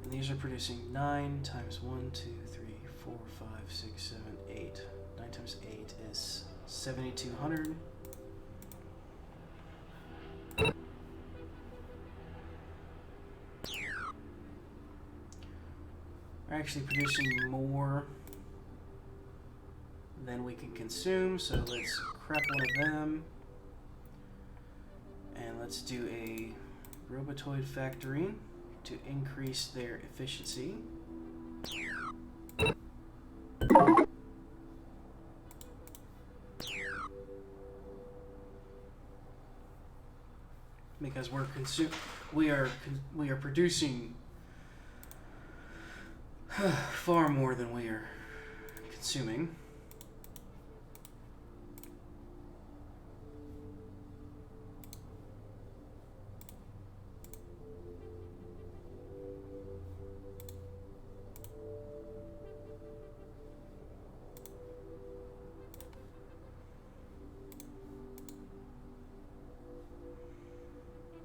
And these are producing 9 times 1, 2, 3, 4, 5, 6, 7, 8. 9 times 8 is 7,200. We're actually producing more than we can consume, so let's crap one of them. And let's do a Robotoid factory to increase their efficiency. Because we are producing far more than we are consuming.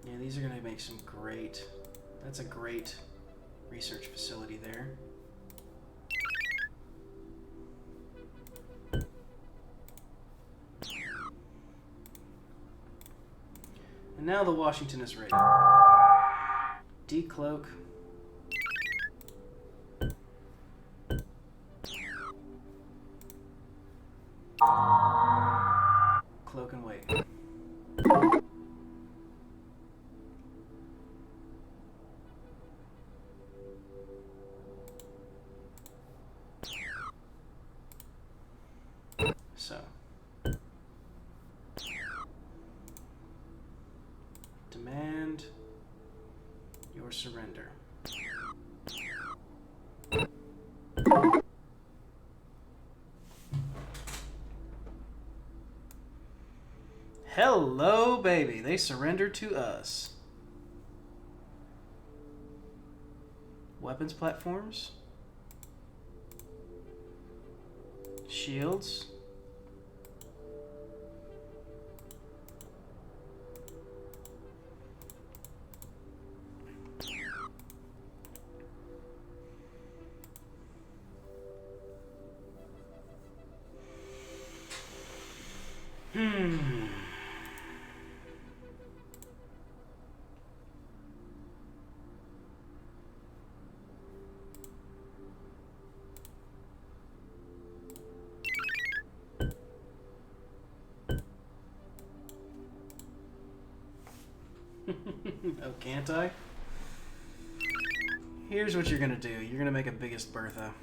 Yeah, these are going to make some great... That's a great research facility there. And now the Washington is ready. Decloak. Cloak and wait. So. Demand your surrender. Hello, baby. They surrendered to us. Weapons platforms. Shields. Oh, can't I? Here's what you're gonna do. You're gonna make a biggest Bertha.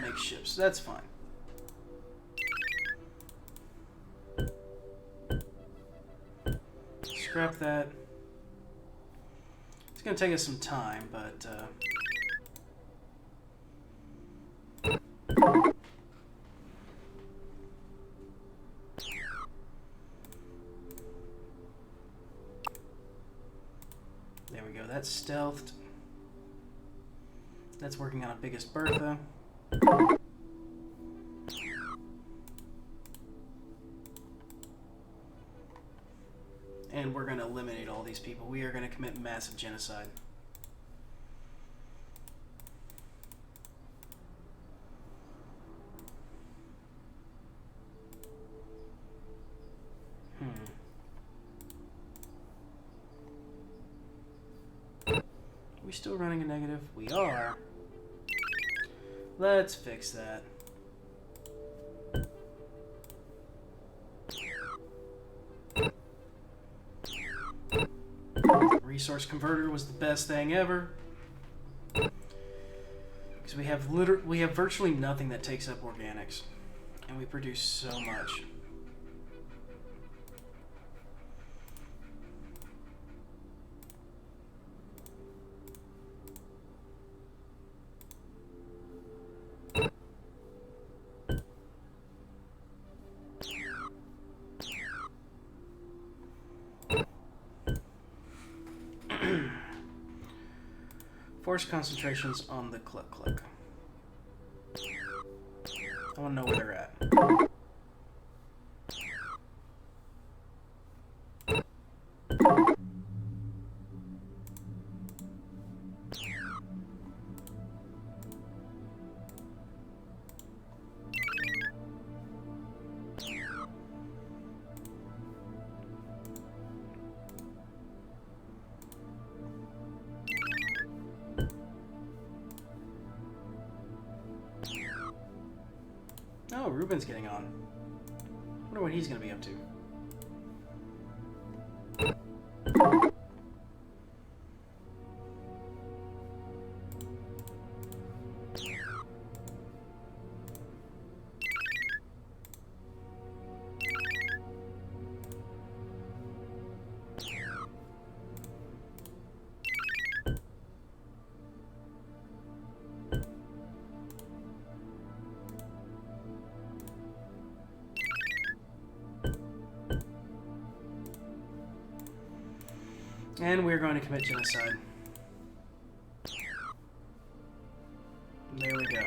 make ships. That's fine. Scrap that. It's going to take us some time, but... there we go. That's stealthed. That's working on a Biggest Bertha. And we're going to eliminate all these people. We are going to commit massive genocide. Are we still running a negative? We are. Let's fix that. Resource converter was the best thing ever. Because we have virtually nothing that takes up organics. And we produce so much. Force concentrations on the Cluck. I want to know where they're at. Oh, Ruben's getting on. Wonder what he's gonna be up to. And we're going to commit genocide. There we go.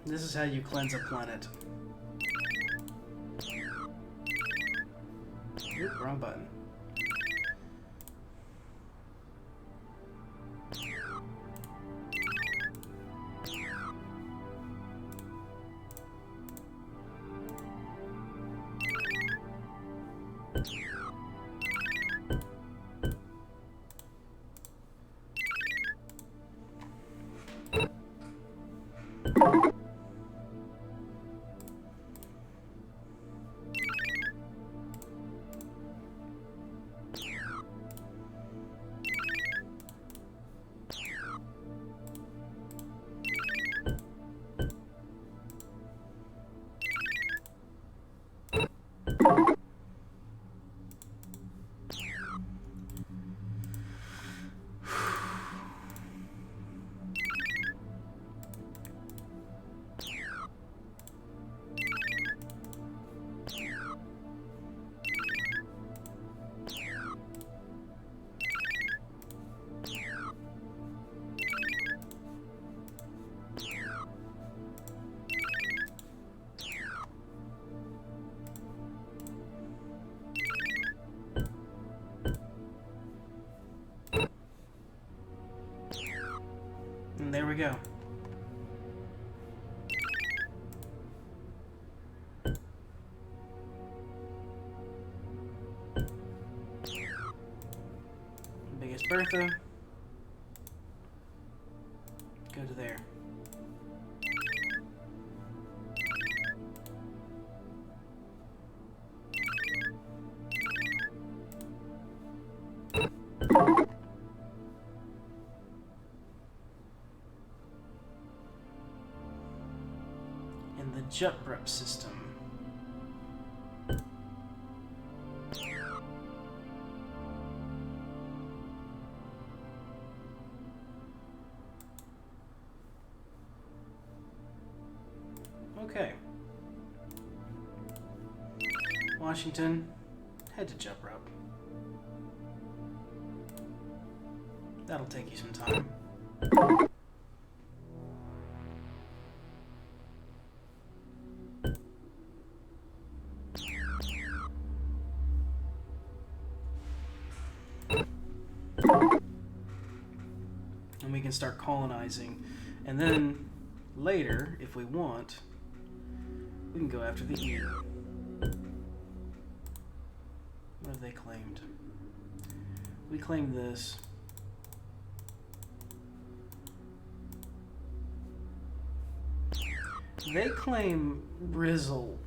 This is how you cleanse a planet. Oop, wrong button. And there we go. Biggest Bertha. Go to there. In the Jutbrup system. Okay. Washington, head to Jutbrup. That'll take you some time. And we can start colonizing. And then later, if we want, we can go after the E. What have they claimed? We claimed this. They claim Brizzle,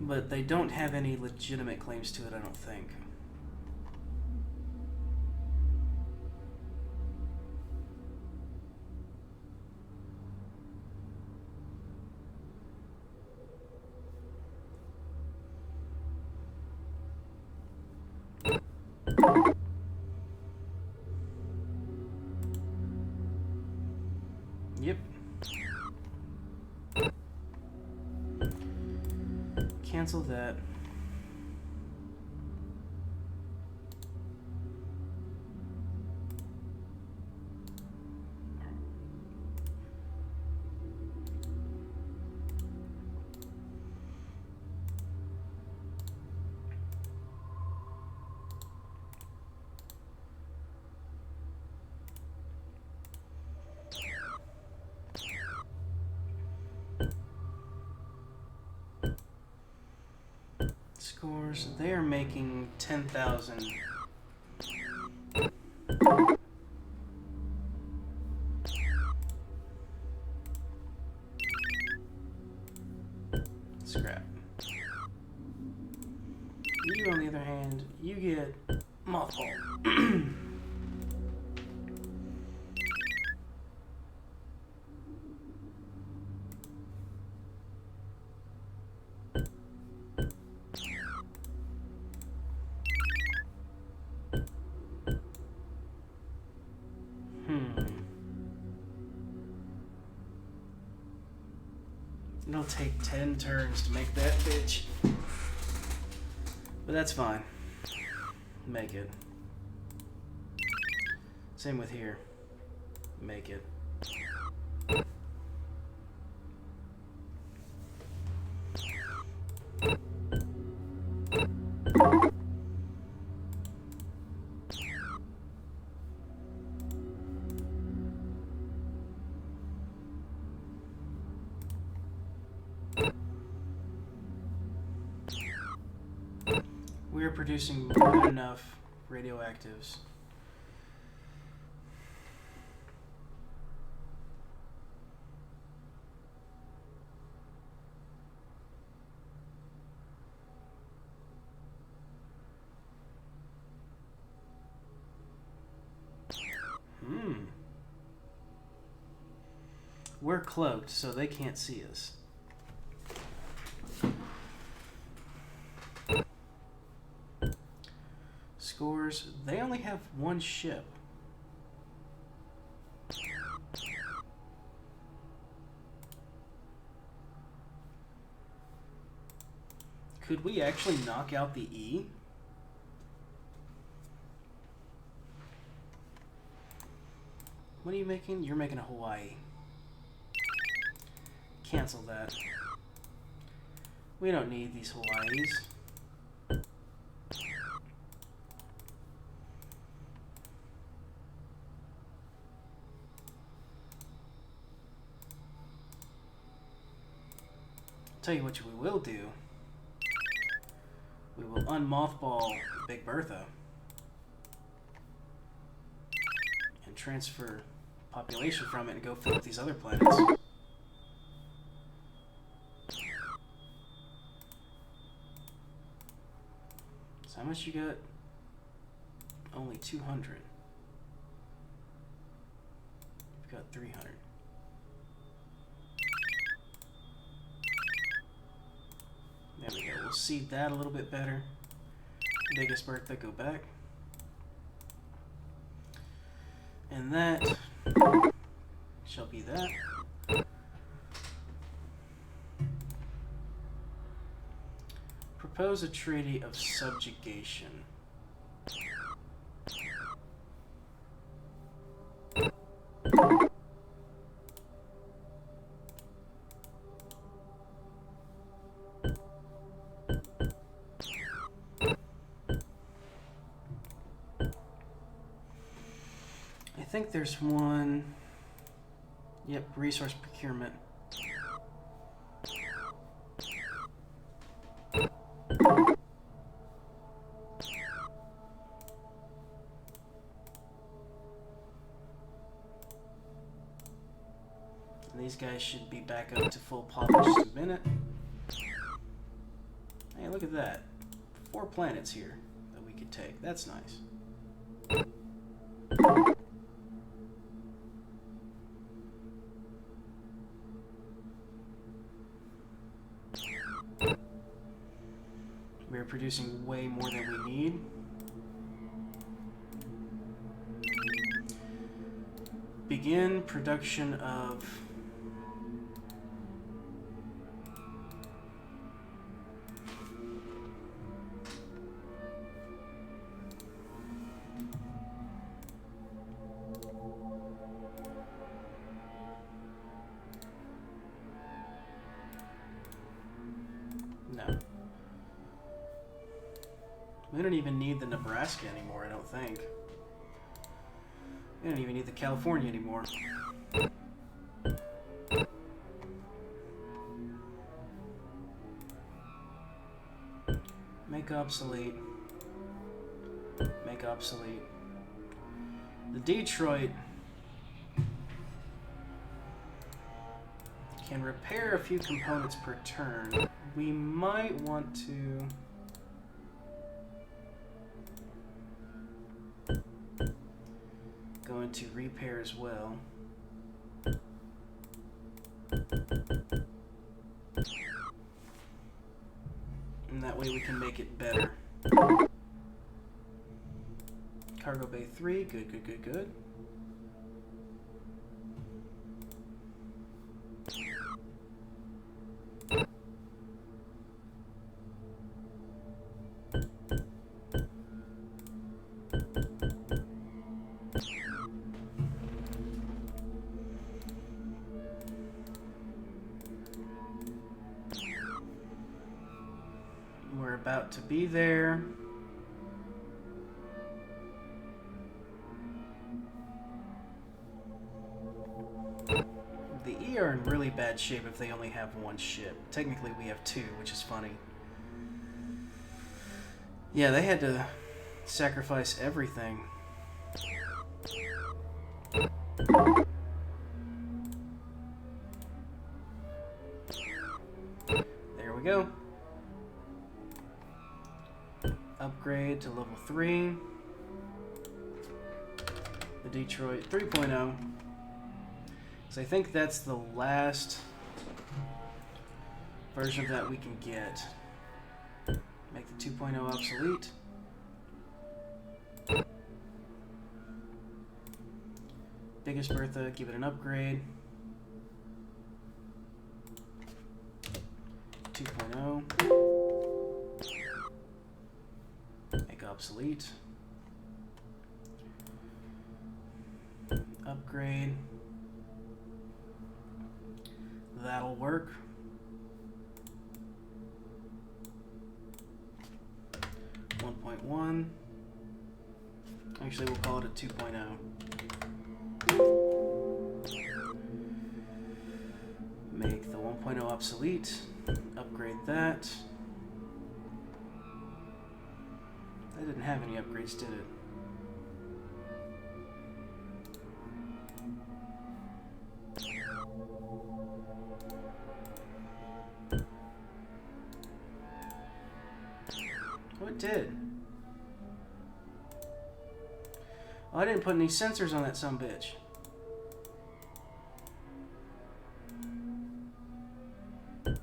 but they don't have any legitimate claims to it, I don't think. Yep. Cancel that. Scores. They are making 10,000. Scrap. You, on the other hand, you get mothball. It'll take 10 turns to make that bitch. But that's fine. Make it. Same with here. Make it. We're producing more than enough radioactives. We're cloaked, so they can't see us. Scores, they only have one ship. Could we actually knock out the E? What are you making? You're making a Hawaii. Cancel that. We don't need these Hawaiis. Tell you what we will do. We will unmothball Big Bertha and transfer population from it and go fill up these other planets. So how much you got? Only 200. You've got 300. There we go. We'll seed that a little bit better. Biggest Bertha, go back. And that shall be that. Propose a treaty of subjugation. I think there's one. Yep, resource procurement. And these guys should be back up to full pop in just a minute. Hey, look at that. 4 planets here that we could take. That's nice. We're producing way more than we need. Begin production of no. We don't even need the Nebraska anymore, I don't think. We don't even need the California anymore. Make obsolete. Make obsolete. The Detroit can repair a few components per turn. We might want to go into repair as well. And that way we can make it better. Cargo Bay 3, good, good, good, good. We're about to be there. The E are in really bad shape if they only have 1 ship. Technically we have 2, which is funny. Yeah, they had to sacrifice everything. There we go. Upgrade to level 3. The Detroit 3.0. So I think that's the last version of that we can get. Make the 2.0 obsolete. Biggest Bertha, give it an upgrade. 2.0. Make obsolete. Upgrade. That'll work. 1.1. Actually, we'll call it a 2.0. Make the 1.0 obsolete. Upgrade that. That didn't have any upgrades, did it? did. Oh, I didn't put any sensors on that sumbitch. I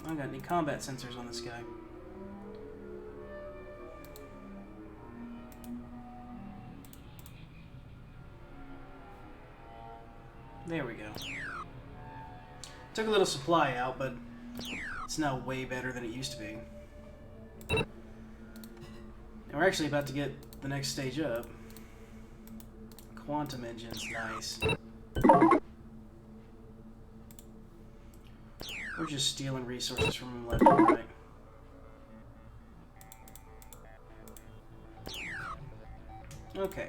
don't got any combat sensors on this guy. There we go. Took a little supply out, but it's now way better than it used to be. And we're actually about to get the next stage up. Quantum engines, nice. We're just stealing resources from them left and right. Okay.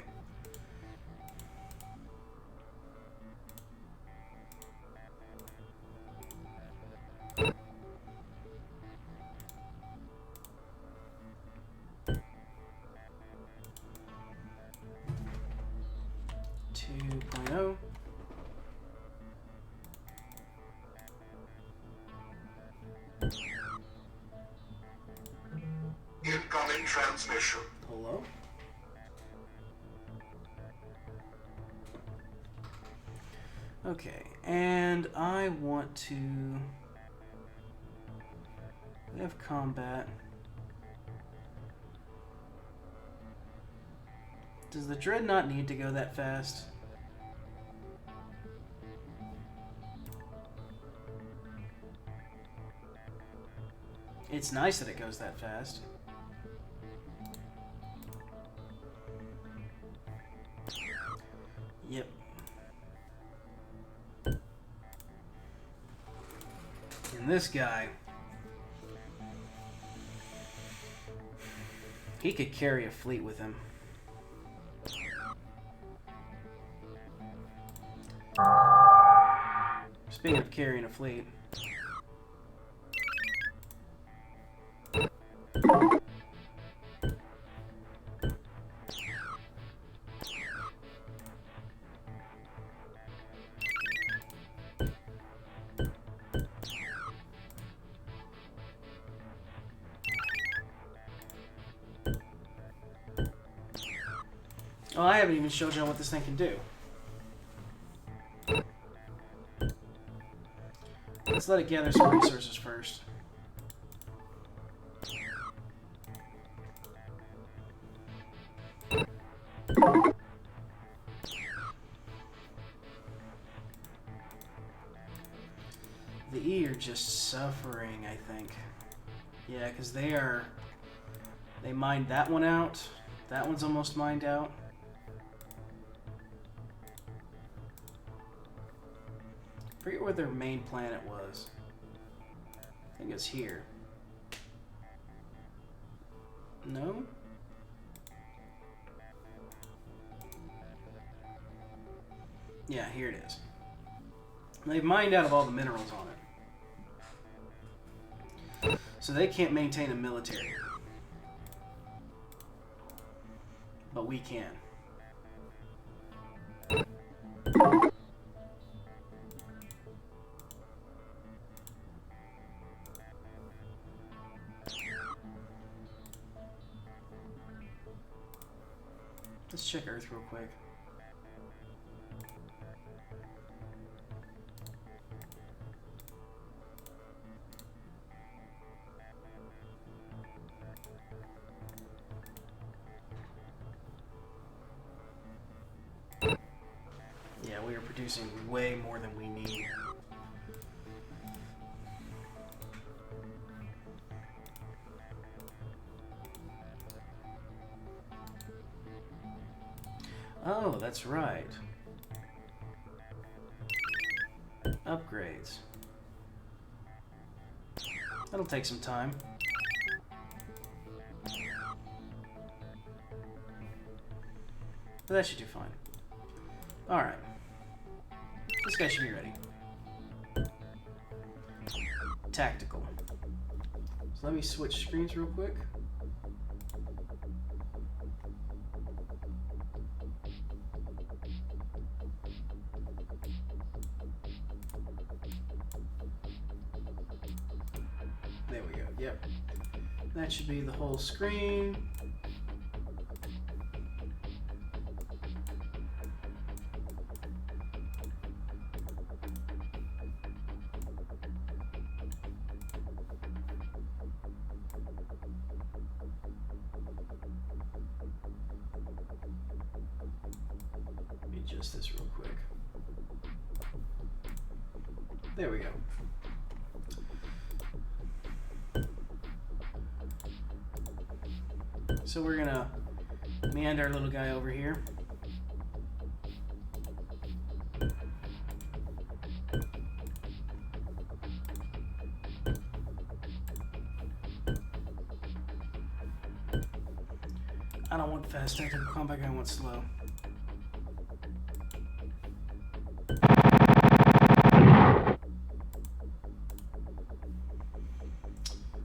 Incoming transmission. Hello? Okay, and I want to... We have combat. Does the Dreadnought need to go that fast? It's nice that it goes that fast. Yep. And this guy, he could carry a fleet with him. Speaking of carrying a fleet, oh, I haven't even showed you what this thing can do. Let's let it gather some resources first. The E are just suffering, I think. Yeah, because they mined that one out. That one's almost mined out. I forget where their main planet was. I think it's here. No? Yeah, here it is. They've mined out of all the minerals on it. So they can't maintain a military. But we can. Let's check Earth real quick. Yeah, we are producing way more than we need. Oh, that's right. Upgrades. That'll take some time. But that should do fine. Alright. This guy should be ready. Tactical. So let me switch screens real quick. That should be the whole screen. Let me adjust this real quick. There we go. So we're gonna command our little guy over here. I don't want fast tactical combat, I want slow.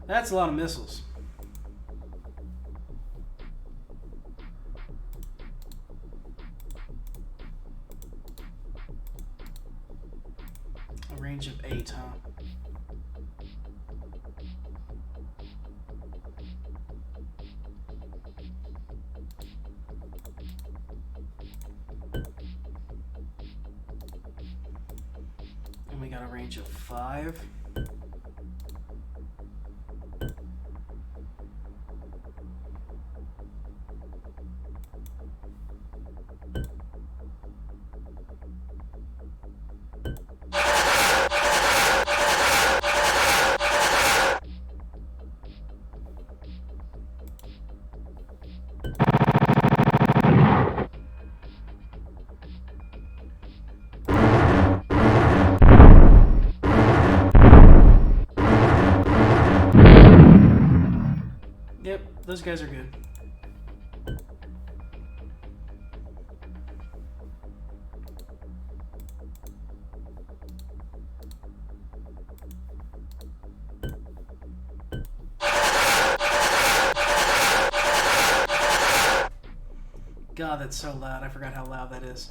That's a lot of missiles. A range of 8, huh? And we got a range of 5. Yep, those guys are good. God, that's so loud. I forgot how loud that is.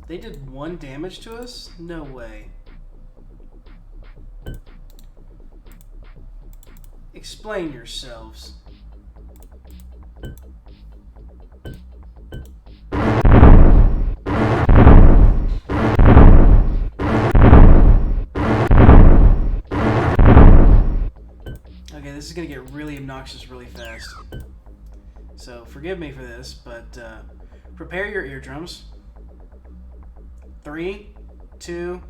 They did 1 damage to us? No way. Explain yourselves. Okay, this is gonna get really obnoxious really fast. So forgive me for this, but prepare your eardrums. 3, 2,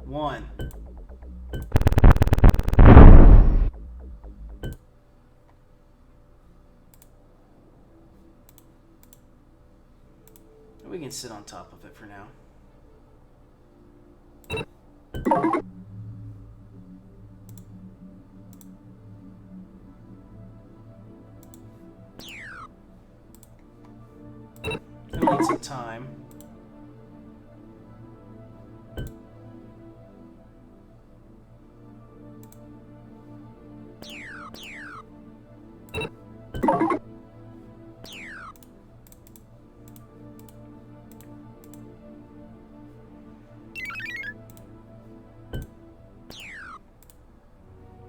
1. We can sit on top of it for now. It'll need some time.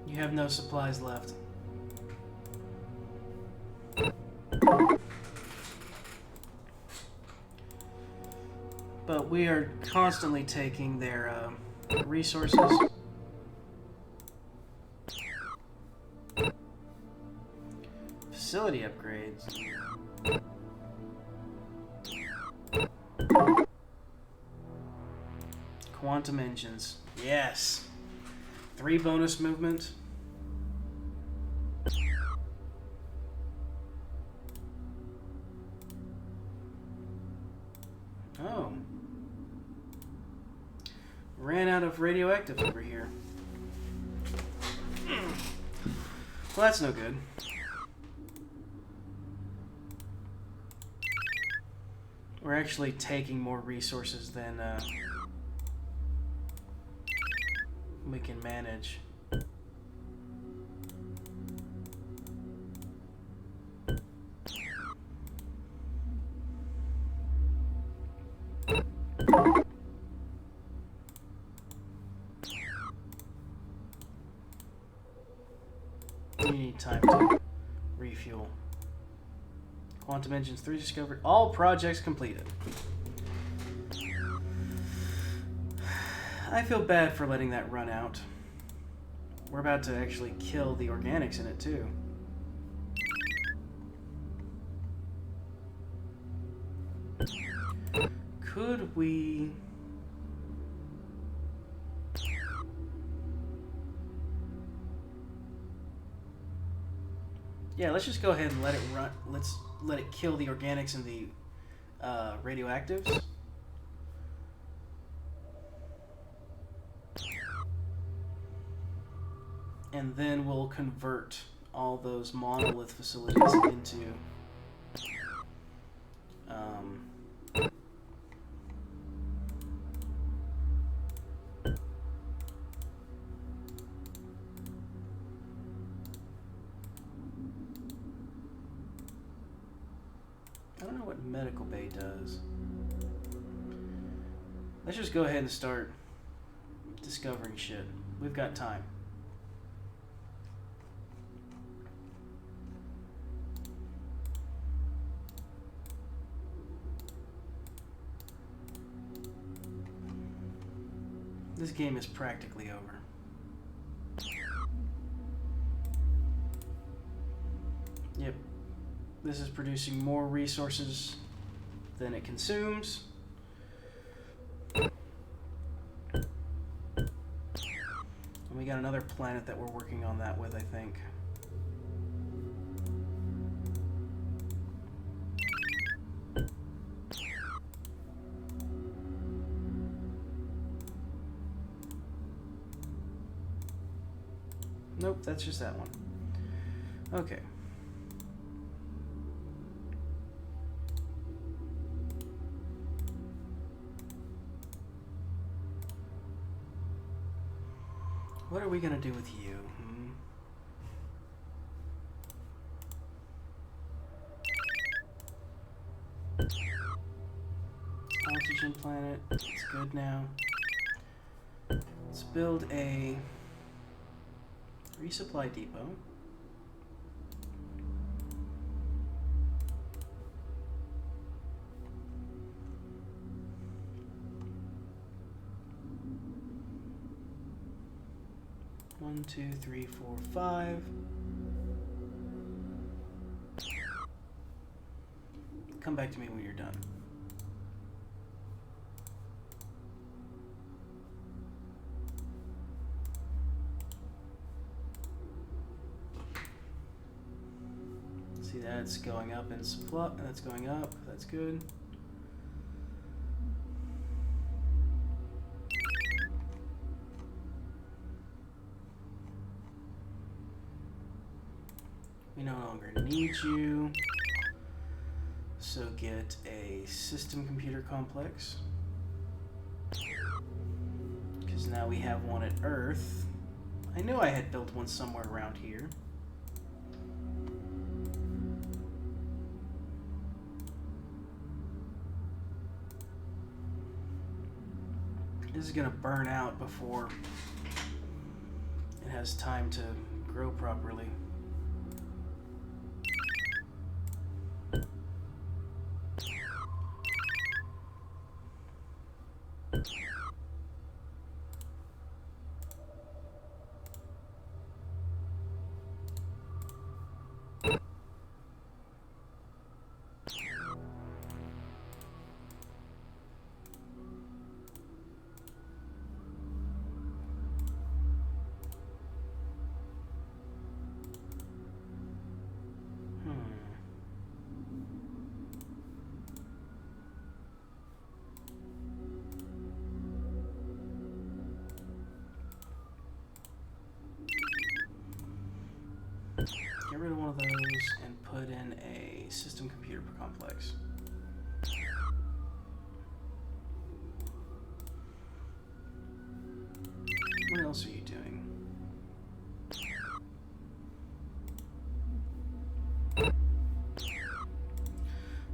You have no supplies left. But we are constantly taking their resources. Facility upgrades. Quantum engines. Yes. 3 bonus movement. Oh. Ran out of radioactive over here. Well, that's no good. We're actually taking more resources than we can manage. You need time to refuel. Quantum Engines 3 discovered. All projects completed. I feel bad for letting that run out. We're about to actually kill the organics in it too. Could we... Yeah, let's just go ahead and let it run. Let's let it kill the organics and the radioactives. And then we'll convert all those monolith facilities into I don't know what medical bay does. Let's just go ahead and start discovering shit. We've got time. This game is practically over. Yep. This is producing more resources than it consumes. And we got another planet that we're working on that with, I think. Nope, that's just that one. Okay. What are we gonna do with you? Oxygen planet. It's good now. Let's build a resupply depot. One, two, three, four, five. Come back to me when you're done. See, that's going up in supply. That's going up. That's good. We no longer need you. So get a system computer complex. Because now we have one at Earth. I knew I had built one somewhere around here. This is gonna burn out before it has time to grow properly. Get rid of one of those and put in a system computer complex. What else are you doing?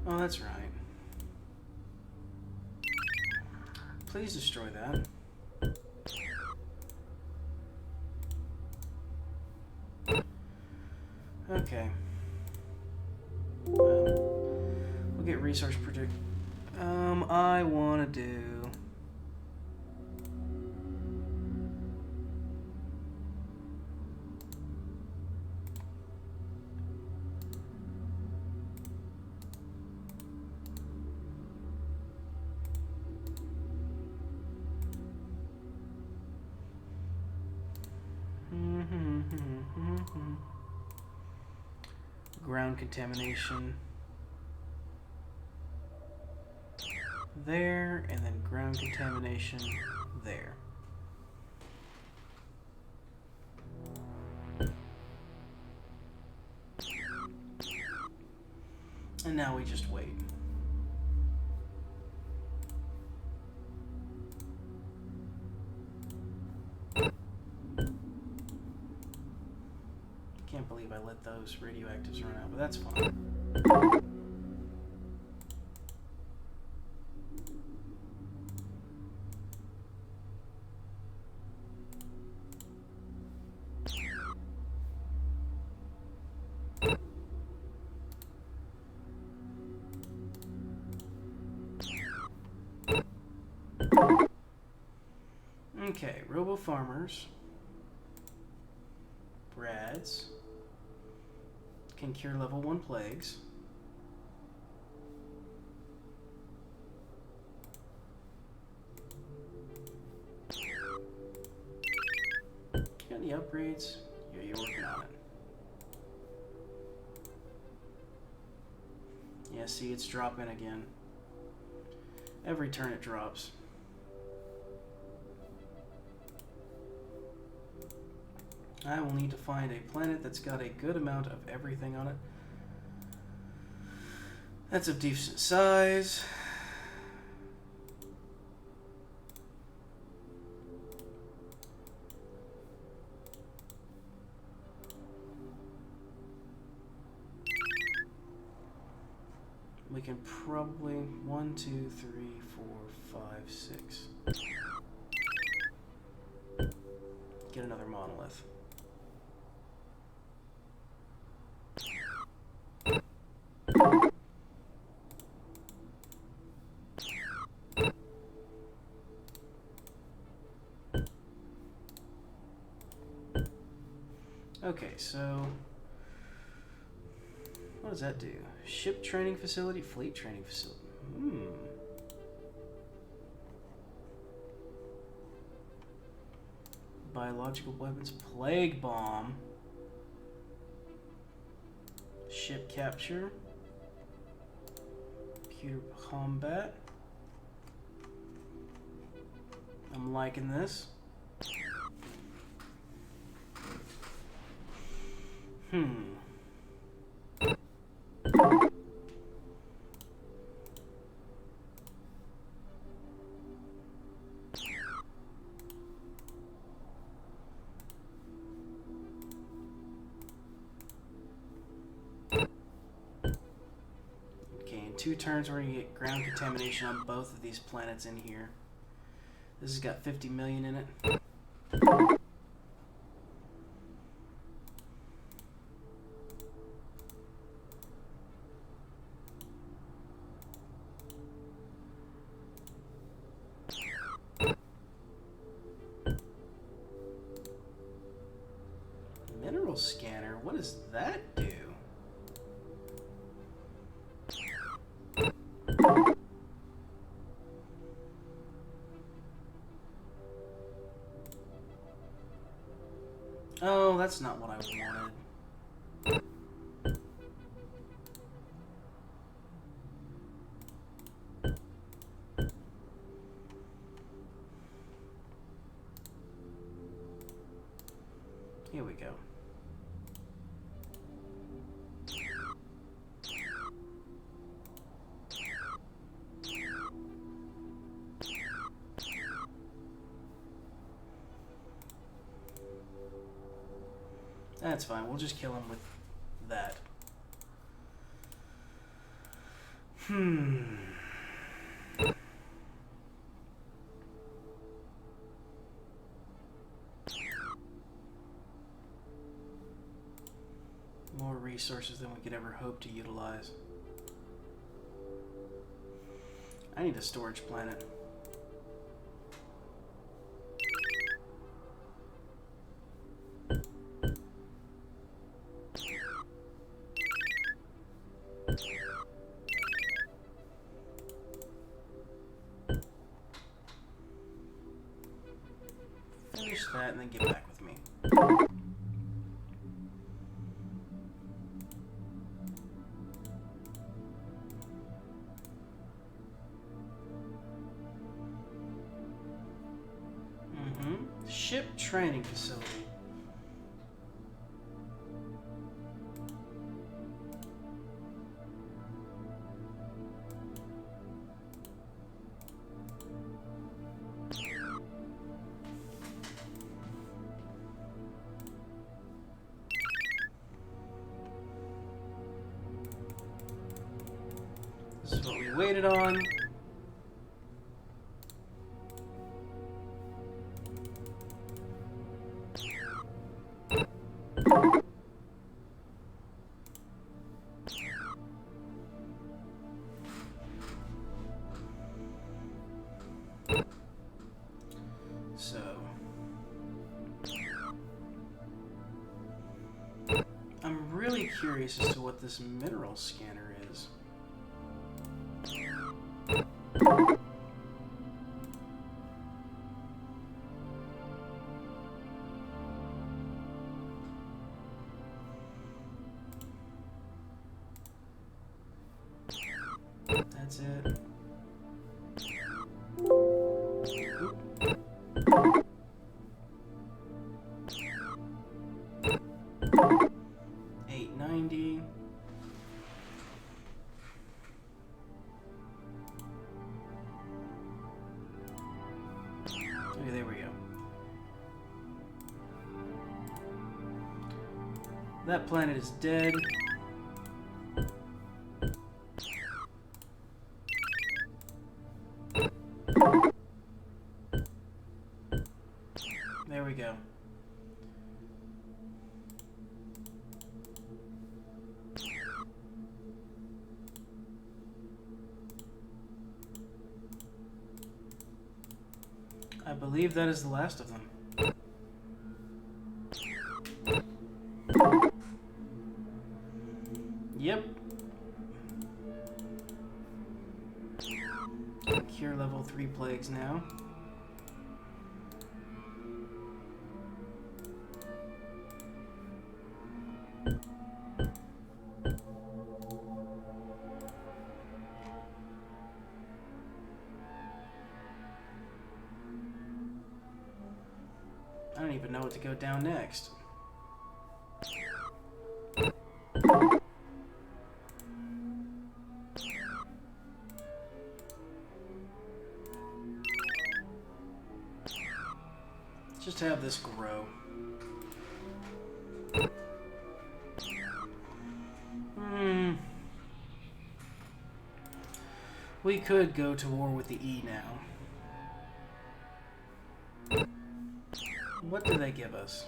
Oh, that's right. Please destroy that. Okay. Well, we'll get resource predict. I want to do. Ground contamination there, and then ground contamination there. And now we just wait. Can't believe I let those radioactives run out, but that's fine. Okay, robo farmers, Brads, can cure level 1 plagues. Got any upgrades? Yeah, you're working on it. Yeah, see, it's dropping again. Every turn it drops. I will need to find a planet that's got a good amount of everything on it. That's of decent size. We can probably 1, 2, 3, 4, 5, 6. Get another monolith. Okay, so what does that do? Ship training facility, fleet training facility. Biological weapons, plague bomb, ship capture, computer combat. I'm liking this. Okay, in 2 turns we're gonna get ground contamination on both of these planets in here. This has got 50 million in it. Mineral scanner, what does that do? Oh, that's not what I wanted. Here we go. That's fine. We'll just kill him with that. More resources than we could ever hope to utilize. I need a storage planet. Finish that and then get back with me. Ship training facility. This is what we waited on. So, I'm really curious as to what this mineral scanner is. That's it. 890. Okay, there we go. That planet is dead. There we go. I believe that is the last of them. Yep. Cure level 3 plagues now. I don't even know what to go down next. Just have this grow. We could go to war with the E now. What do they give us?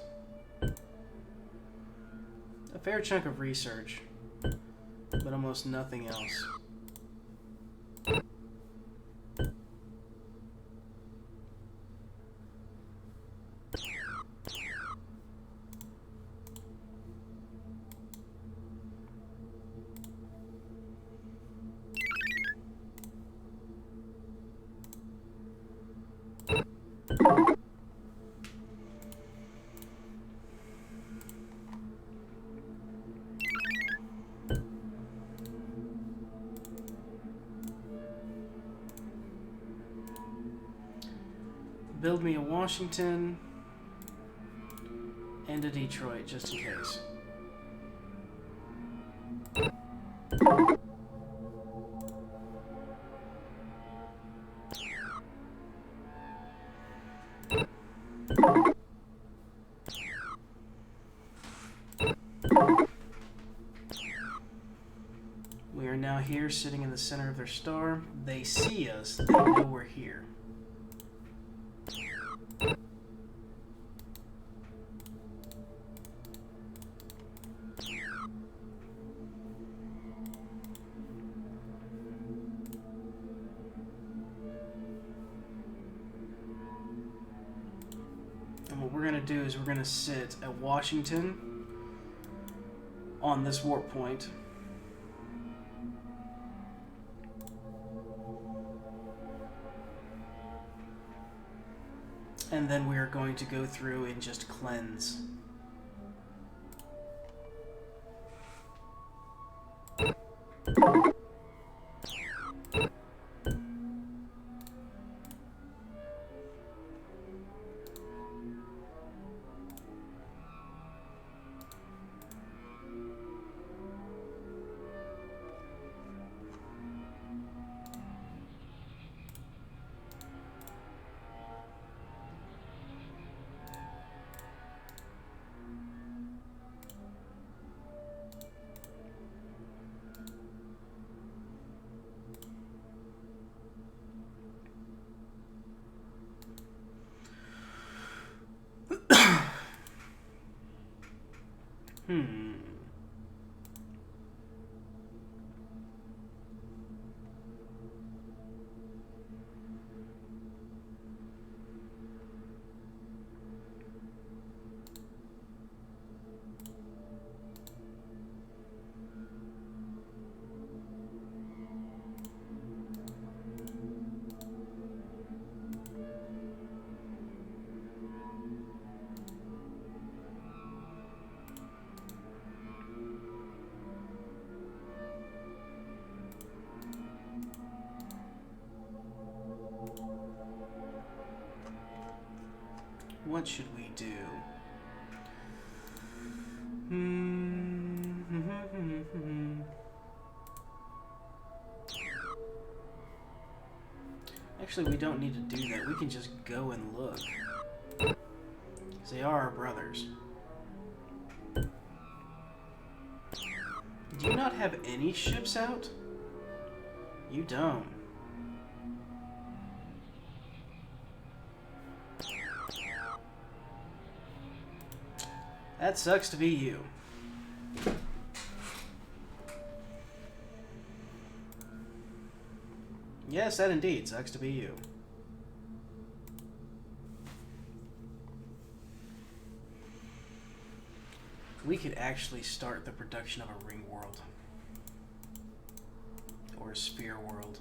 A fair chunk of research, but almost nothing else. Build me a Washington and a Detroit, just in case. now here, sitting in the center of their star. They see us. They know we're here. And what we're going to do is we're going to sit at Washington on this warp point. And then we are going to go through and just cleanse. What should we do? Actually, we don't need to do that. We can just go and look. 'Cause they are our brothers. Do you not have any ships out? You don't. That sucks to be you. Yes, that indeed sucks to be you. We could actually start the production of a ring world. Or a sphere world.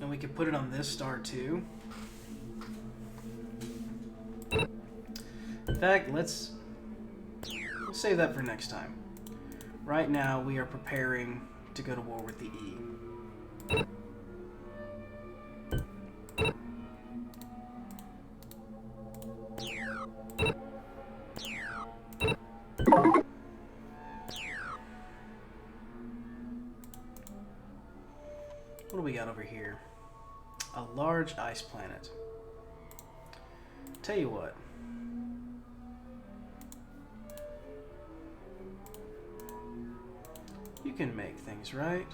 And we could put it on this star too. In fact, let's save that for next time. Right now, we are preparing to go to war with the E. What do we got over here? A large ice planet. Tell you what. You can make things, right?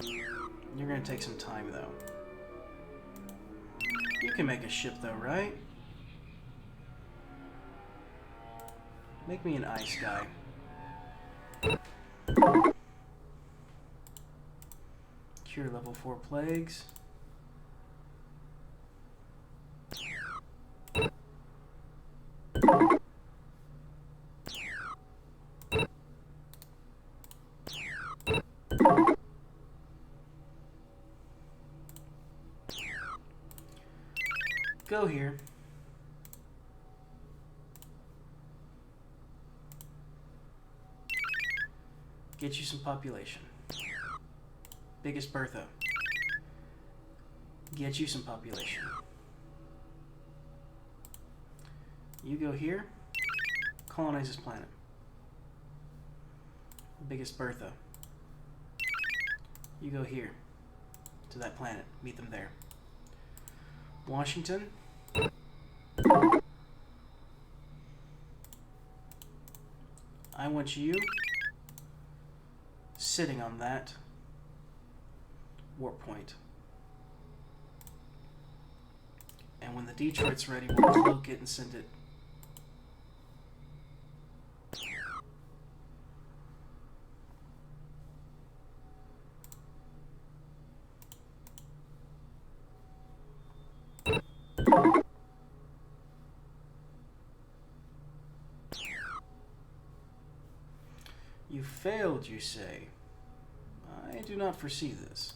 You're gonna take some time, though. You can make a ship, though, right? Make me an ice guy. Cure level 4 plagues. Go here. Get you some population. Biggest Bertha. Get you some population. You go here. Colonize this planet. Biggest Bertha. You go here. To that planet. Meet them there. Washington. I want you sitting on that warp point. And when the Detroit's ready, we'll cloak it and send it. You failed, you say. I do not foresee this.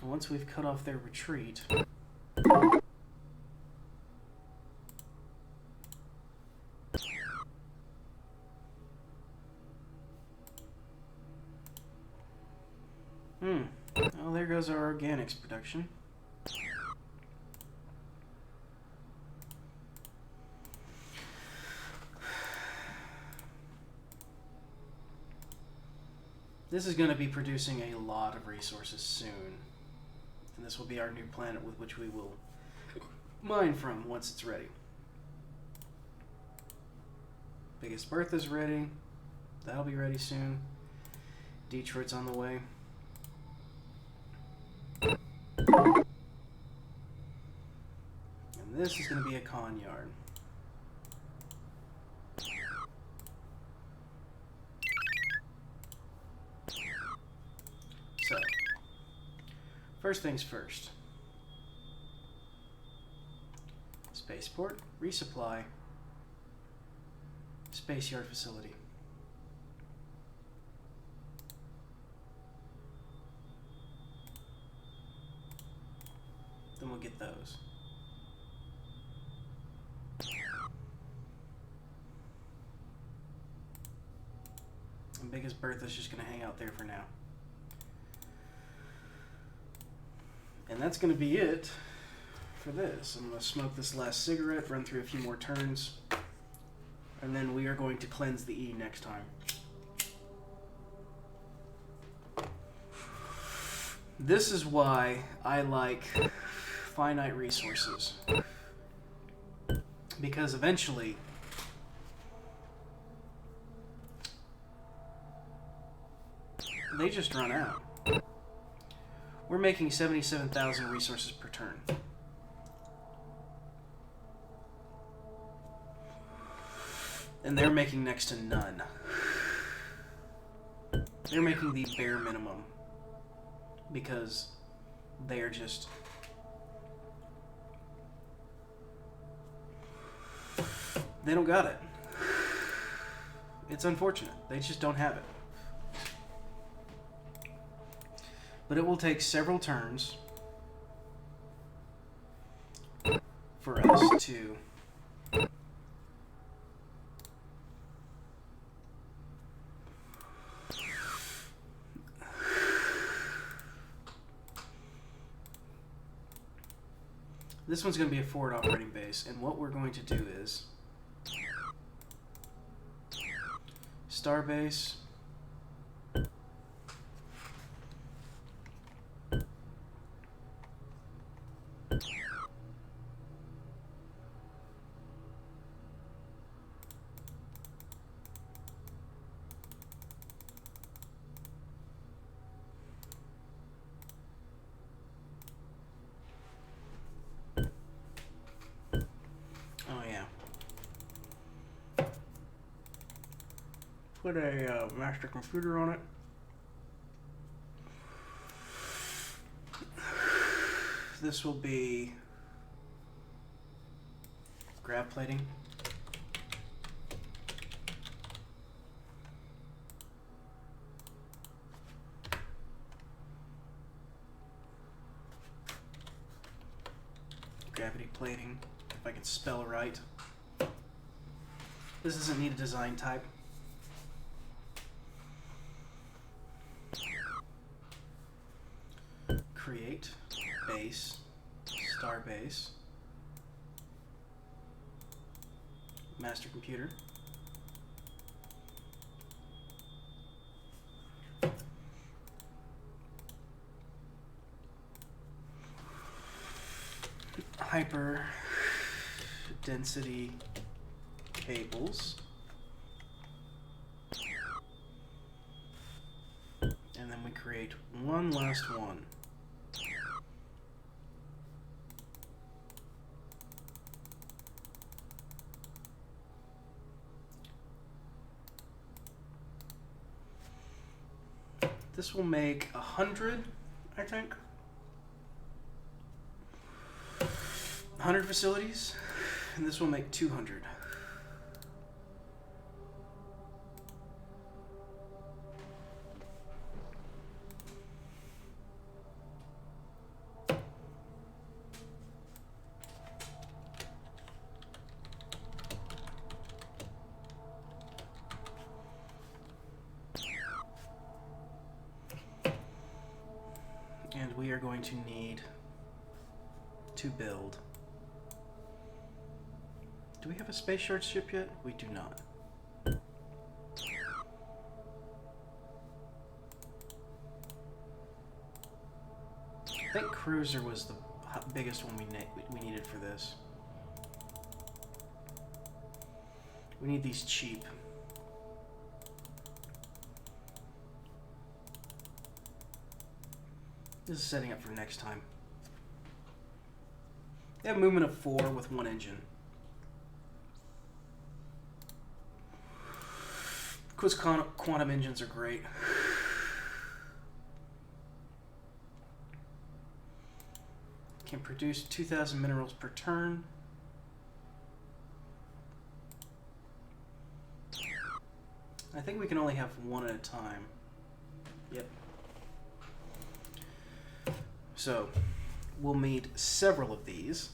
Once we've cut off their retreat, well, there goes our organics production. This is going to be producing a lot of resources soon. And this will be our new planet with which we will mine from once it's ready. Biggest Bertha's ready. That'll be ready soon. Detroit's on the way. And this is going to be a con yard. So, first things first. Spaceport, resupply, space yard facility. Then we'll get those. And Biggest Bertha's just going to hang out there for now. And that's going to be it for this. I'm going to smoke this last cigarette, run through a few more turns, and then we are going to cleanse the E next time. This is why I like finite resources. Because eventually, they just run out. We're making 77,000 resources per turn. And they're making next to none. They're making the bare minimum. Because they are just... They don't got it. It's unfortunate. They just don't have it. But it will take several turns for us to this one's going to be a forward operating base, and what we're going to do is Starbase. Put a master computer on it. This will be grav plating. Gravity plating, if I can spell right. This doesn't need a design type. Create. base, star base, master computer. Hyper density cables. And then we create one last one. This will make 100, I think. 100 facilities, and this will make 200. And we are going to need to build. Do we have a space shard ship yet? We do not. I think cruiser was the biggest one we needed for this. We need these cheap. This is setting up for next time. They have movement of 4 with 1 engine. Because quantum engines are great. Can produce 2,000 minerals per turn. I think we can only have one at a time. Yep. So, we'll need several of these.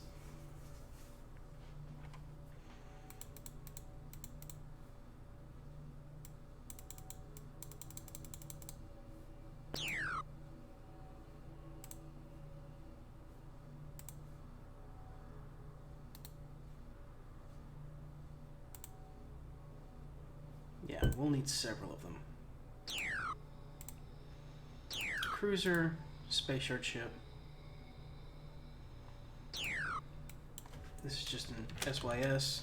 Yeah, we'll need several of them. Cruiser, space shard ship. This is just an SYS.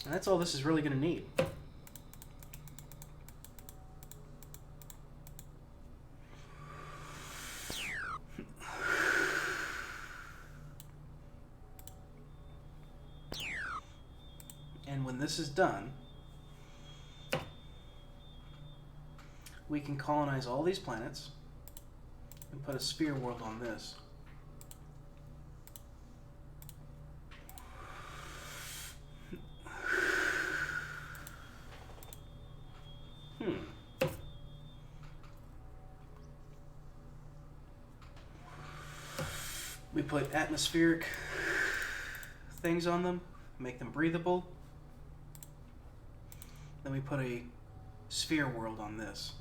And that's all this is really going to need. And when this is done, we can colonize all these planets and put a sphere world on this. We put atmospheric things on them, make them breathable. Then we put a sphere world on this.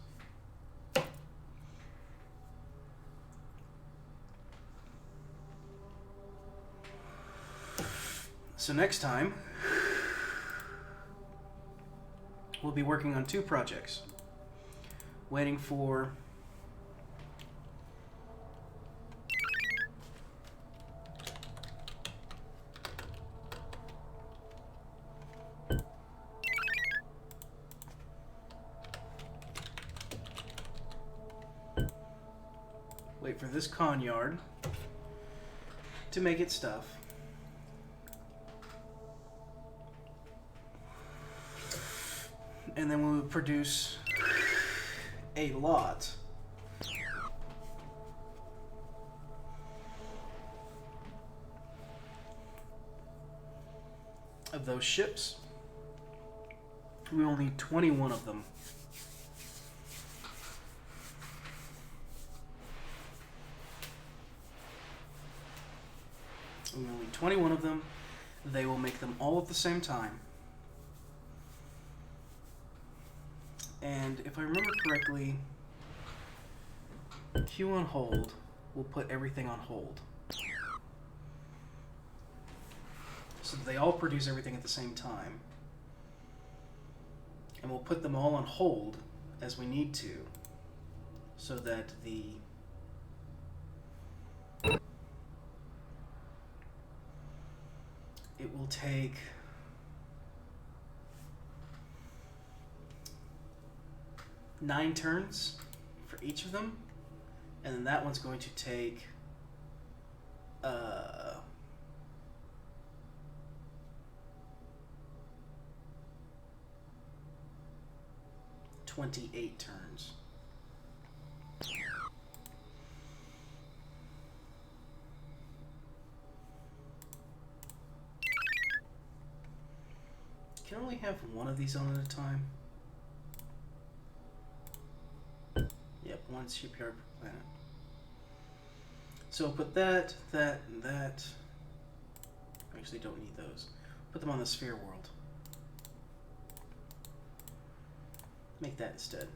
So next time, we'll be working on 2 projects. Waiting for this con yard to make its stuff. And then we will produce a lot of those ships. We will need 21 of them. We will need 21 of them. They will make them all at the same time. And if I remember correctly, Q on hold will put everything on hold. So that they all produce everything at the same time. And we'll put them all on hold as we need to, so that it will take 9 turns for each of them, and then that one's going to take 28 turns. Can only have one of these on at a time. Yep, one shipyard per planet. So put that, that, and that. Actually, don't need those. Put them on the sphere world. Make that instead.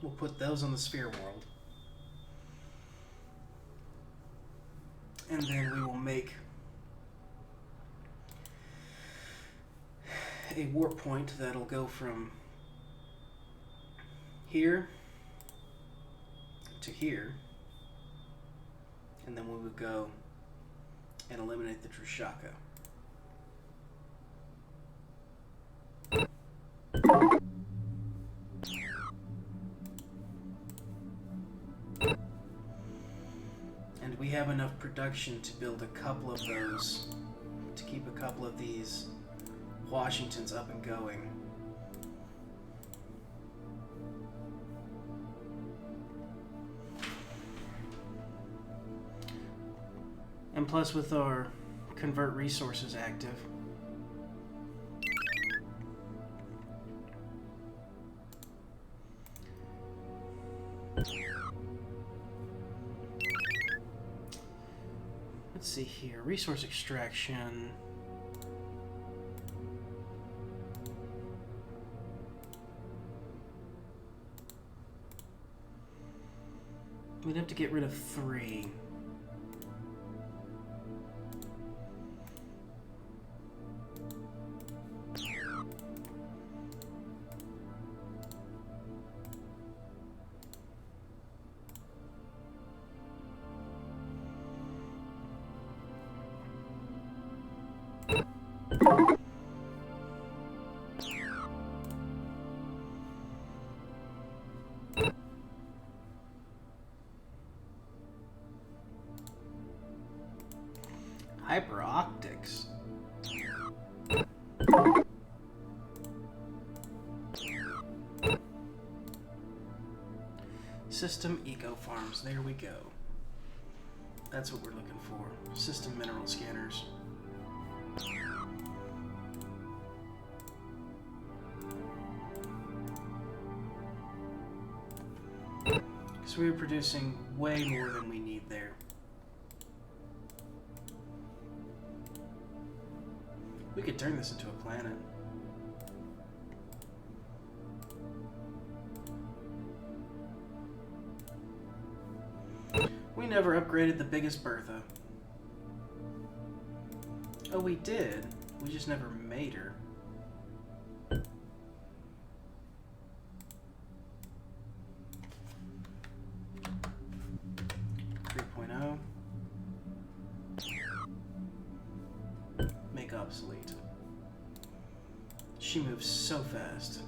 We'll put those on the sphere world. And then we will make a warp point that'll go from here to here. And then we would go and eliminate the Drushaka. And we have enough production to build a couple of those, to keep a couple of these Washingtons up and going. And plus, with our convert resources active, let's see here, resource extraction. We'd have to get rid of 3. Hyperoptics. System eco farms. There we go. That's what we're looking for. System mineral scanners. Because we were producing way more than we need there. We could turn this into a planet. We never upgraded the biggest Bertha. Oh, we did. We just never made her. Make obsolete. She moves so fast.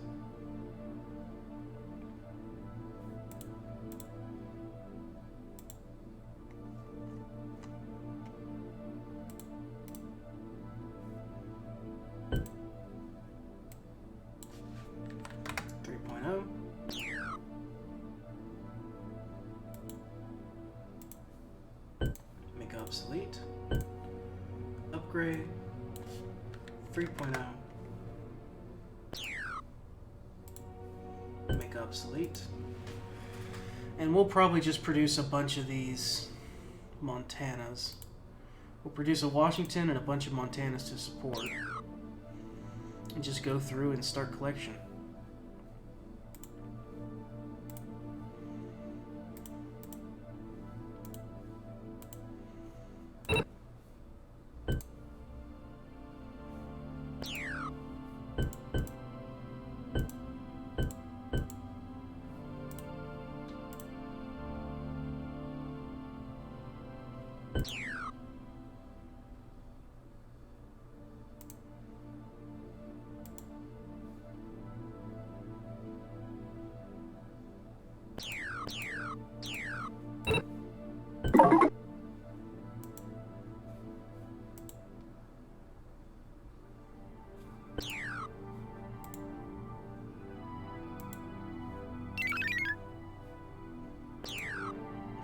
Obsolete. Upgrade. 3.0. Make obsolete. And we'll probably just produce a bunch of these Montanas We'll produce a Washington and a bunch of Montanas to support. And just go through and start collection.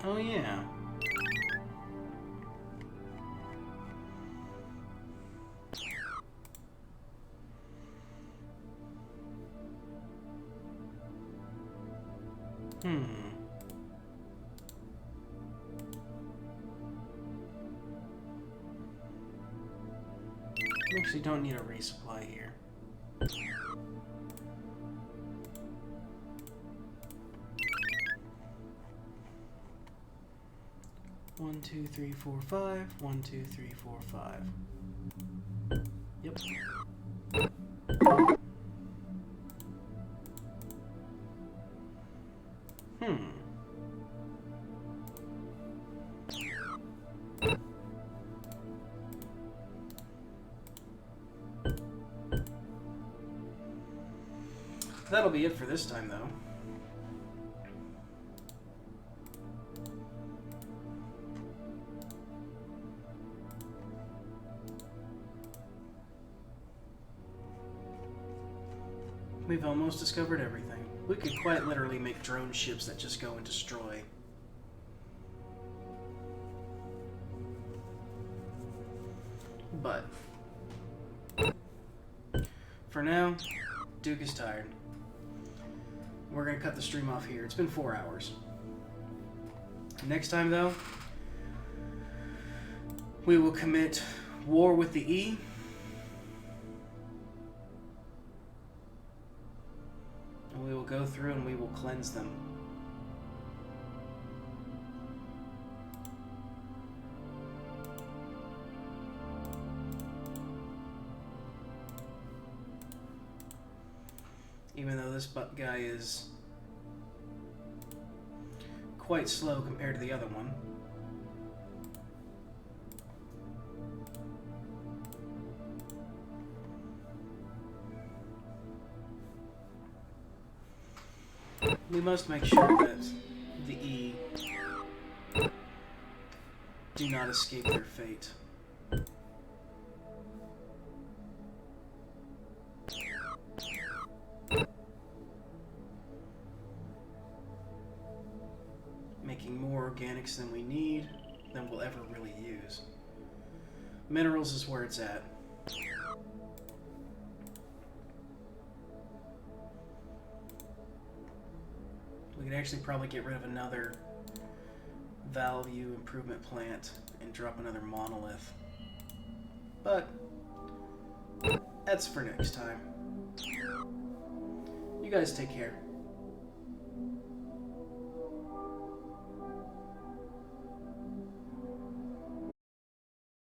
Oh yeah. We actually don't need a resupply here. One, two, three, four, five. 1, 2, 3, 4, 5. Yep. That'll be it for this time, though. We've almost discovered everything. We could quite literally make drone ships that just go and destroy. But for now, Duke is tired. We're gonna cut the stream off here. It's been 4 hours. Next time, though, we will commit war with the E. And we will go through and we will cleanse them. Even though this guy is quite slow compared to the other one. We must make sure that the E do not escape their fate. Making more organics than we need, than we'll ever really use. Minerals is where it's at. We could actually probably get rid of another value improvement plant and drop another monolith. But that's for next time. You guys take care.